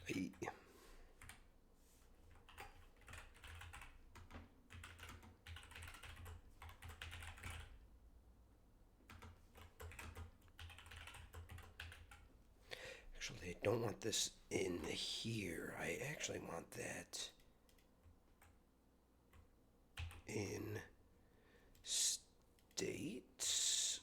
Hey. Actually, I don't want this in here. I actually want that in states.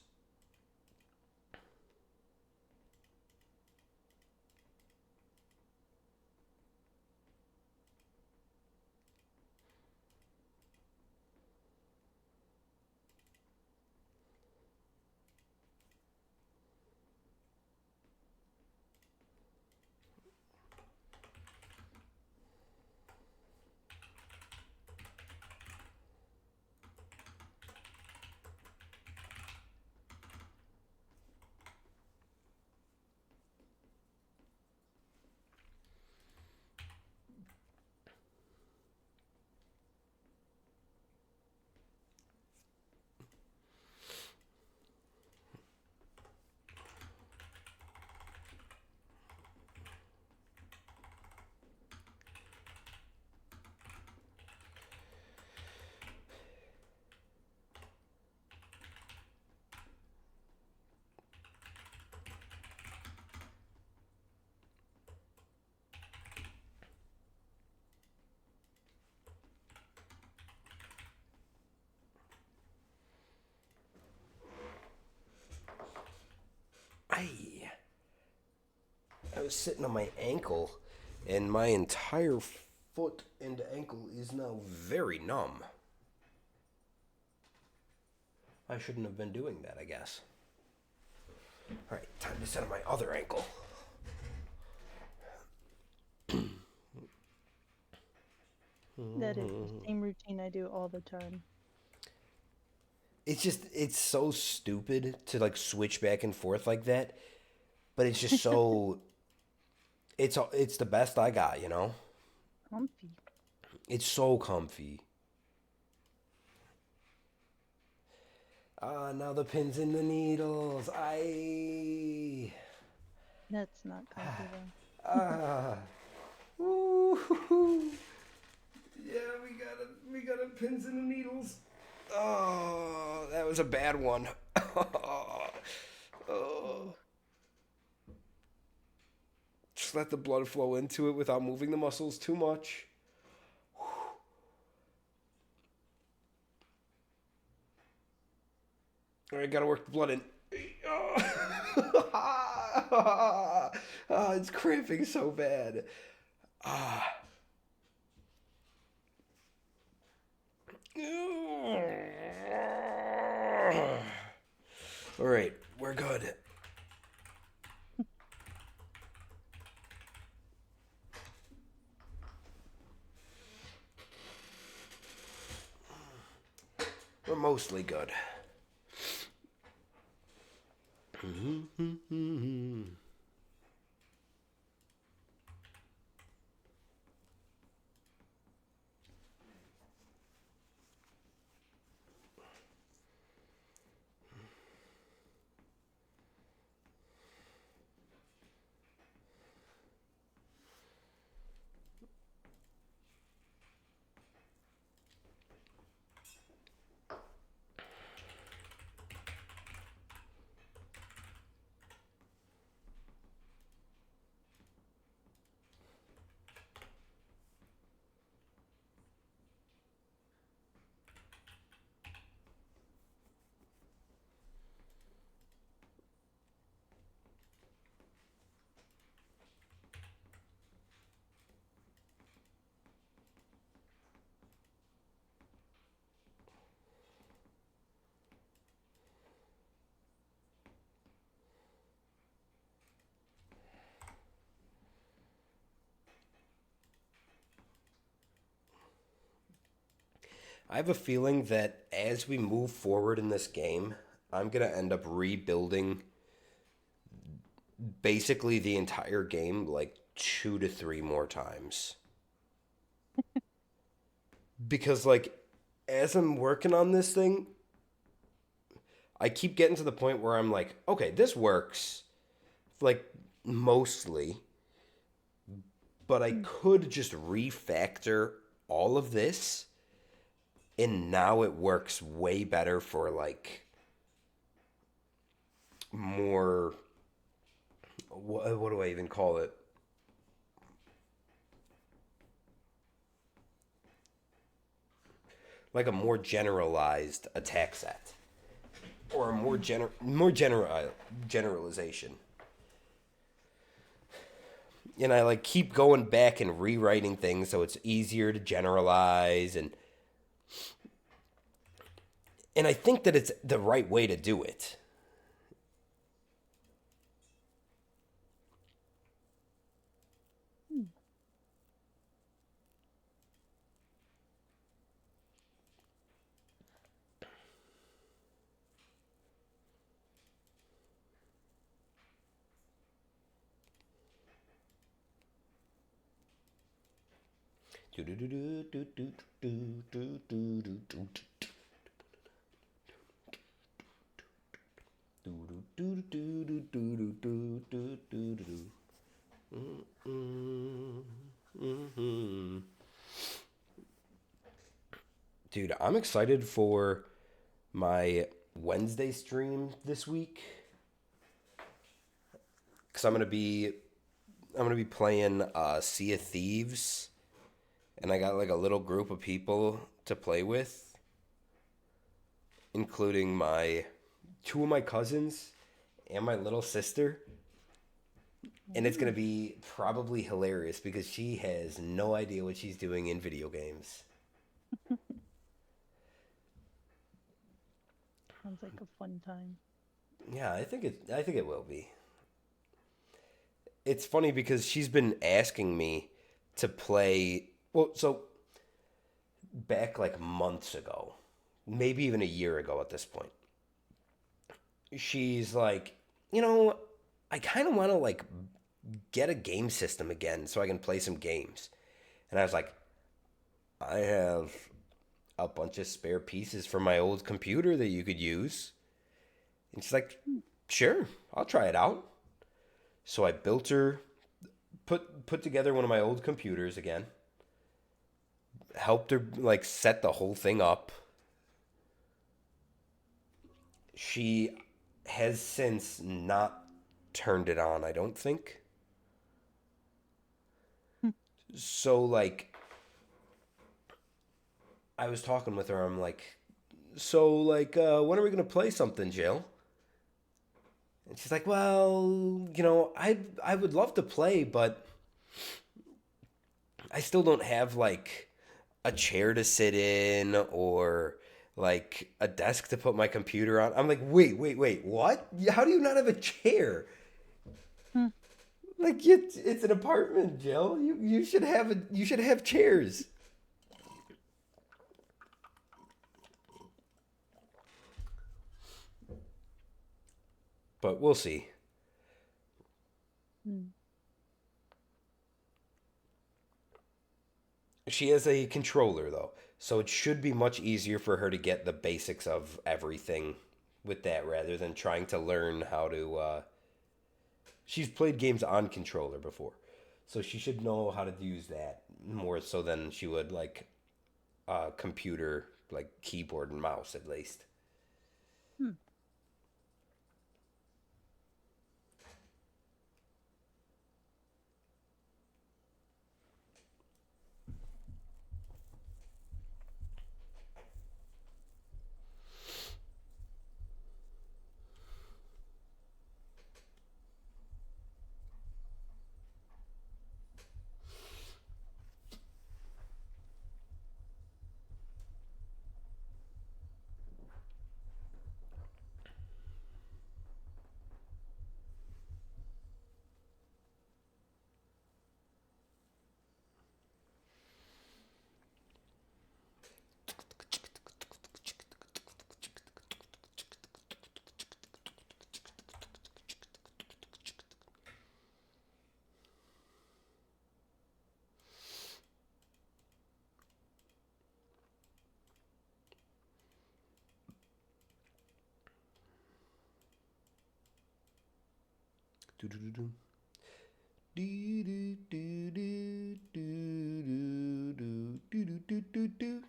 I was sitting on my ankle, and my entire foot and ankle is now very numb. I shouldn't have been doing that, I guess. Alright, time to sit on my other ankle. That is the same routine I do all the time. It's so stupid to like switch back and forth like that, but it's just so it's the best I got, you know? Comfy. It's so comfy. Now the pins and the needles. That's not comfy though. Woo-hoo-hoo. Yeah, we got a pins and the needles. Oh, that was a bad one. Oh. Just let the blood flow into it without moving the muscles too much. All right, gotta work the blood in. Oh, it's cramping so bad. All right, we're good. We're mostly good. I have a feeling that as we move forward in this game, I'm going to end up rebuilding basically the entire game like 2 to 3 more times. Because, like, as I'm working on this thing, I keep getting to the point where I'm like, okay, this works, like, mostly. But I could just refactor all of this, and now it works way better for, like, more what do I even call it? Like a more generalized attack set, or a generalization. And I like keep going back and rewriting things so it's easier to generalize, and I think that it's the right way to do it. Dude, I'm excited for my Wednesday stream this week because I'm gonna be playing Sea of Thieves, and I got like a little group of people to play with, including my two of my cousins and my little sister. And it's gonna be probably hilarious because she has no idea what she's doing in video games. Sounds like a fun time. Yeah, I think it will be. It's funny because she's been asking me to play. Well, so back like months ago, maybe even a year ago at this point, she's like, I kind of want to like get a game system again so I can play some games. And I was like, I have a bunch of spare pieces from my old computer that you could use. And she's like, sure, I'll try it out. So I built her, put together one of my old computers again, helped her like set the whole thing up. She has since not turned it on, I don't think. So like I was talking with her, I'm like, so like when are we gonna play something, Jill? And she's like, well, I would love to play, but I still don't have like a chair to sit in or like a desk to put my computer on. I'm like, wait, what? How do you not have a chair? Like it's an apartment, Jill. You should have chairs. But we'll see. She has a controller though, so it should be much easier for her to get the basics of everything with that rather than trying to learn how to she's played games on controller before. So she should know how to use that more so than she would like a computer, like keyboard and mouse at least. Do do do do. Do do do do do do do do do do do.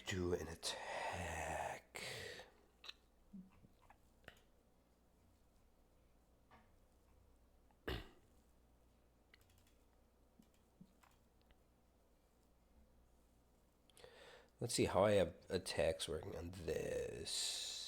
do an attack. Let's see how I have attacks working on this.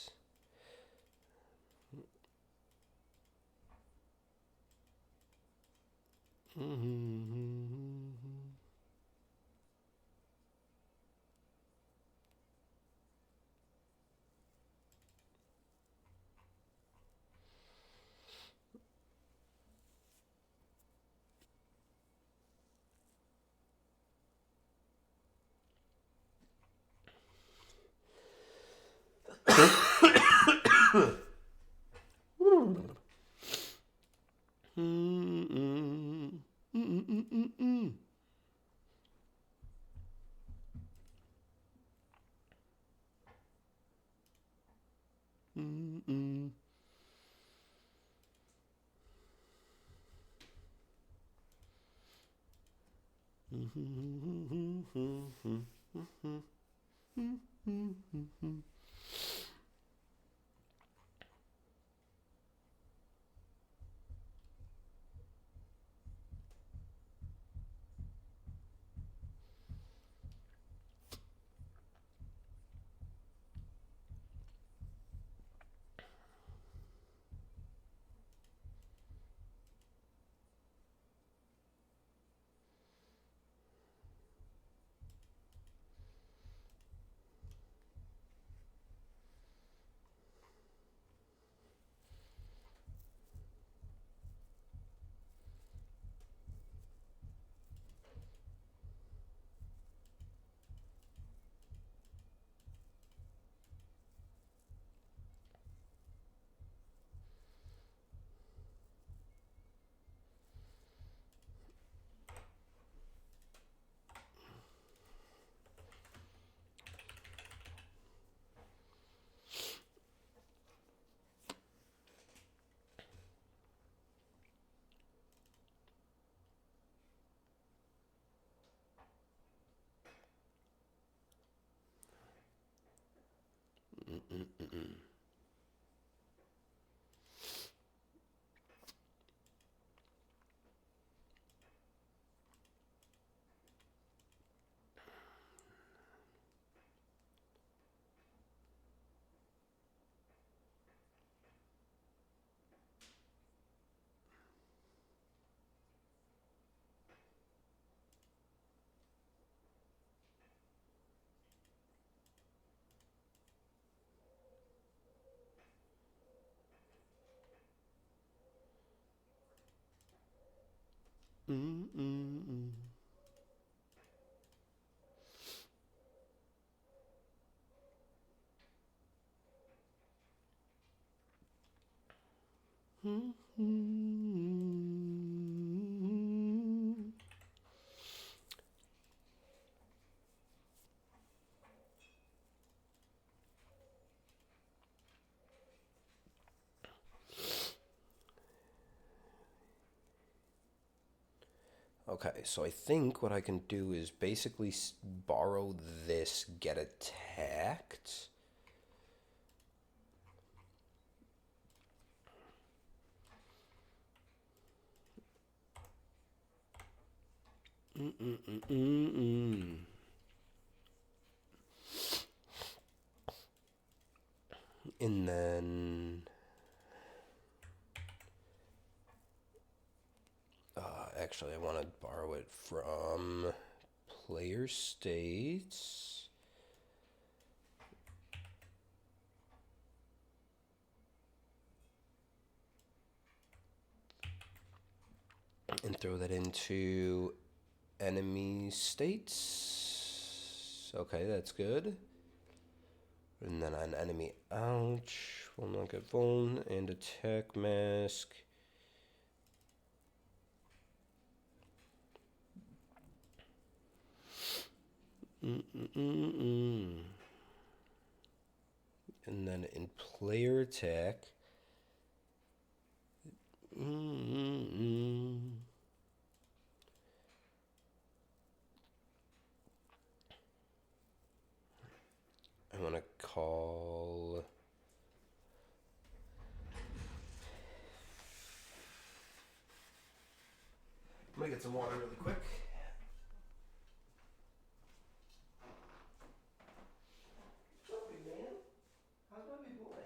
Okay, so I think what I can do is basically borrow this, get attacked. And then actually I want to borrow it from player states. And throw that into enemy states. Okay, that's good. And then on enemy ouch will not get vuln and attack mask. And then in player attack. want to call. I'm gonna get some water really quick. What's up, big man? How's my big boy?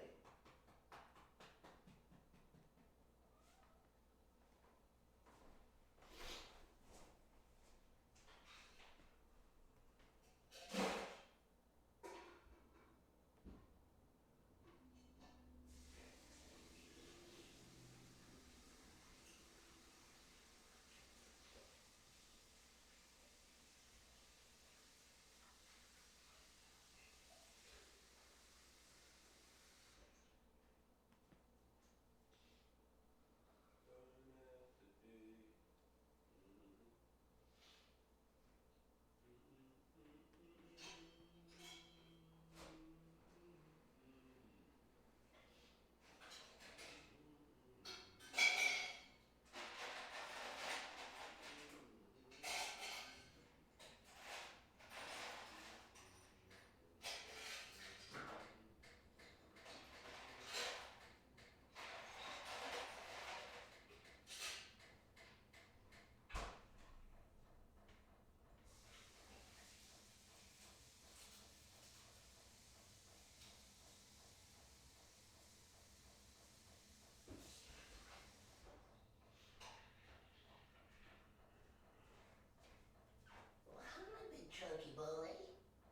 Hi, big chunky boy.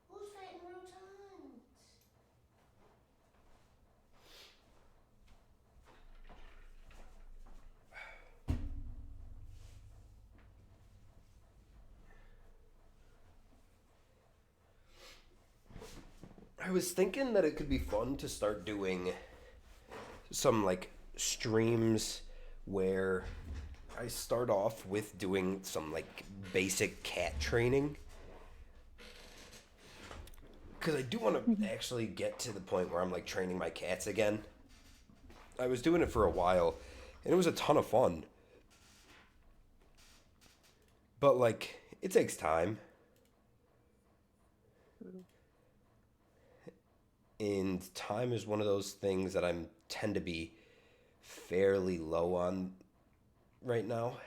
Who's fat and rotund? I was thinking that it could be fun to start doing some like streams where I start off with doing some like basic cat training. Because I do want to actually get to the point where I'm like training my cats again. I was doing it for a while and it was a ton of fun. But like, it takes time. And time is one of those things that I'm tend to be fairly low on right now.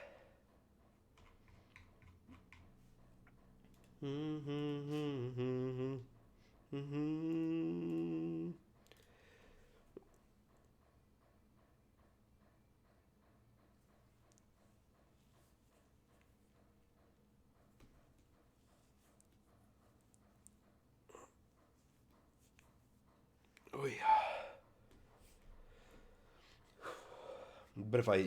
Oh yeah. But if I,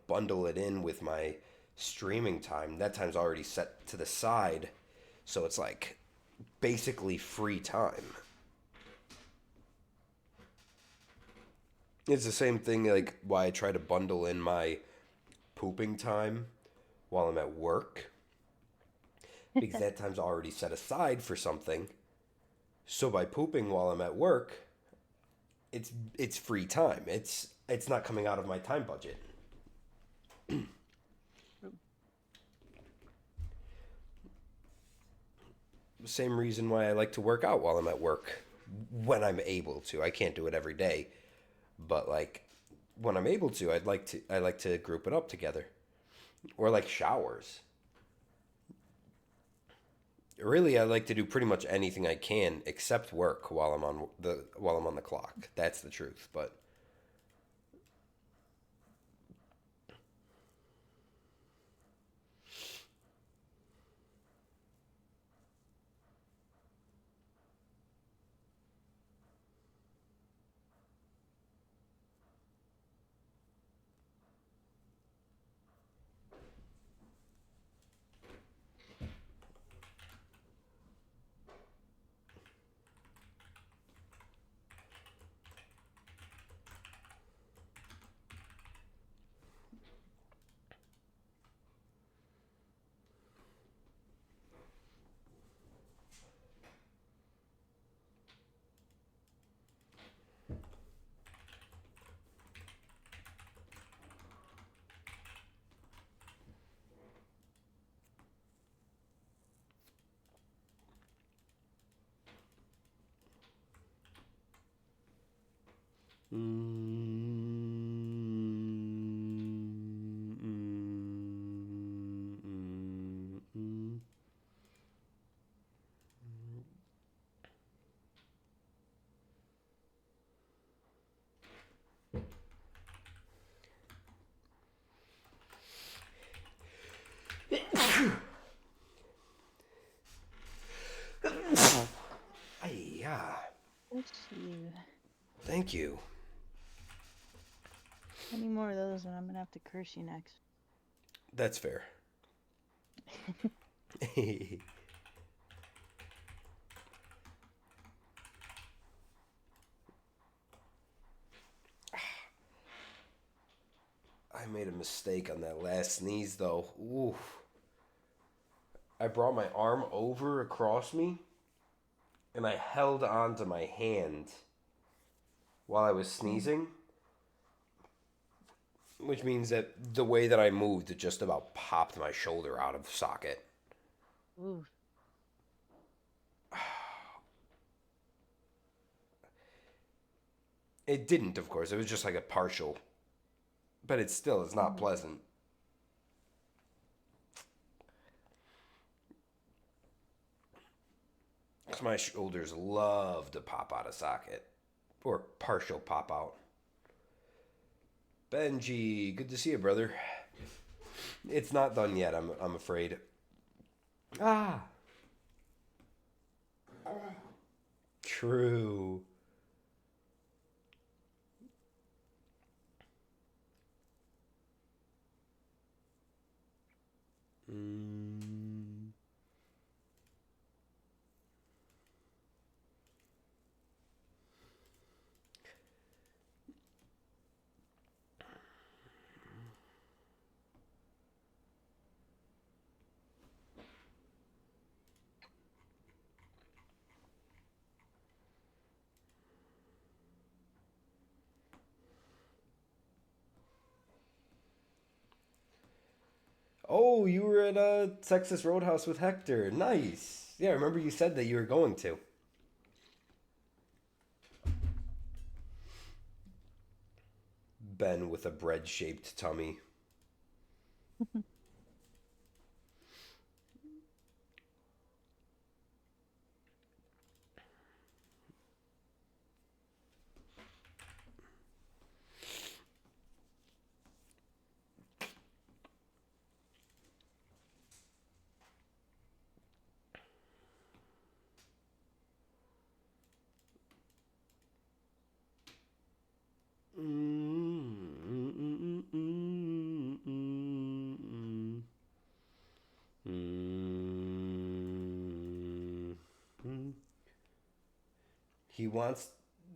bundle it in with my streaming time, that time's already set to the side. So it's like basically free time. It's the same thing like why I try to bundle in my pooping time while I'm at work. Because that time's already set aside for something. So by pooping while I'm at work, it's free time. It's not coming out of my time budget. Same reason why I like to work out while I'm at work when I'm able to. I can't do it every day, but like when I'm able to, I like to group it up together. Or like showers. Really, I like to do pretty much anything I can except work while I'm on the clock. That's the truth, but Yeah. Bless you. Thank you. Any more of those, and I'm gonna have to curse you next. That's fair. I made a mistake on that last sneeze, though. Oof. I brought my arm over across me, and I held onto my hand while I was sneezing, which means that the way that I moved, it just about popped my shoulder out of socket. Ooh. It didn't, of course. It was just like a partial. But it's not pleasant. Because my shoulders love to pop out of socket. Or partial pop out. Benji, good to see you, brother. It's not done yet, I'm afraid. Ah. True. Oh, you were at Texas Roadhouse with Hector. Nice. Yeah, I remember you said that you were going to. Ben with a bread-shaped tummy.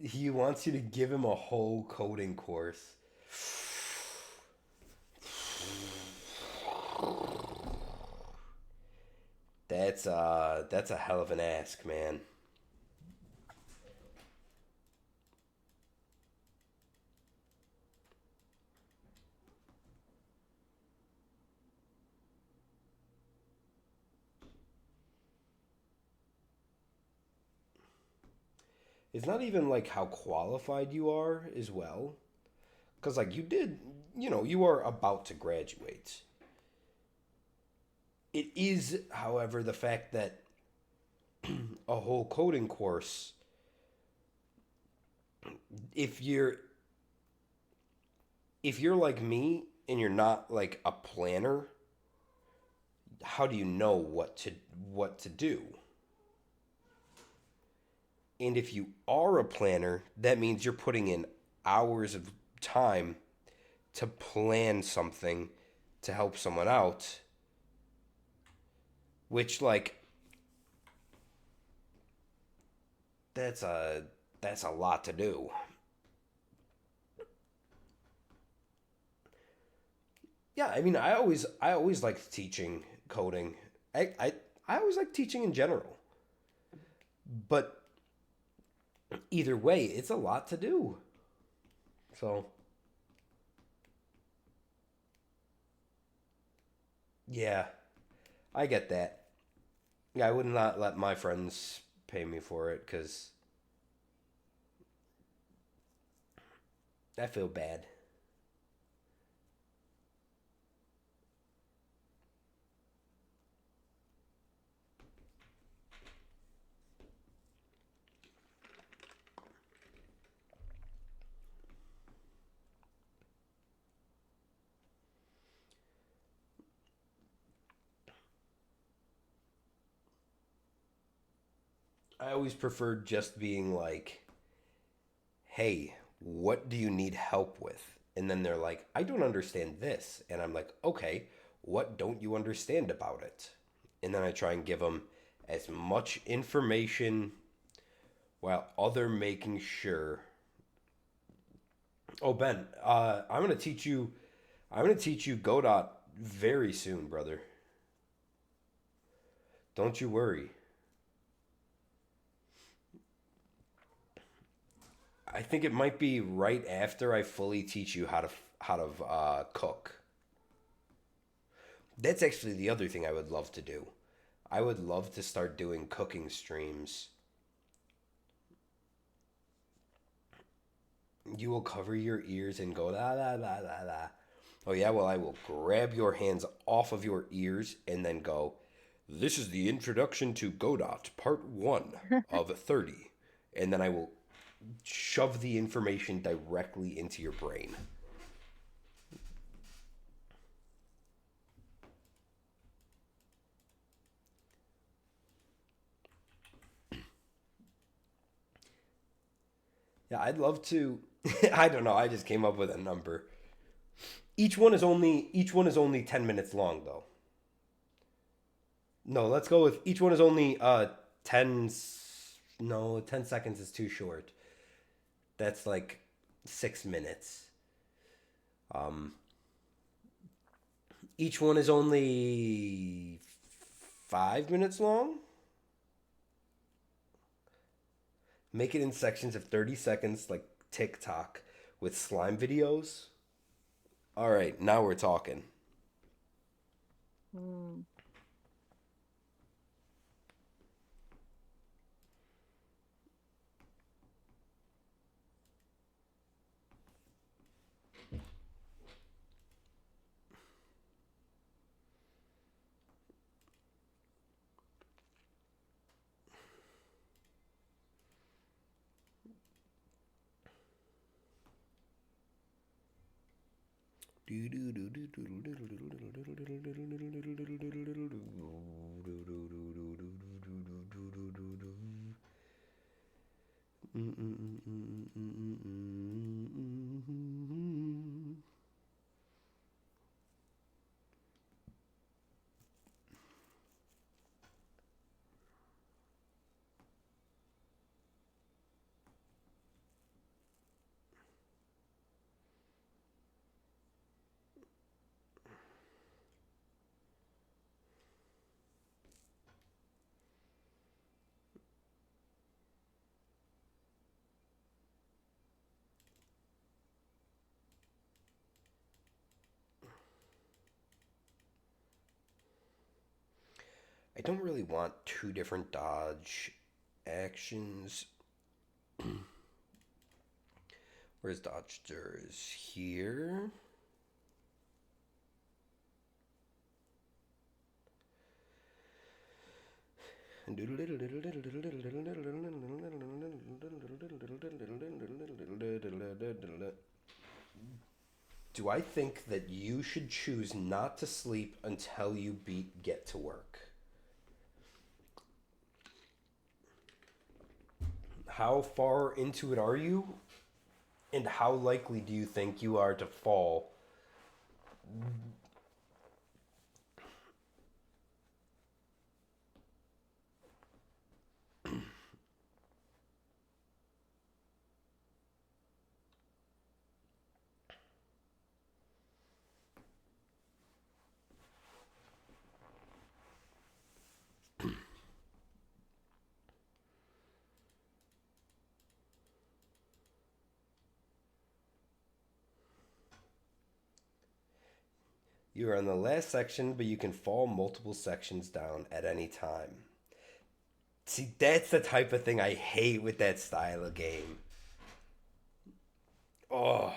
He wants you to give him a whole coding course. That's a hell of an ask, man. It's not even like how qualified you are as well. Because, like, you are about to graduate. It is, however, the fact that a whole coding course, if you're like me and you're not like a planner, how do you know what to do? And if you are a planner, that means you're putting in hours of time to plan something to help someone out, which, like, that's a lot to do. Yeah, I mean, I always liked teaching coding. I always liked teaching in general. But either way, it's a lot to do. So, yeah, I get that. Yeah, I would not let my friends pay me for it because I feel bad. I always preferred just being like, hey, what do you need help with? And then they're like, I don't understand this. And I'm like, okay, what don't you understand about it? And then I try and give them as much information while other making sure. Oh, Ben, I'm gonna teach you Godot very soon, brother. Don't you worry. I think it might be right after I fully teach you how to cook. That's actually the other thing I would love to do. I would love to start doing cooking streams. You will cover your ears and go la la la la la. Oh yeah, well I will grab your hands off of your ears and then go, this is the introduction to Godot, part 1 of 30. And then I will shove the information directly into your brain. Yeah, I'd love to. I don't know. I just came up with a number. Each one is only 10 minutes long though. No, let's go with each one is only 10 no, 10 seconds is too short. That's like 6 minutes. Um each one is only 5 minutes long. Make it in sections of 30 seconds like TikTok with slime videos. All right, now we're talking. Hmm. I don't really want two different dodge actions. Where's dodgers? Here. Do I think that you should choose not to sleep until you beat Get to Work? How far into it are you? And how likely do you think you are to fall? You are in the last section, but you can fall multiple sections down at any time. See, that's the type of thing I hate with that style of game. Oh.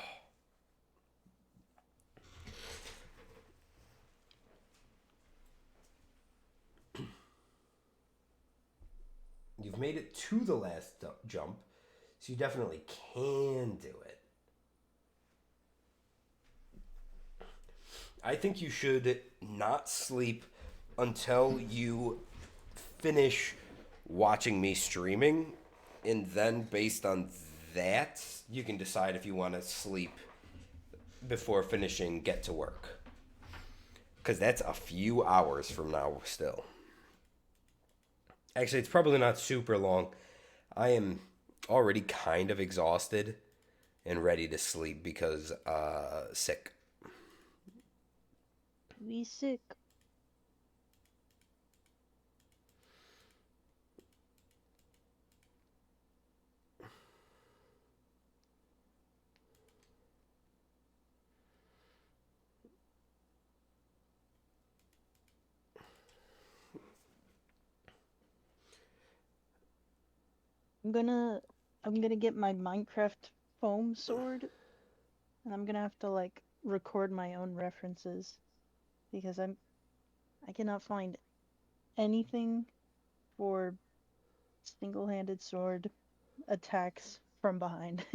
You've made it to the last jump, so you definitely can do it. I think you should not sleep until you finish watching me streaming, and then based on that, you can decide if you want to sleep before finishing Get to Work. Because that's a few hours from now still. Actually, it's probably not super long. I am already kind of exhausted and ready to sleep because sick. We sick. I'm gonna get my Minecraft foam sword, and I'm gonna have to like record my own references because I cannot find anything for single-handed sword attacks from behind.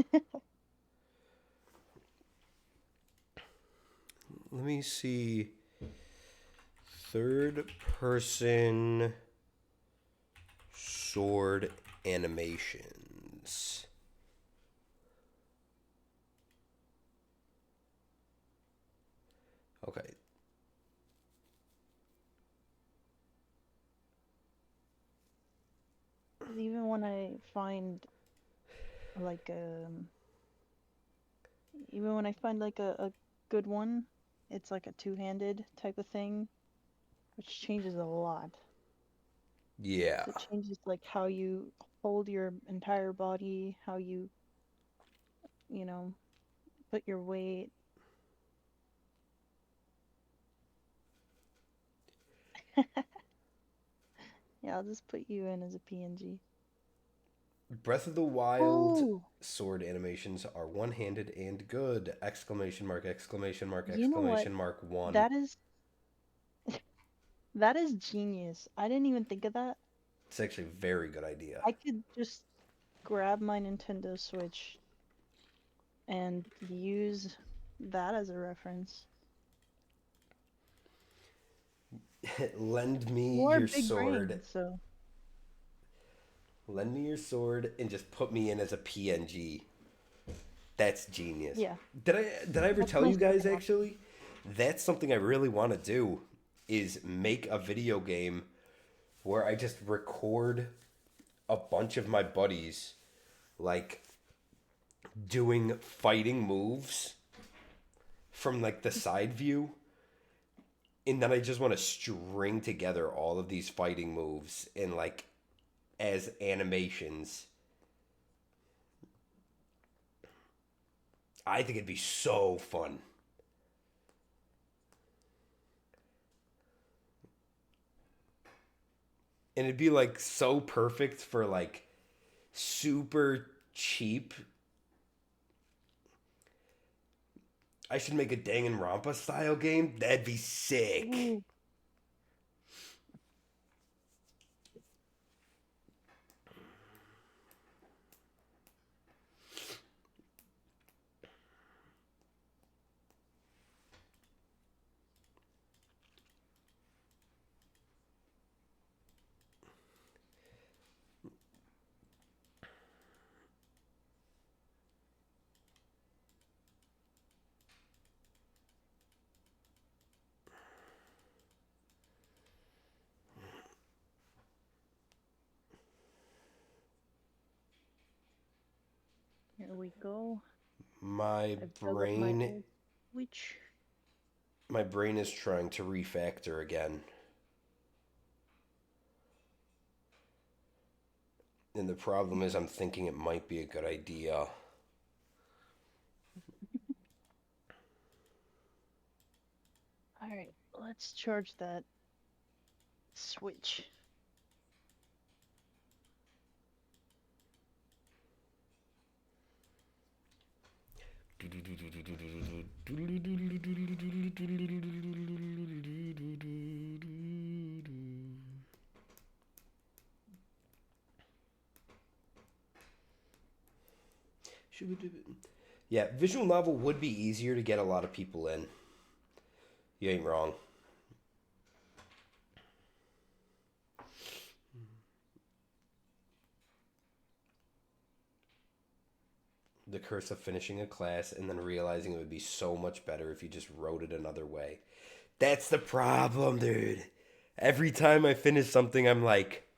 Let me see. Third person sword animations. Okay. Even when I find like even when I find like a good one, it's like a two-handed type of thing, which changes a lot. Yeah. It changes like how you hold your entire body, how you know, put your weight. Yeah, I'll just put you in as a PNG. Breath of the Wild Oh, sword animations are one-handed and good! Exclamation mark, exclamation mark, you know what? exclamation mark, one. That is that is genius. I didn't even think of that. It's actually a very good idea. I could just grab my Nintendo Switch and use that as a reference. Lend me More your big brain, sword. so Lend me your sword and just put me in as a PNG. That's genius. yeah. Did I ever That's tell my you guys second option. actually? That's something I really want to do is make a video game where I just record a bunch of my buddies like doing fighting moves from like the side view, and then I just want to string together all of these fighting moves in like as animations. I think it'd be so fun. And it'd be like so perfect for like super cheap. I should make a Danganronpa style game. That'd be sick. Ooh. Here we go. My I've dug up my brain old Switch. my brain is trying to refactor again. And the problem is I'm thinking it might be a good idea. Alright, let's charge that Switch. Yeah, visual novel would be easier to get a lot of people in. You ain't wrong. The curse of finishing a class and then realizing it would be so much better if you just wrote it another way. That's the problem, dude. Every time I finish something, I'm like,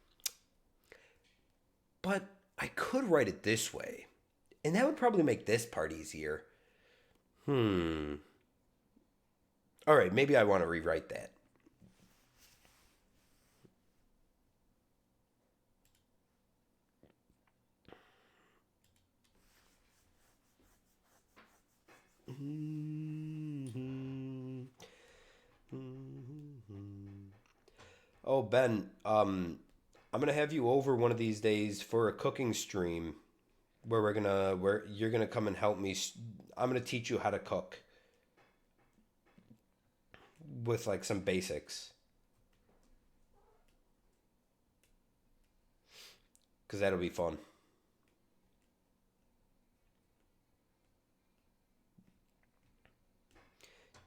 but I could write it this way. And that would probably make this part easier. All right, maybe I want to rewrite that. Oh, Ben, I'm gonna have you over one of these days for a cooking stream where you're gonna come and help me. I'm gonna teach you how to cook with like some basics, because that'll be fun.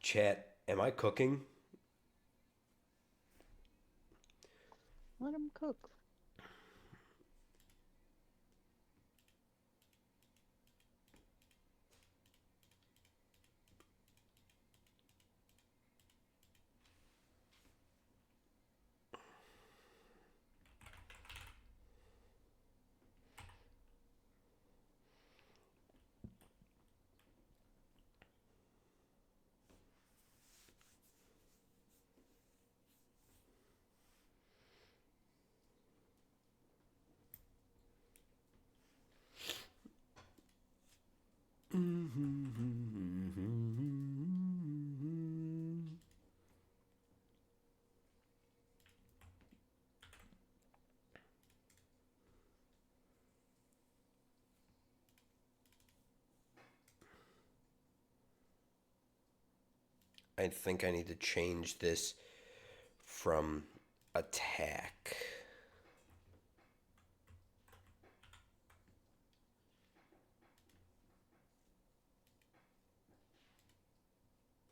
Chat, am I cooking? Let him cook. I think I need to change this from attack.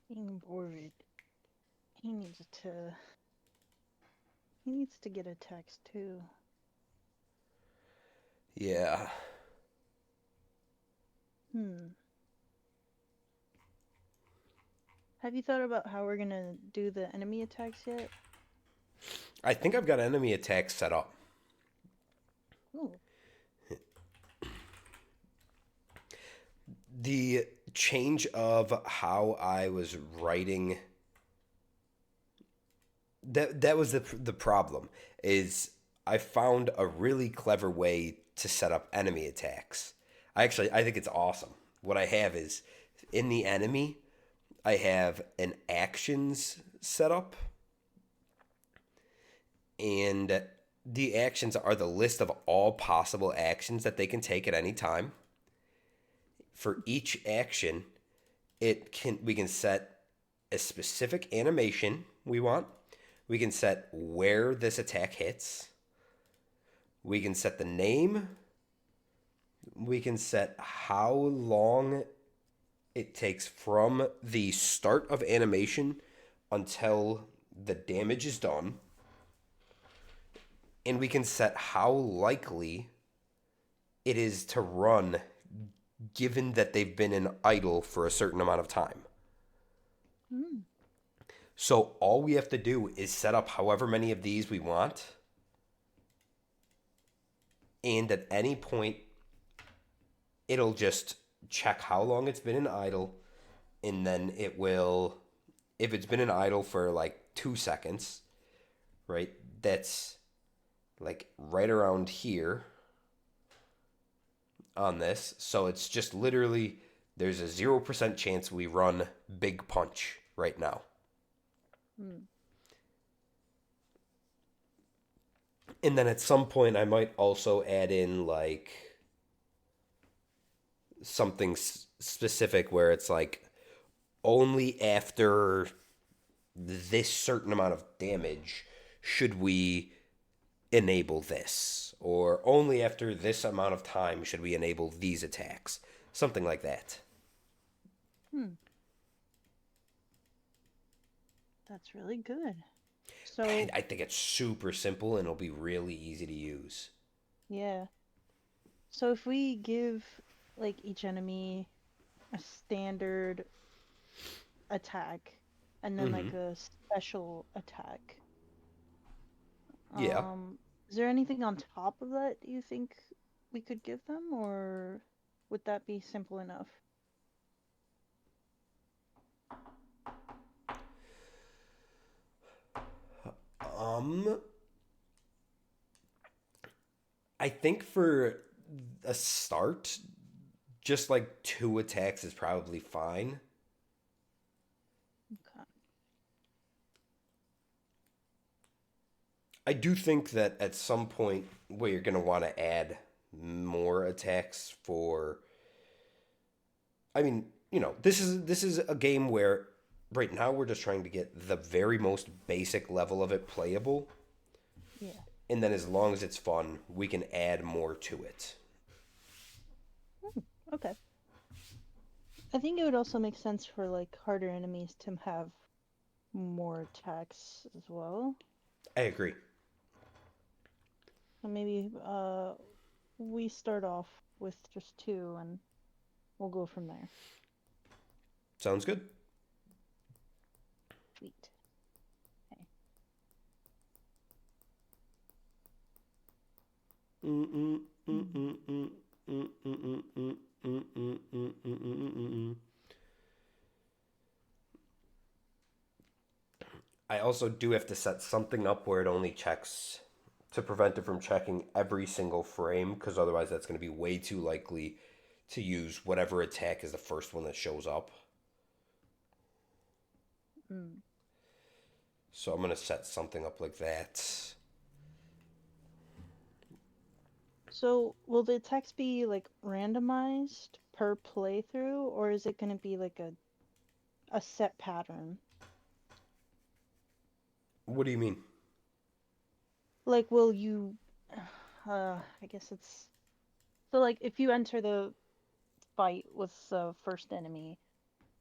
Being bored. He needs to. He needs to get a text too. Yeah. Have you thought about how we're gonna do the enemy attacks yet? I think I've got enemy attacks set up. Ooh. The change of how I was writing, that was the problem, is I found a really clever way to set up enemy attacks. I think it's awesome. What I have is, in the enemy, I have an actions set up, and the actions are the list of all possible actions that they can take at any time. For each action, we can set a specific animation we want. We can set where this attack hits. We can set the name. We can set how long it takes from the start of animation until the damage is done. And we can set how likely it is to run given that they've been in idle for a certain amount of time. So all we have to do is set up however many of these we want. And at any point, it'll just check how long it's been in idle. And then it will, if it's been in idle for like 2 seconds, right? That's like right around here on this. So it's just literally, there's a 0% chance we run Big Punch right now. And then at some point I might also add in like something specific where it's like only after this certain amount of damage should we enable this, or only after this amount of time should we enable these attacks, something like that. That's really good. So, And I think it's super simple and it'll be really easy to use. yeah. So if we give like each enemy a standard attack and then like a special attack, Yeah. is there anything on top of that you think we could give them, or would that be simple enough? Um, I think for a start, just like 2 attacks is probably fine. Okay. I do think that at some point where you're going to want to add more attacks for, I mean, this is a game where right now we're just trying to get the very most basic level of it playable, Yeah. and then as long as it's fun, we can add more to it. Okay. I think it would also make sense for like harder enemies to have more attacks as well. I agree. So maybe we start off with just 2 and we'll go from there. Sounds good. Sweet. Okay. I also do have to set something up where it only checks to prevent it from checking every single frame, because otherwise that's going to be way too likely to use whatever attack is the first one that shows up. Mm. So I'm going to set something up like that. So will the attacks be like randomized per playthrough, or is it going to be like a set pattern? What do you mean? Like, will you, I guess it's, so like if you enter the fight with the first enemy,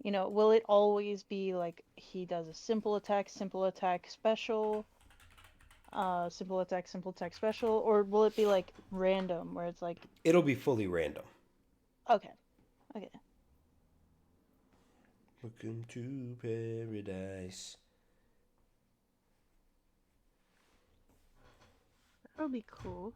will it always be like he does a simple attack, special, simple attack, special, or will it be like random where it's like, It'll be fully random. okay, okay, Welcome to paradise. that'll be cool.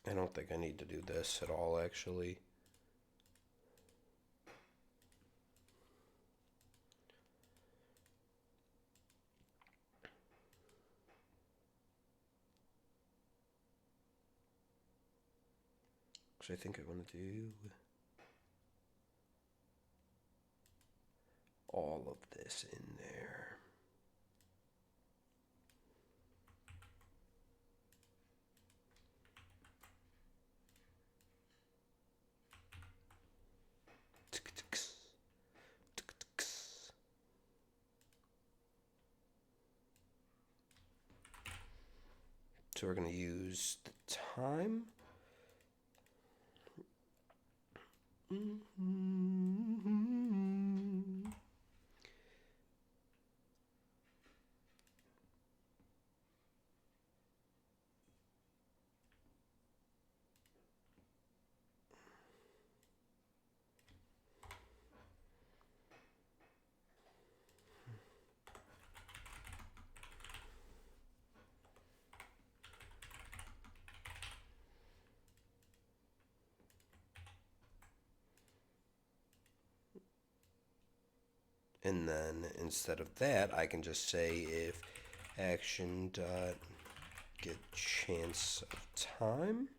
I don't think I need to do this at all, actually. Actually, I think I want to do all of this in there. So we're going to use the time. And then instead of that, I can just say if action dot get chance of time.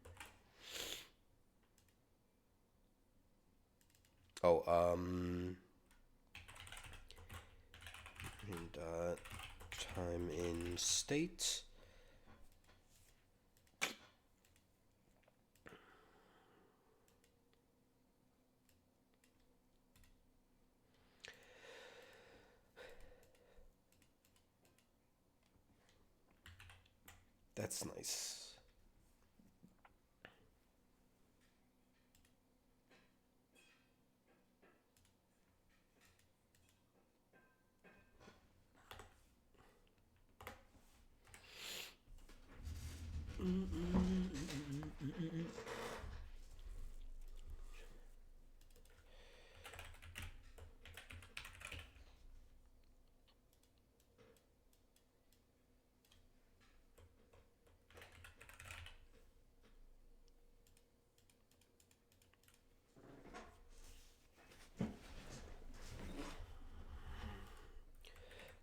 Oh, dot time in state. That's nice.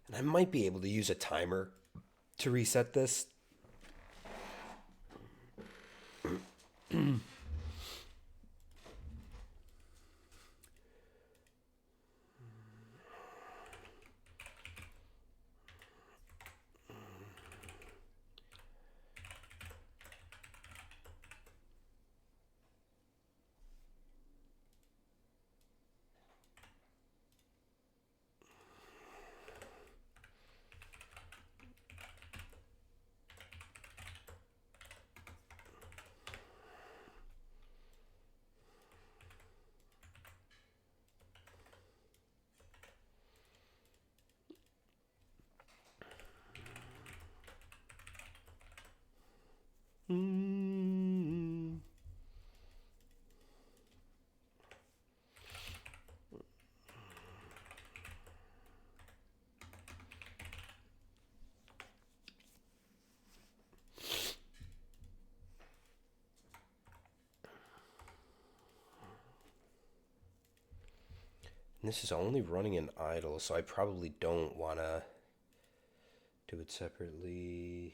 And I might be able to use a timer to reset this. And this is only running in idle, so I probably don't want to do it separately.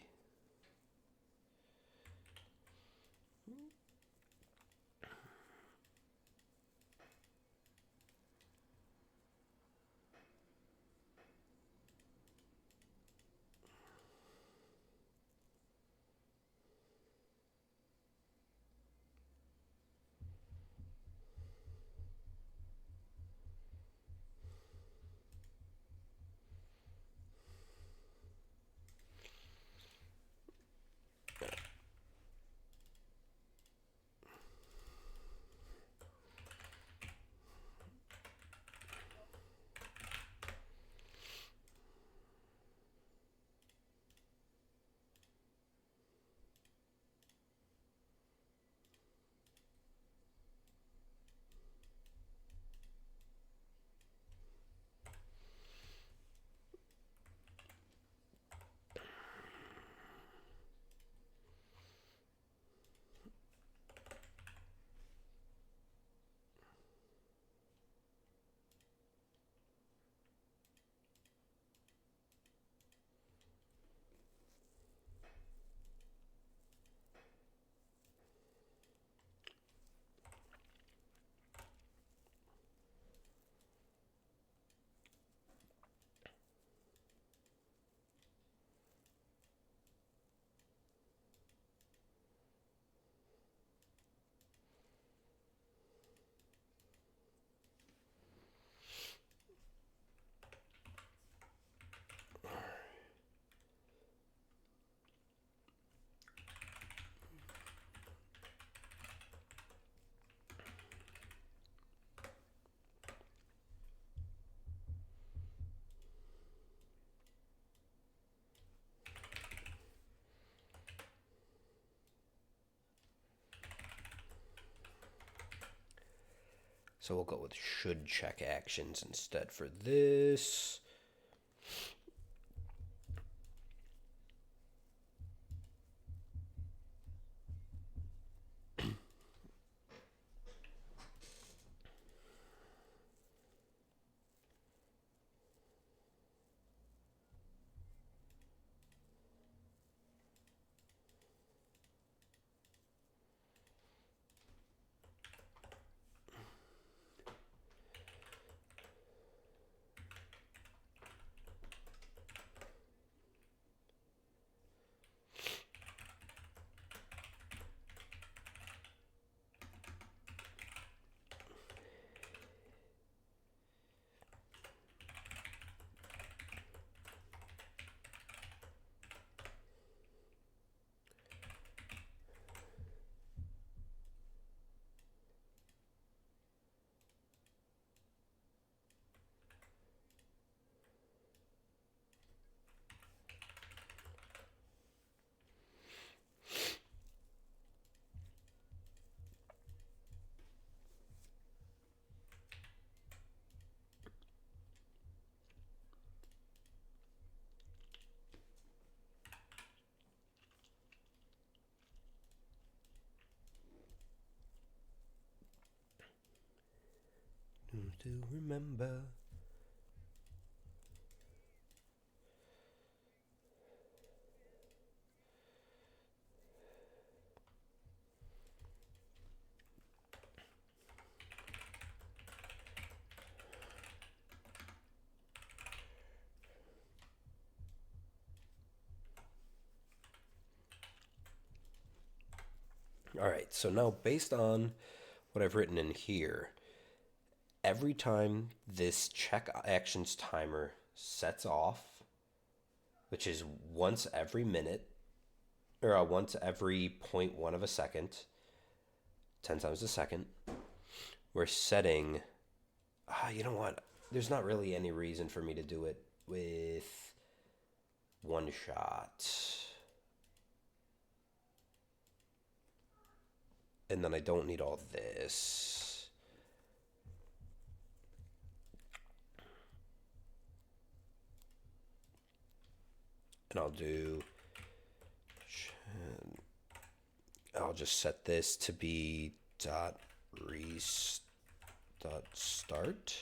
So we'll go with should check actions instead for this. Do remember. All right, so now based on what I've written in here, every time this check actions timer sets off, which is once every minute, or once every 0.1 of a second, 10 times a second, we're setting, you know what? There's not really any reason for me to do it with one shot. And then I don't need all this. And I'll just set this to be dot start.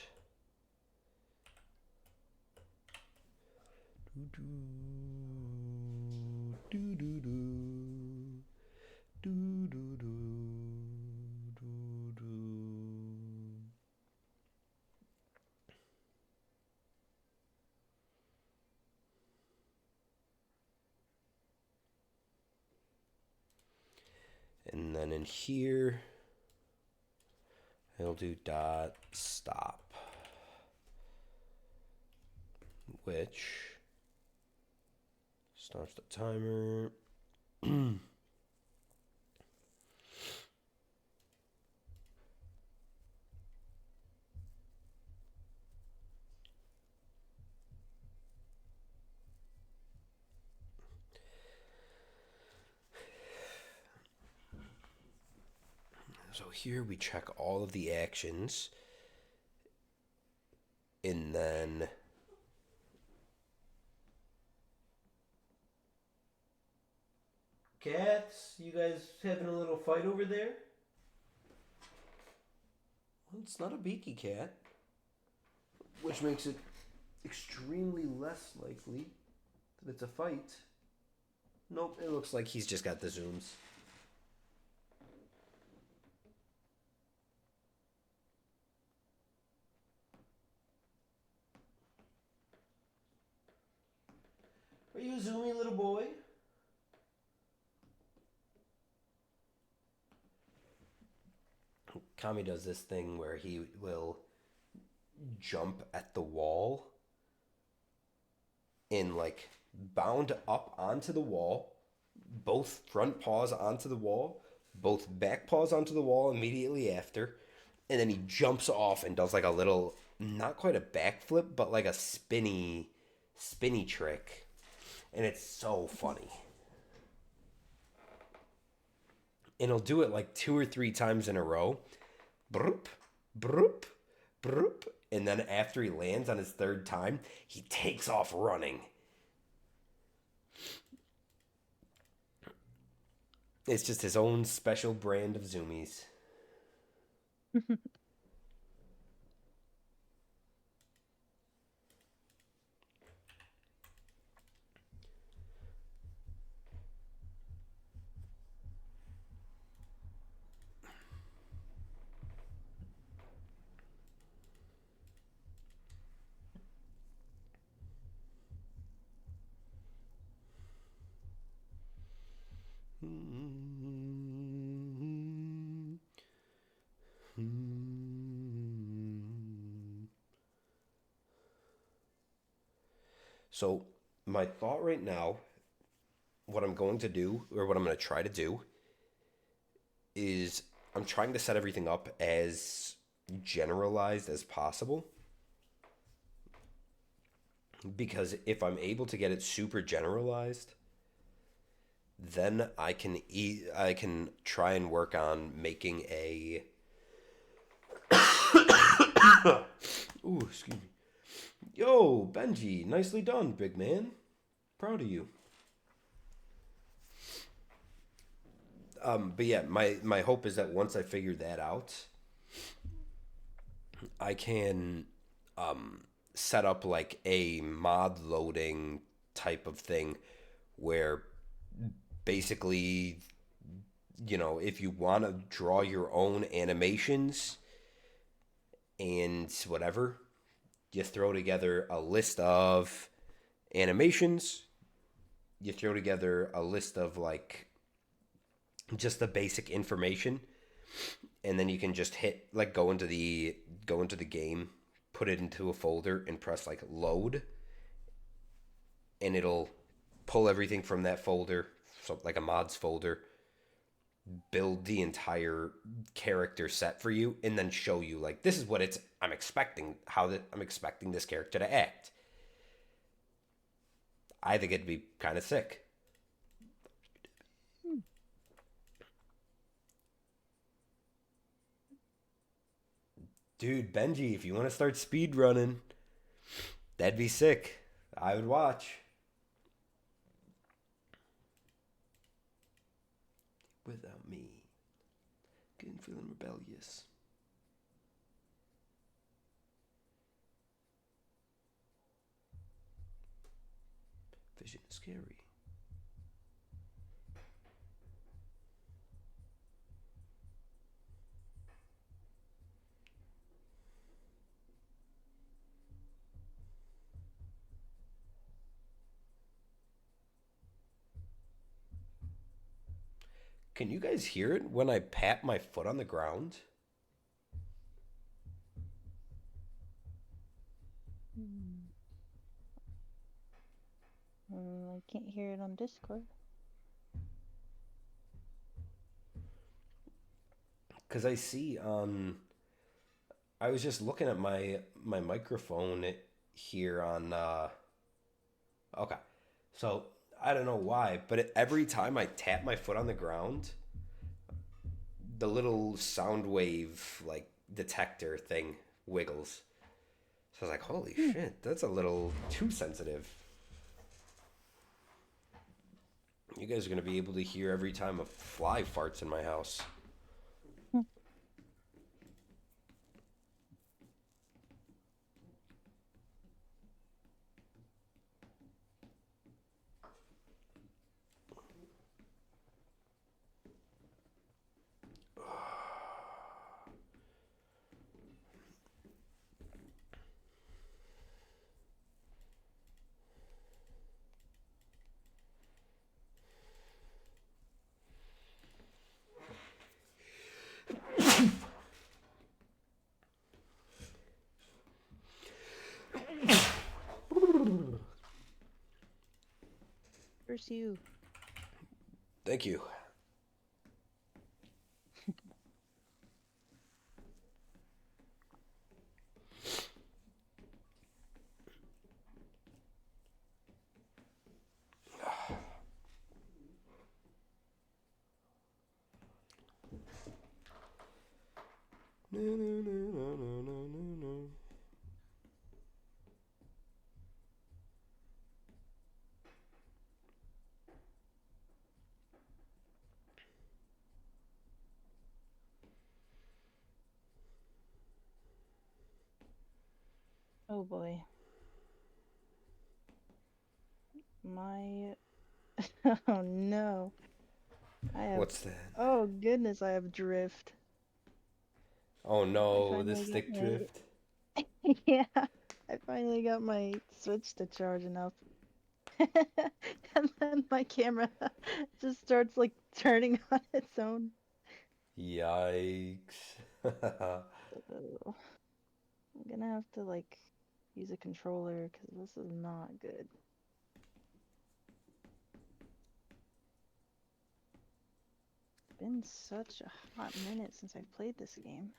And then in here, I'll do dot stop, which starts the timer. So here we check all of the actions, and then cats, you guys having a little fight over there? Well, it's not a beaky cat, which makes it extremely less likely that it's a fight. Nope, it looks like he's just got the zooms. Are you a zoomy little boy? Kami does this thing where he will jump at the wall and like bound up onto the wall, both front paws onto the wall, both back paws onto the wall immediately after, and then he jumps off and does like a little, not quite a backflip, but like a spinny trick. And it's so funny. And he'll do it like 2 or 3 times in a row. Broop, broop, broop, and then after he lands on his third time, he takes off running. It's just his own special brand of zoomies. So, my thought right now, what I'm going to do, or what I'm going to try to do, is I'm trying to set everything up as generalized as possible. Because if I'm able to get it super generalized, then I can try and work on making a ooh, excuse me. Yo, Benji, nicely done, big man. Proud of you. But yeah, my hope is that once I figure that out, I can set up like a mod loading type of thing where basically, you know, if you want to draw your own animations and whatever, you throw together a list of animations, you throw together a list of like just the basic information, and then you can just hit like go into the game, put it into a folder and press like load, and it'll pull everything from that folder, so like a mods folder, build the entire character set for you, and then show you like this is what I'm expecting this character to act. I think it'd be kind of sick. Dude, Benji, if you want to start speed running, that'd be sick. I would watch. Without me. Getting feeling rebellious. Vision is scary. Can you guys hear it when I pat my foot on the ground? I can't hear it on Discord. Because I see I was just looking at my microphone here on okay. So I don't know why, but every time I tap my foot on the ground, the little sound wave like detector thing wiggles. So I was like, holy shit, that's a little too sensitive. You guys are going to be able to hear every time a fly farts in my house. Where's you? Thank you. No, no, no, no, no, no, no, no. Oh boy. My. Oh no. I have. What's that? Oh goodness, I have drift. Oh I no, the finally got stick my. drift. Yeah, I finally got my Switch to charge enough. And then my camera just starts like turning on its own. Yikes. Oh, I'm gonna have to like use a controller because this is not good. It's been such a hot minute since I've played this game.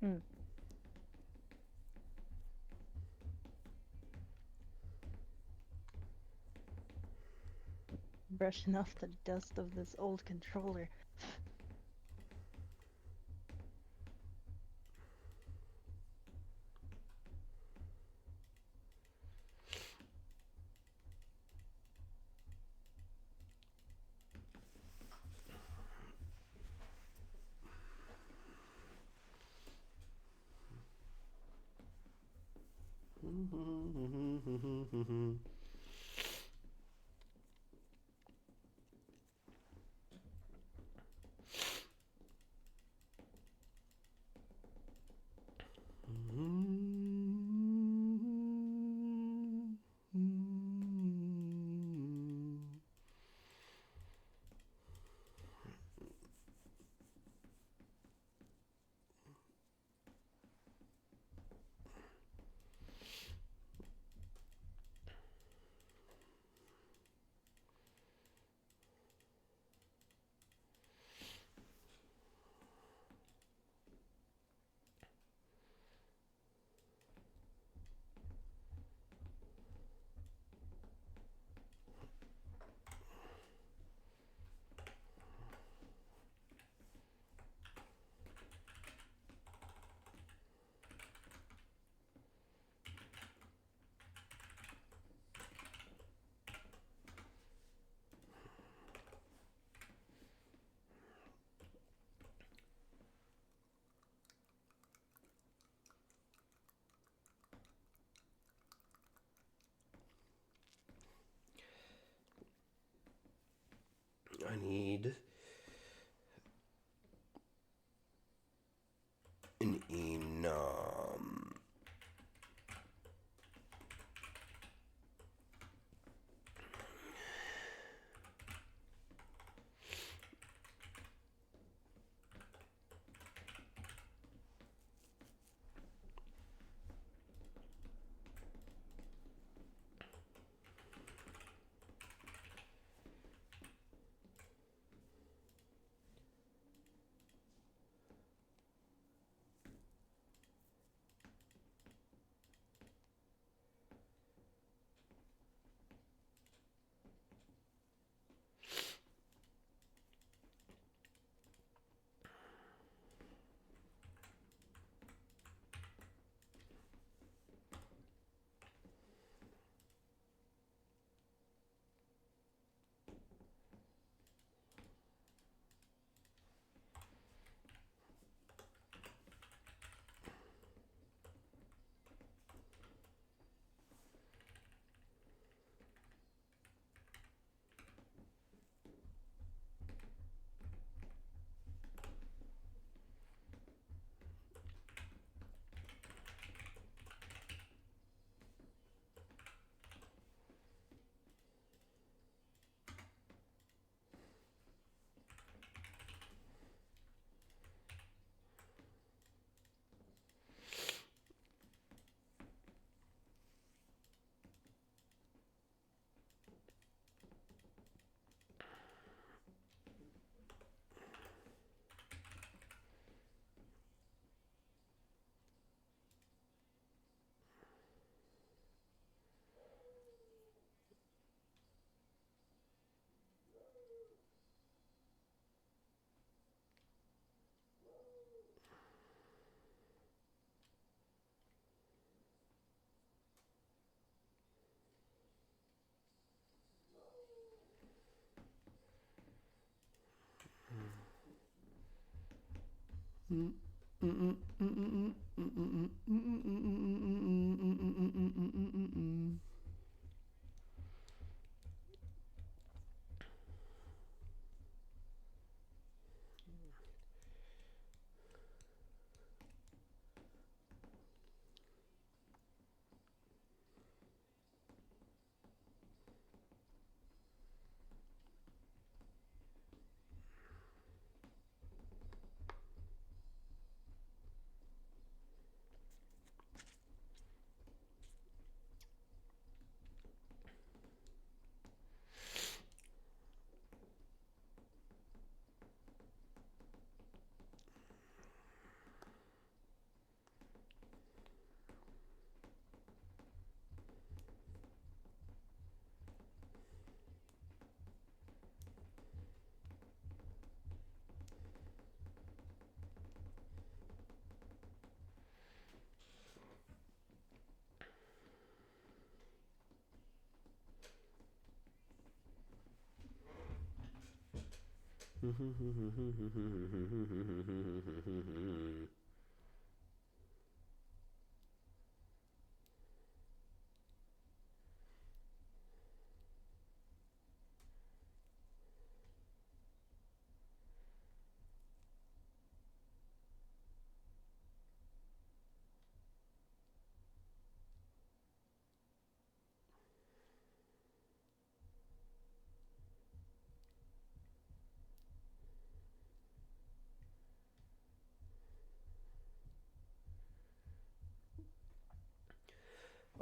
Hmm. Brushing off the dust of this old controller. I need an enum.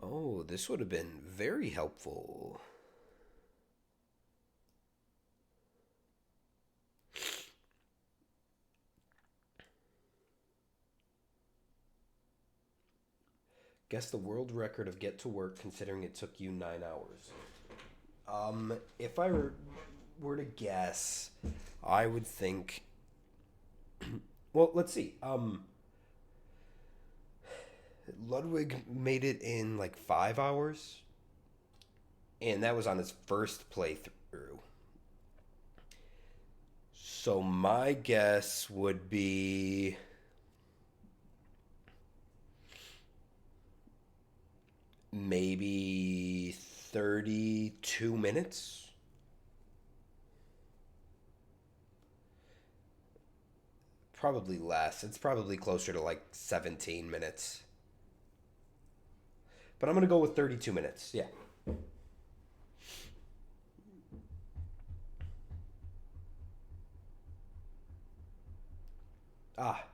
Oh, this would have been very helpful. Guess the world record of get to work considering it took you 9 hours. If I were to guess, I would think. Well, let's see. Ludwig made it in like 5 hours, and that was on his first playthrough. So my guess would be maybe 32 minutes. Probably less. It's probably closer to like 17 minutes. But I'm going to go with 32 minutes. Yeah. Ah,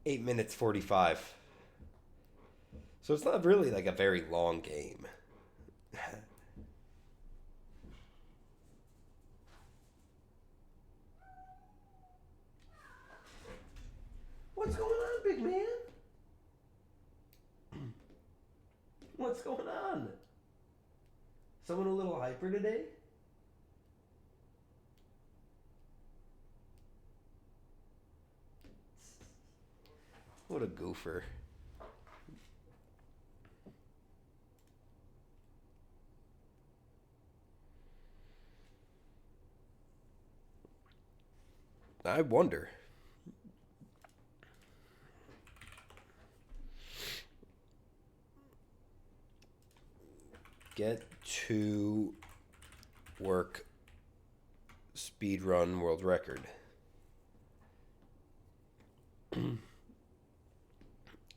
8 minutes 45. So it's not really like a very long game. What's going on, big man? What's going on? Someone a little hyper today? What a goofer. I wonder. Get to work speedrun world record.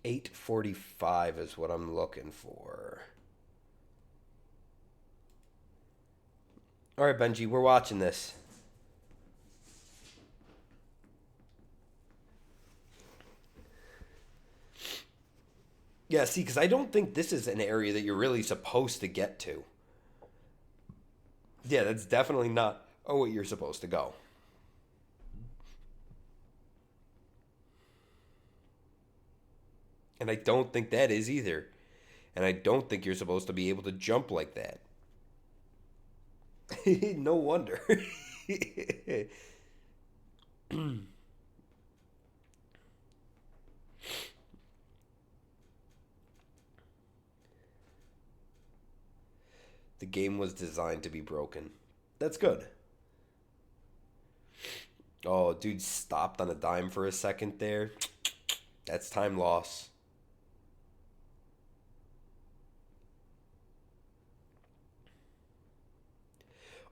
8:45 is what I'm looking for. All right, Benji, we're watching this. Yeah, see, because I don't think this is an area that you're really supposed to get to. Yeah, that's definitely not what you're supposed to go. And I don't think that is either. And I don't think you're supposed to be able to jump like that. No wonder. The game was designed to be broken. That's good. Oh, dude stopped on a dime for a second there. That's time loss.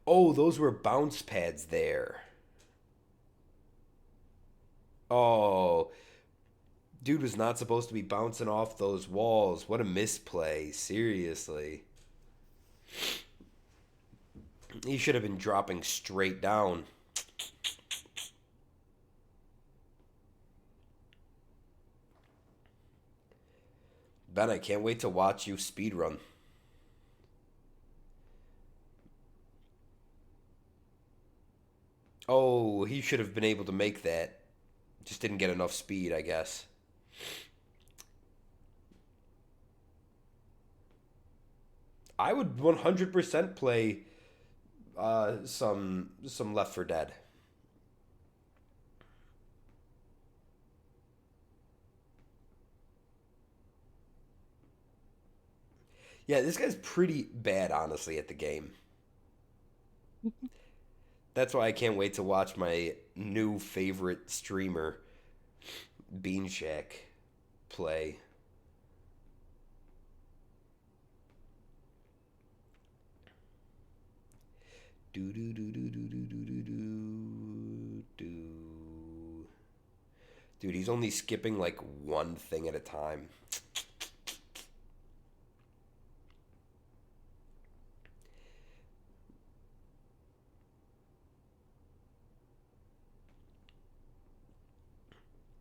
Oh, those were bounce pads there. Oh, dude was not supposed to be bouncing off those walls. What a misplay. Seriously. He should have been dropping straight down. Ben, I can't wait to watch you speedrun. Oh, he should have been able to make that. Just didn't get enough speed, I guess. I would 100% play some Left 4 Dead. Yeah, this guy's pretty bad, honestly, at the game. That's why I can't wait to watch my new favorite streamer, Bean Shack, play. Do do do do do do do do do do. Dude, he's only skipping like one thing at a time.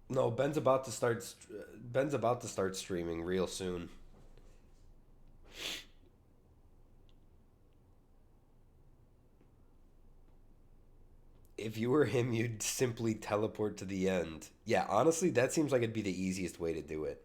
No, Ben's about to start. Ben's about to start streaming real soon. If you were him, you'd simply teleport to the end. Yeah, honestly, that seems like it'd be the easiest way to do it.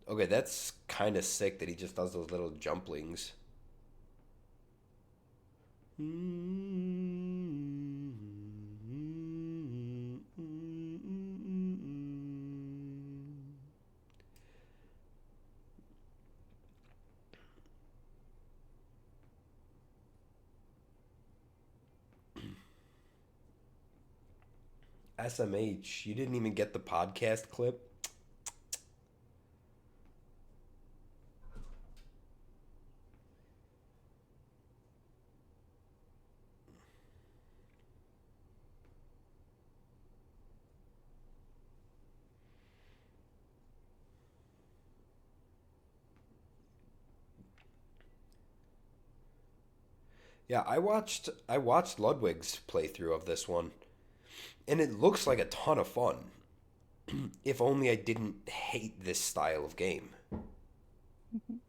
Okay, that's kind of sick that he just does those little jumplings. SMH, you didn't even get the podcast clip? Yeah, I watched Ludwig's playthrough of this one, and it looks like a ton of fun. If only I didn't hate this style of game. Mhm.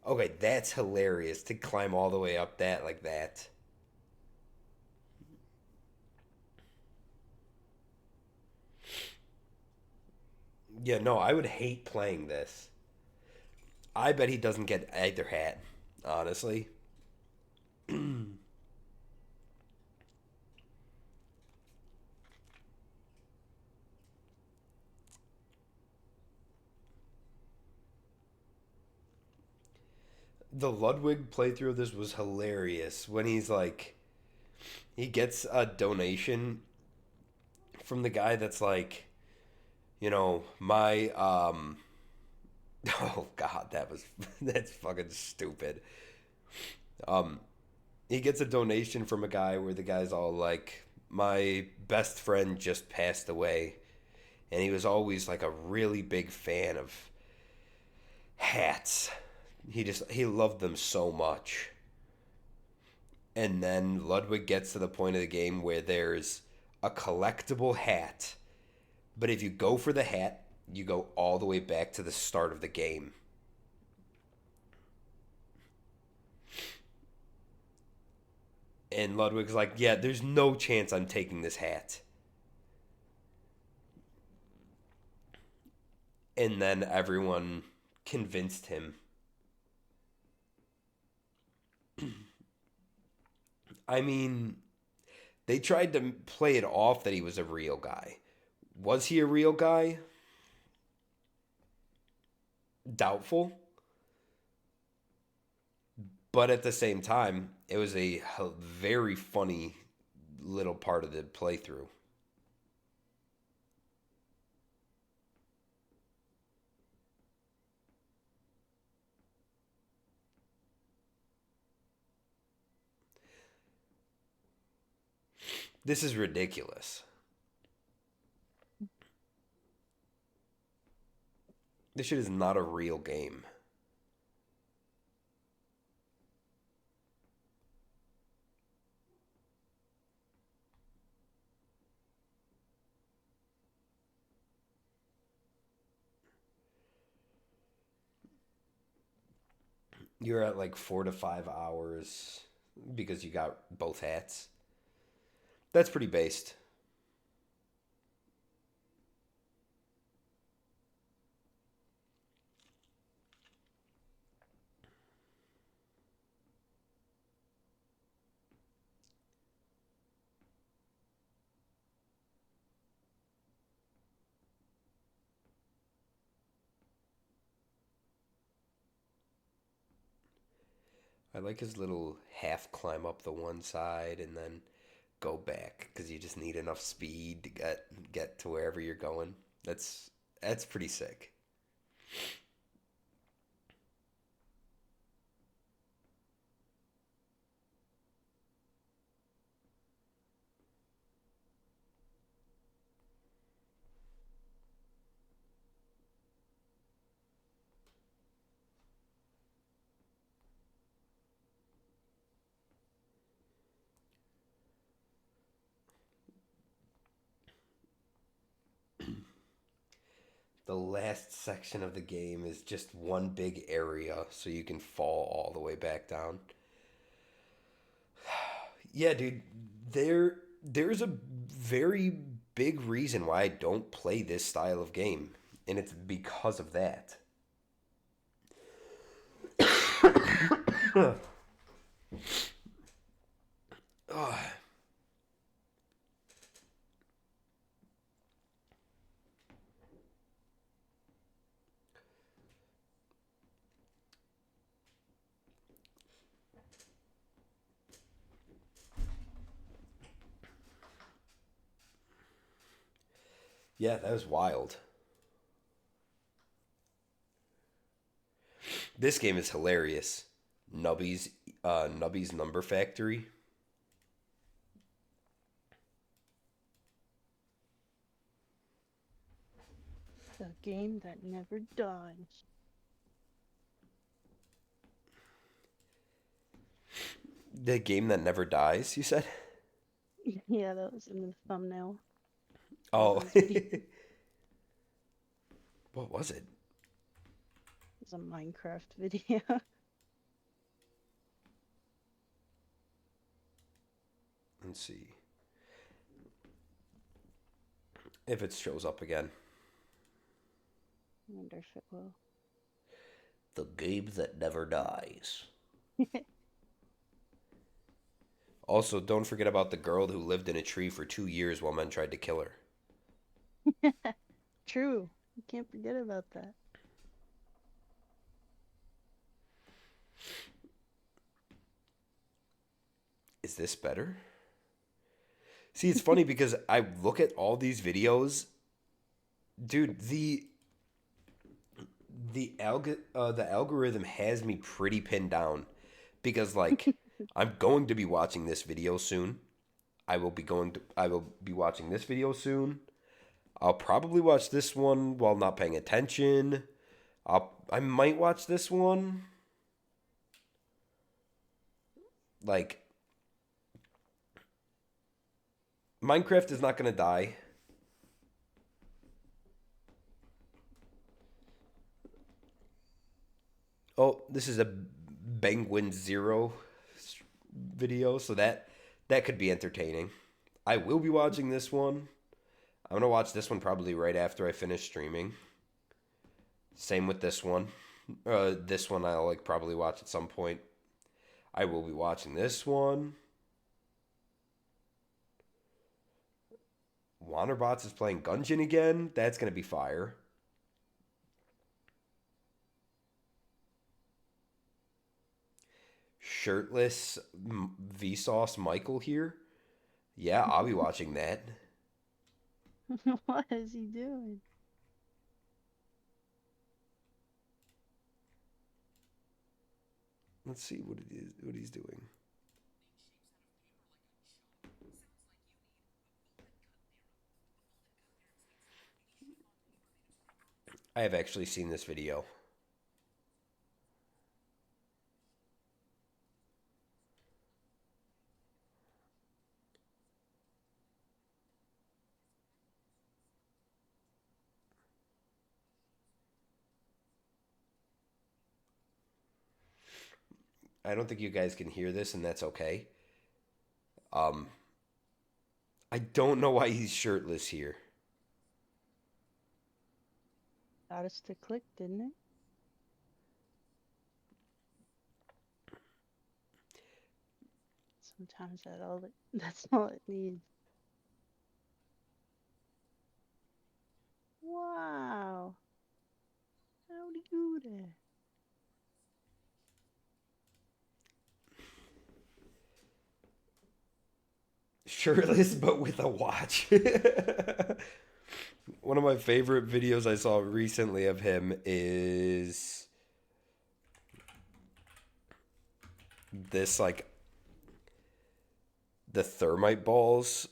Okay, that's hilarious to climb all the way up that like that. Yeah, no, I would hate playing this. I bet he doesn't get either hat, honestly. The Ludwig playthrough of this was hilarious when he's like, he gets a donation from the guy that's like, my oh god, that's fucking stupid. Um he gets a donation from a guy where the guy's all like, my best friend just passed away, and he was always like a really big fan of hats. He loved them so much. And then Ludwig gets to the point of the game where there's a collectible hat, but if you go for the hat, you go all the way back to the start of the game. And Ludwig's like, yeah, there's no chance I'm taking this hat. And then everyone convinced him. I mean, they tried to play it off that he was a real guy. Was he a real guy? Doubtful. But at the same time, it was a very funny little part of the playthrough. This is ridiculous. This shit is not a real game. You're at like 4 to 5 hours because you got both hats. That's pretty based. I like his little half climb up the one side and then go back because you just need enough speed to get to wherever you're going. That's pretty sick. The last section of the game is just one big area so you can fall all the way back down. Yeah, dude, there's a very big reason why I don't play this style of game, and it's because of that. Ugh. Yeah, that was wild. This game is hilarious. Nubby's Number Factory. The game that never dies. The game that never dies, you said? Yeah, that was in the thumbnail. Oh. This video. What was it? It's a Minecraft video. Let's see. If it shows up again. I wonder if it will. The game that never dies. Also, don't forget about the girl who lived in a tree for 2 years while men tried to kill her. True. You can't forget about that. Is this better? See, it's funny because I look at all these videos, dude. The algorithm has me pretty pinned down because like I'm going to be watching this video soon. I will be watching this video soon. I'll probably watch this one while not paying attention. I might watch this one. Like Minecraft is not going to die. Oh, this is a Penguin Zero video, so that That could be entertaining. I will be watching this one. I'm gonna watch this one probably right after I finish streaming. Same with this one. This one I'll like probably watch at some point. I will be watching this one. Wanderbots is playing Gungeon again. That's gonna be fire. Shirtless Vsauce Michael here. Yeah, I'll be watching that. What is he doing? Let's see what he's doing. I have actually seen this video. I don't think you guys can hear this, and that's okay. I don't know why he's shirtless here. Got us to click, didn't it? Sometimes that's all it needs. Wow. How do you do that? Shirtless, but with a watch. One of my favorite videos I saw recently of him is this, like, the thermite balls.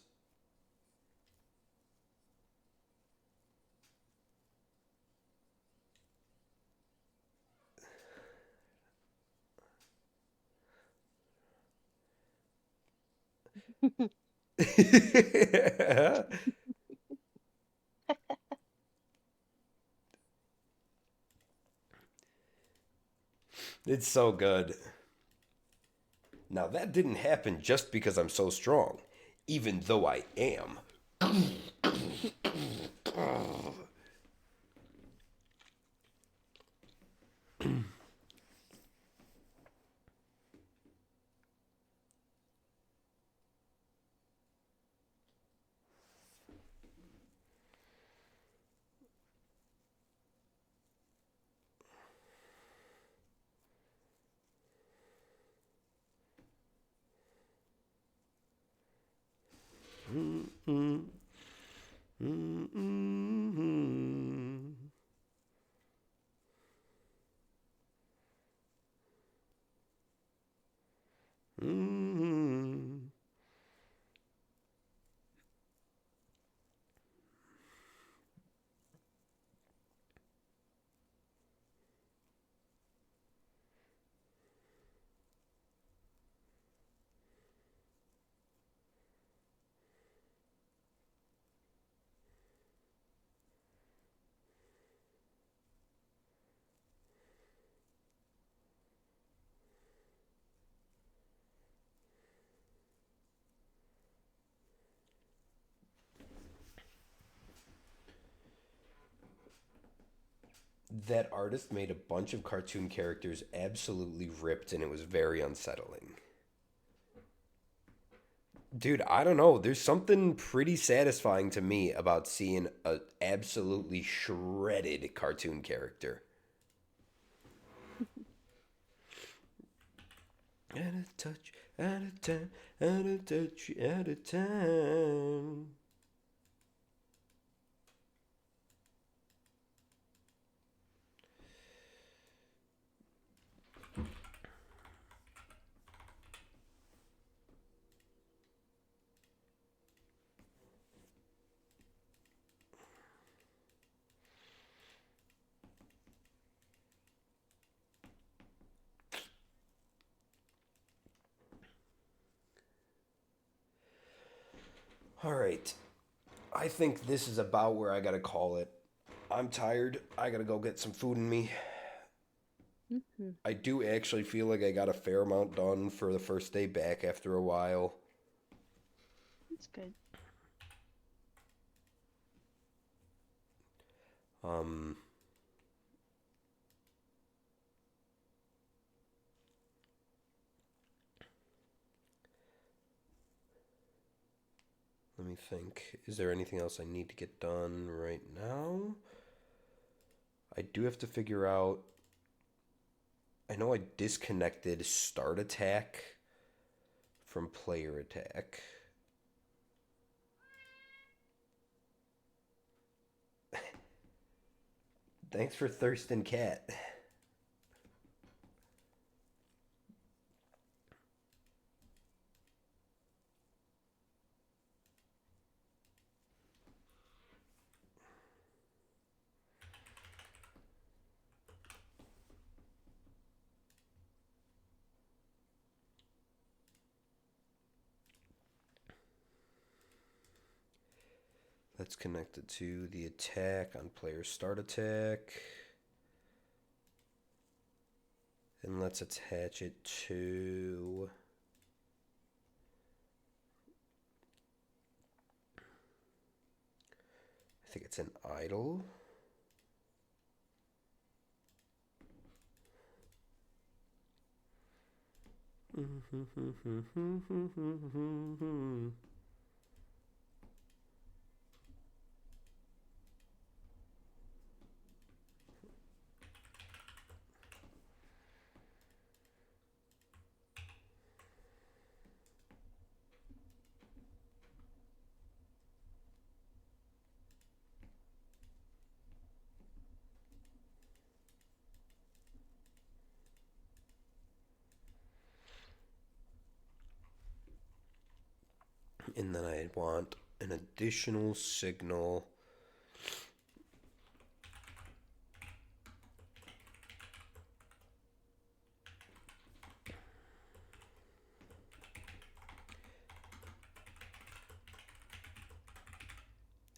It's so good. Now, that didn't happen just because I'm so strong, even though I am. That artist made a bunch of cartoon characters absolutely ripped, and it was very unsettling. Dude, I don't know. There's something pretty satisfying to me about seeing a absolutely shredded cartoon character. At a touch, at a time, at a touch, at a time. All right. I think this is about where I gotta call it. I'm tired. I gotta go get some food in me. I do actually feel like I got a fair amount done for the first day back after a while. That's good. Um, let me think. Is there anything else I need to get done right now? I do have to figure out. I know I disconnected start attack from player attack. Thanks for Thurston Cat. Let's connect it to the attack on player start attack. And let's attach it to I think it's an idle. And then I want an additional signal.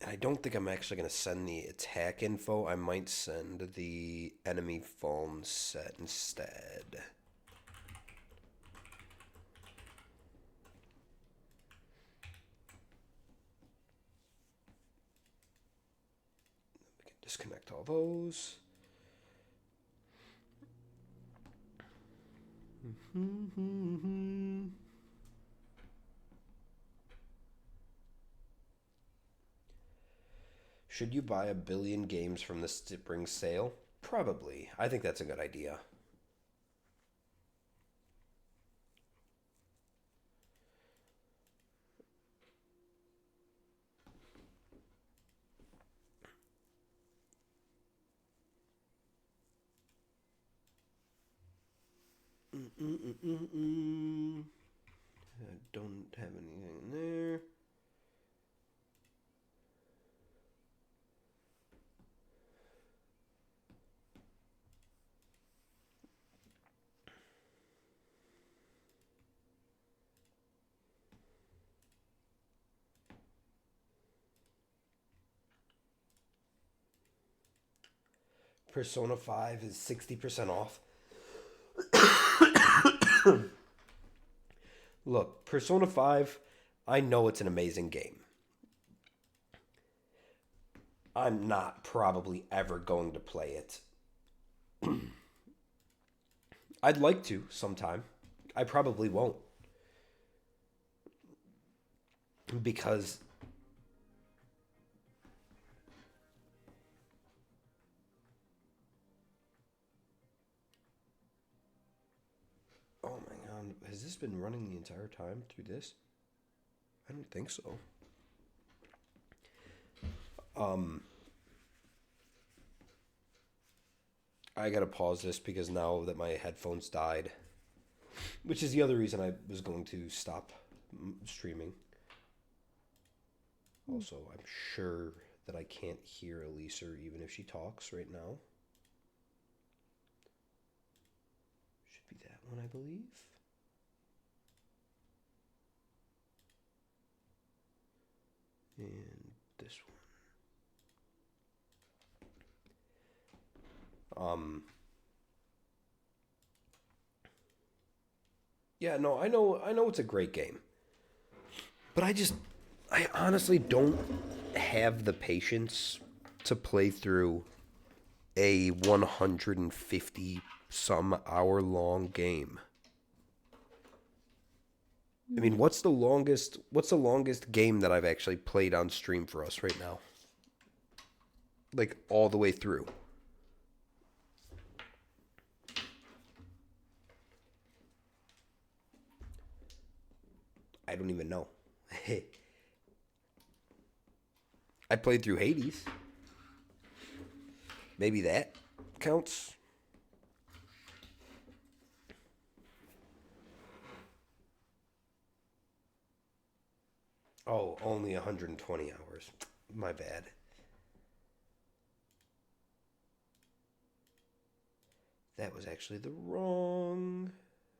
I don't think I'm actually going to send the attack info. I might send the enemy phone set instead. We can disconnect all those. Should you buy 1 billion games from the spring sale? Probably. I think that's a good idea. I don't have anything in there. Persona 5 is 60% off. Look, Persona 5, I know it's an amazing game. I'm not probably ever going to play it. I'd like to sometime. I probably won't. Because oh my god, has this been running the entire time through this? I don't think so. I gotta pause this because now that my headphones died, which is the other reason I was going to stop streaming. Also, I'm sure that I can't hear Elisa even if she talks right now. Should be that one, I believe. And this one. Yeah, no, I know it's a great game. But I just I honestly don't have the patience to play through a 150 some hour long game. I mean, what's the longest game that I've actually played on stream for us right now? Like all the way through. I don't even know. I played through Hades. Maybe that counts. Oh, only 120 hours. My bad. That was actually the wrong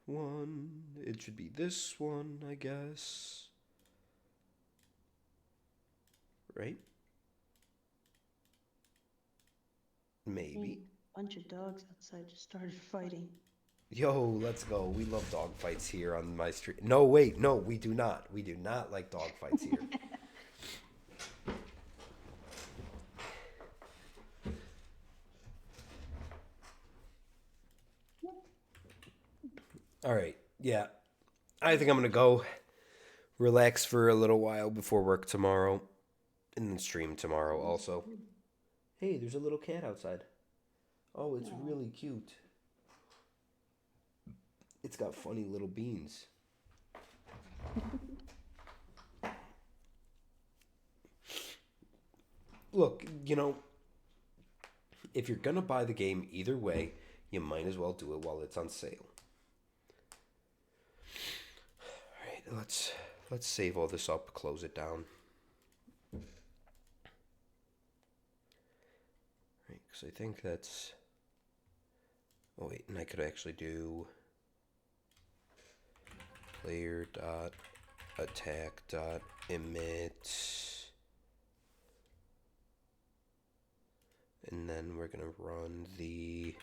one. It should be this one, I guess. Right? Maybe. Bunch of dogs outside just started fighting. Yo, let's go. We love dog fights here on my street. No, wait. No, we do not. We do not like dog fights here. All right. Yeah. I think I'm going to go relax for a little while before work tomorrow and then stream tomorrow also. Hey, there's a little cat outside. Oh, it's really cute. It's got funny little beans. Look, if you're going to buy the game either way, you might as well do it while it's on sale. All right, let's save all this up, close it down. Right, because I think that's... Oh wait, and I could actually do player dot attack dot emit, and then we're gonna run the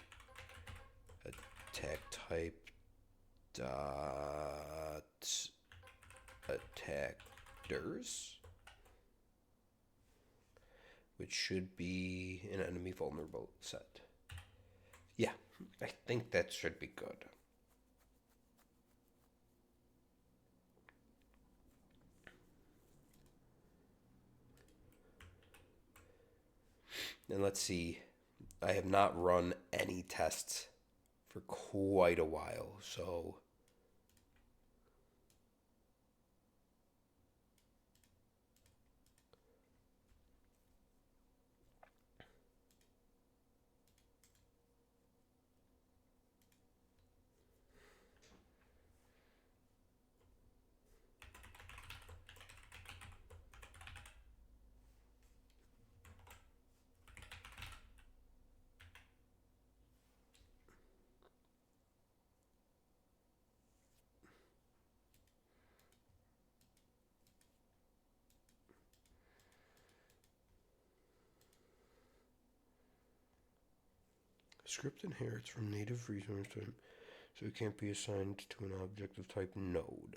attack type dot attackers, which should be an enemy vulnerable set. Yeah, I think that should be good. And let's see, I have not run any tests for quite a while, so... Script inherits from native resource type, so it can't be assigned to an object of type node.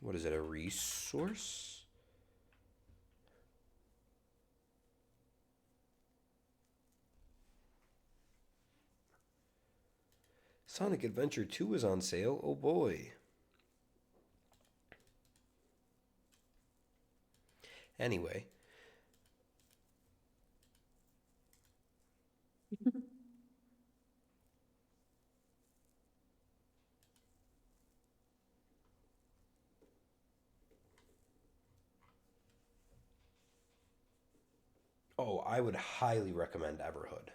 What is it, a resource? Sonic Adventure 2 is on sale. Oh boy. Anyway. Oh, I would highly recommend Everhood.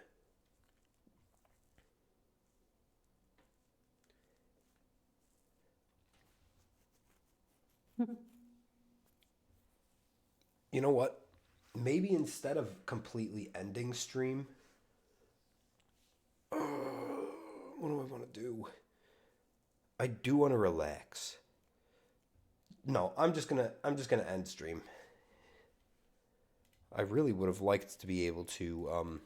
You know what? Maybe instead of completely ending stream, what do I want to do? I do want to relax. No, I'm just gonna end stream. I really would have liked to be able to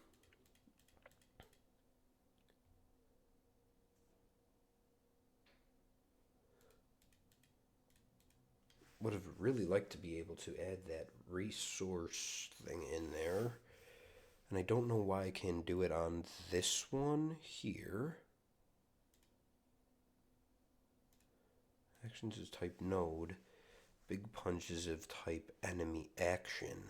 would have really liked to be able to add that resource thing in there. And I don't know why I can't do it on this one here. Actions is type node. Big punches of type enemy action.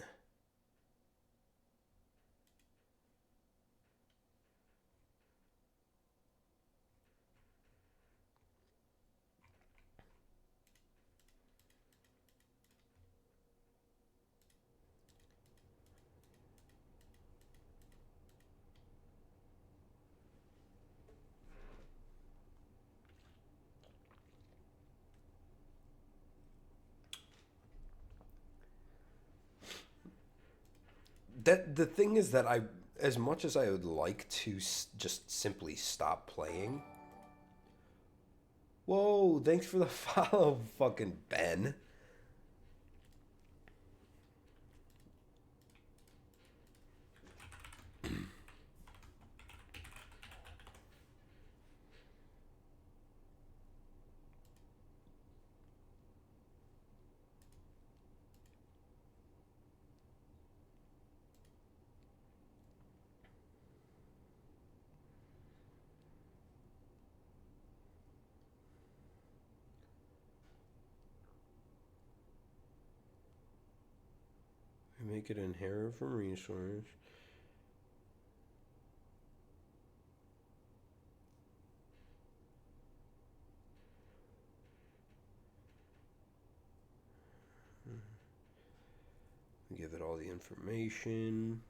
That the thing is that I, as much as I would like to just simply stop playing. Whoa, thanks for the follow, fucking Ben. Make it inherit from resource. Give it all the information.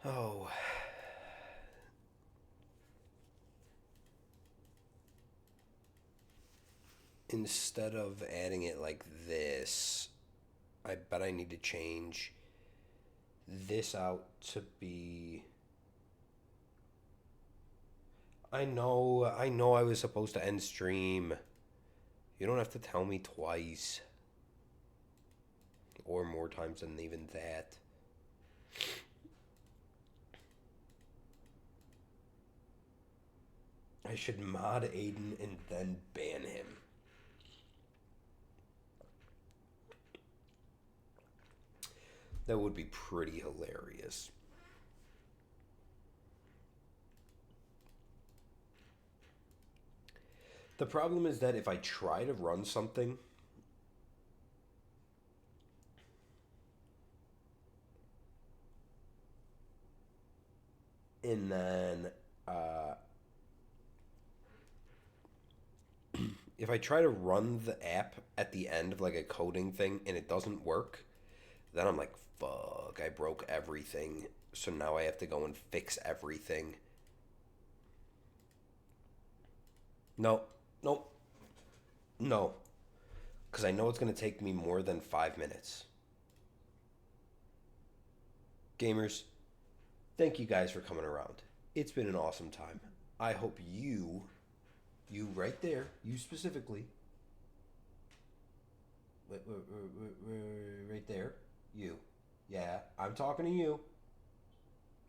Oh. Instead of adding it like this, I bet I need to change this out to be... I know I was supposed to end stream. You don't have to tell me twice. Or more times than even that. I should mod Aiden and then ban him. That would be pretty hilarious. The problem is that if I try to run something and then if I try to run the app at the end of like a coding thing and it doesn't work, then I'm like, fuck, I broke everything. So now I have to go and fix everything. No. Because I know it's going to take me more than 5 minutes. Gamers, thank you guys for coming around. It's been an awesome time. I hope you right there, you specifically, right there, you. Yeah, I'm talking to you.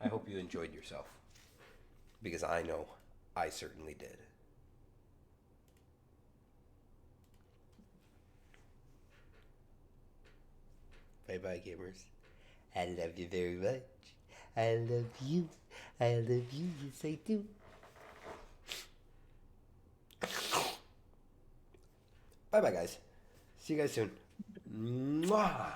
I hope you enjoyed yourself. Because I know I certainly did. Bye-bye, gamers. I love you very much. I love you. I love you. Yes, I do. Bye-bye, guys. See you guys soon. Mwah.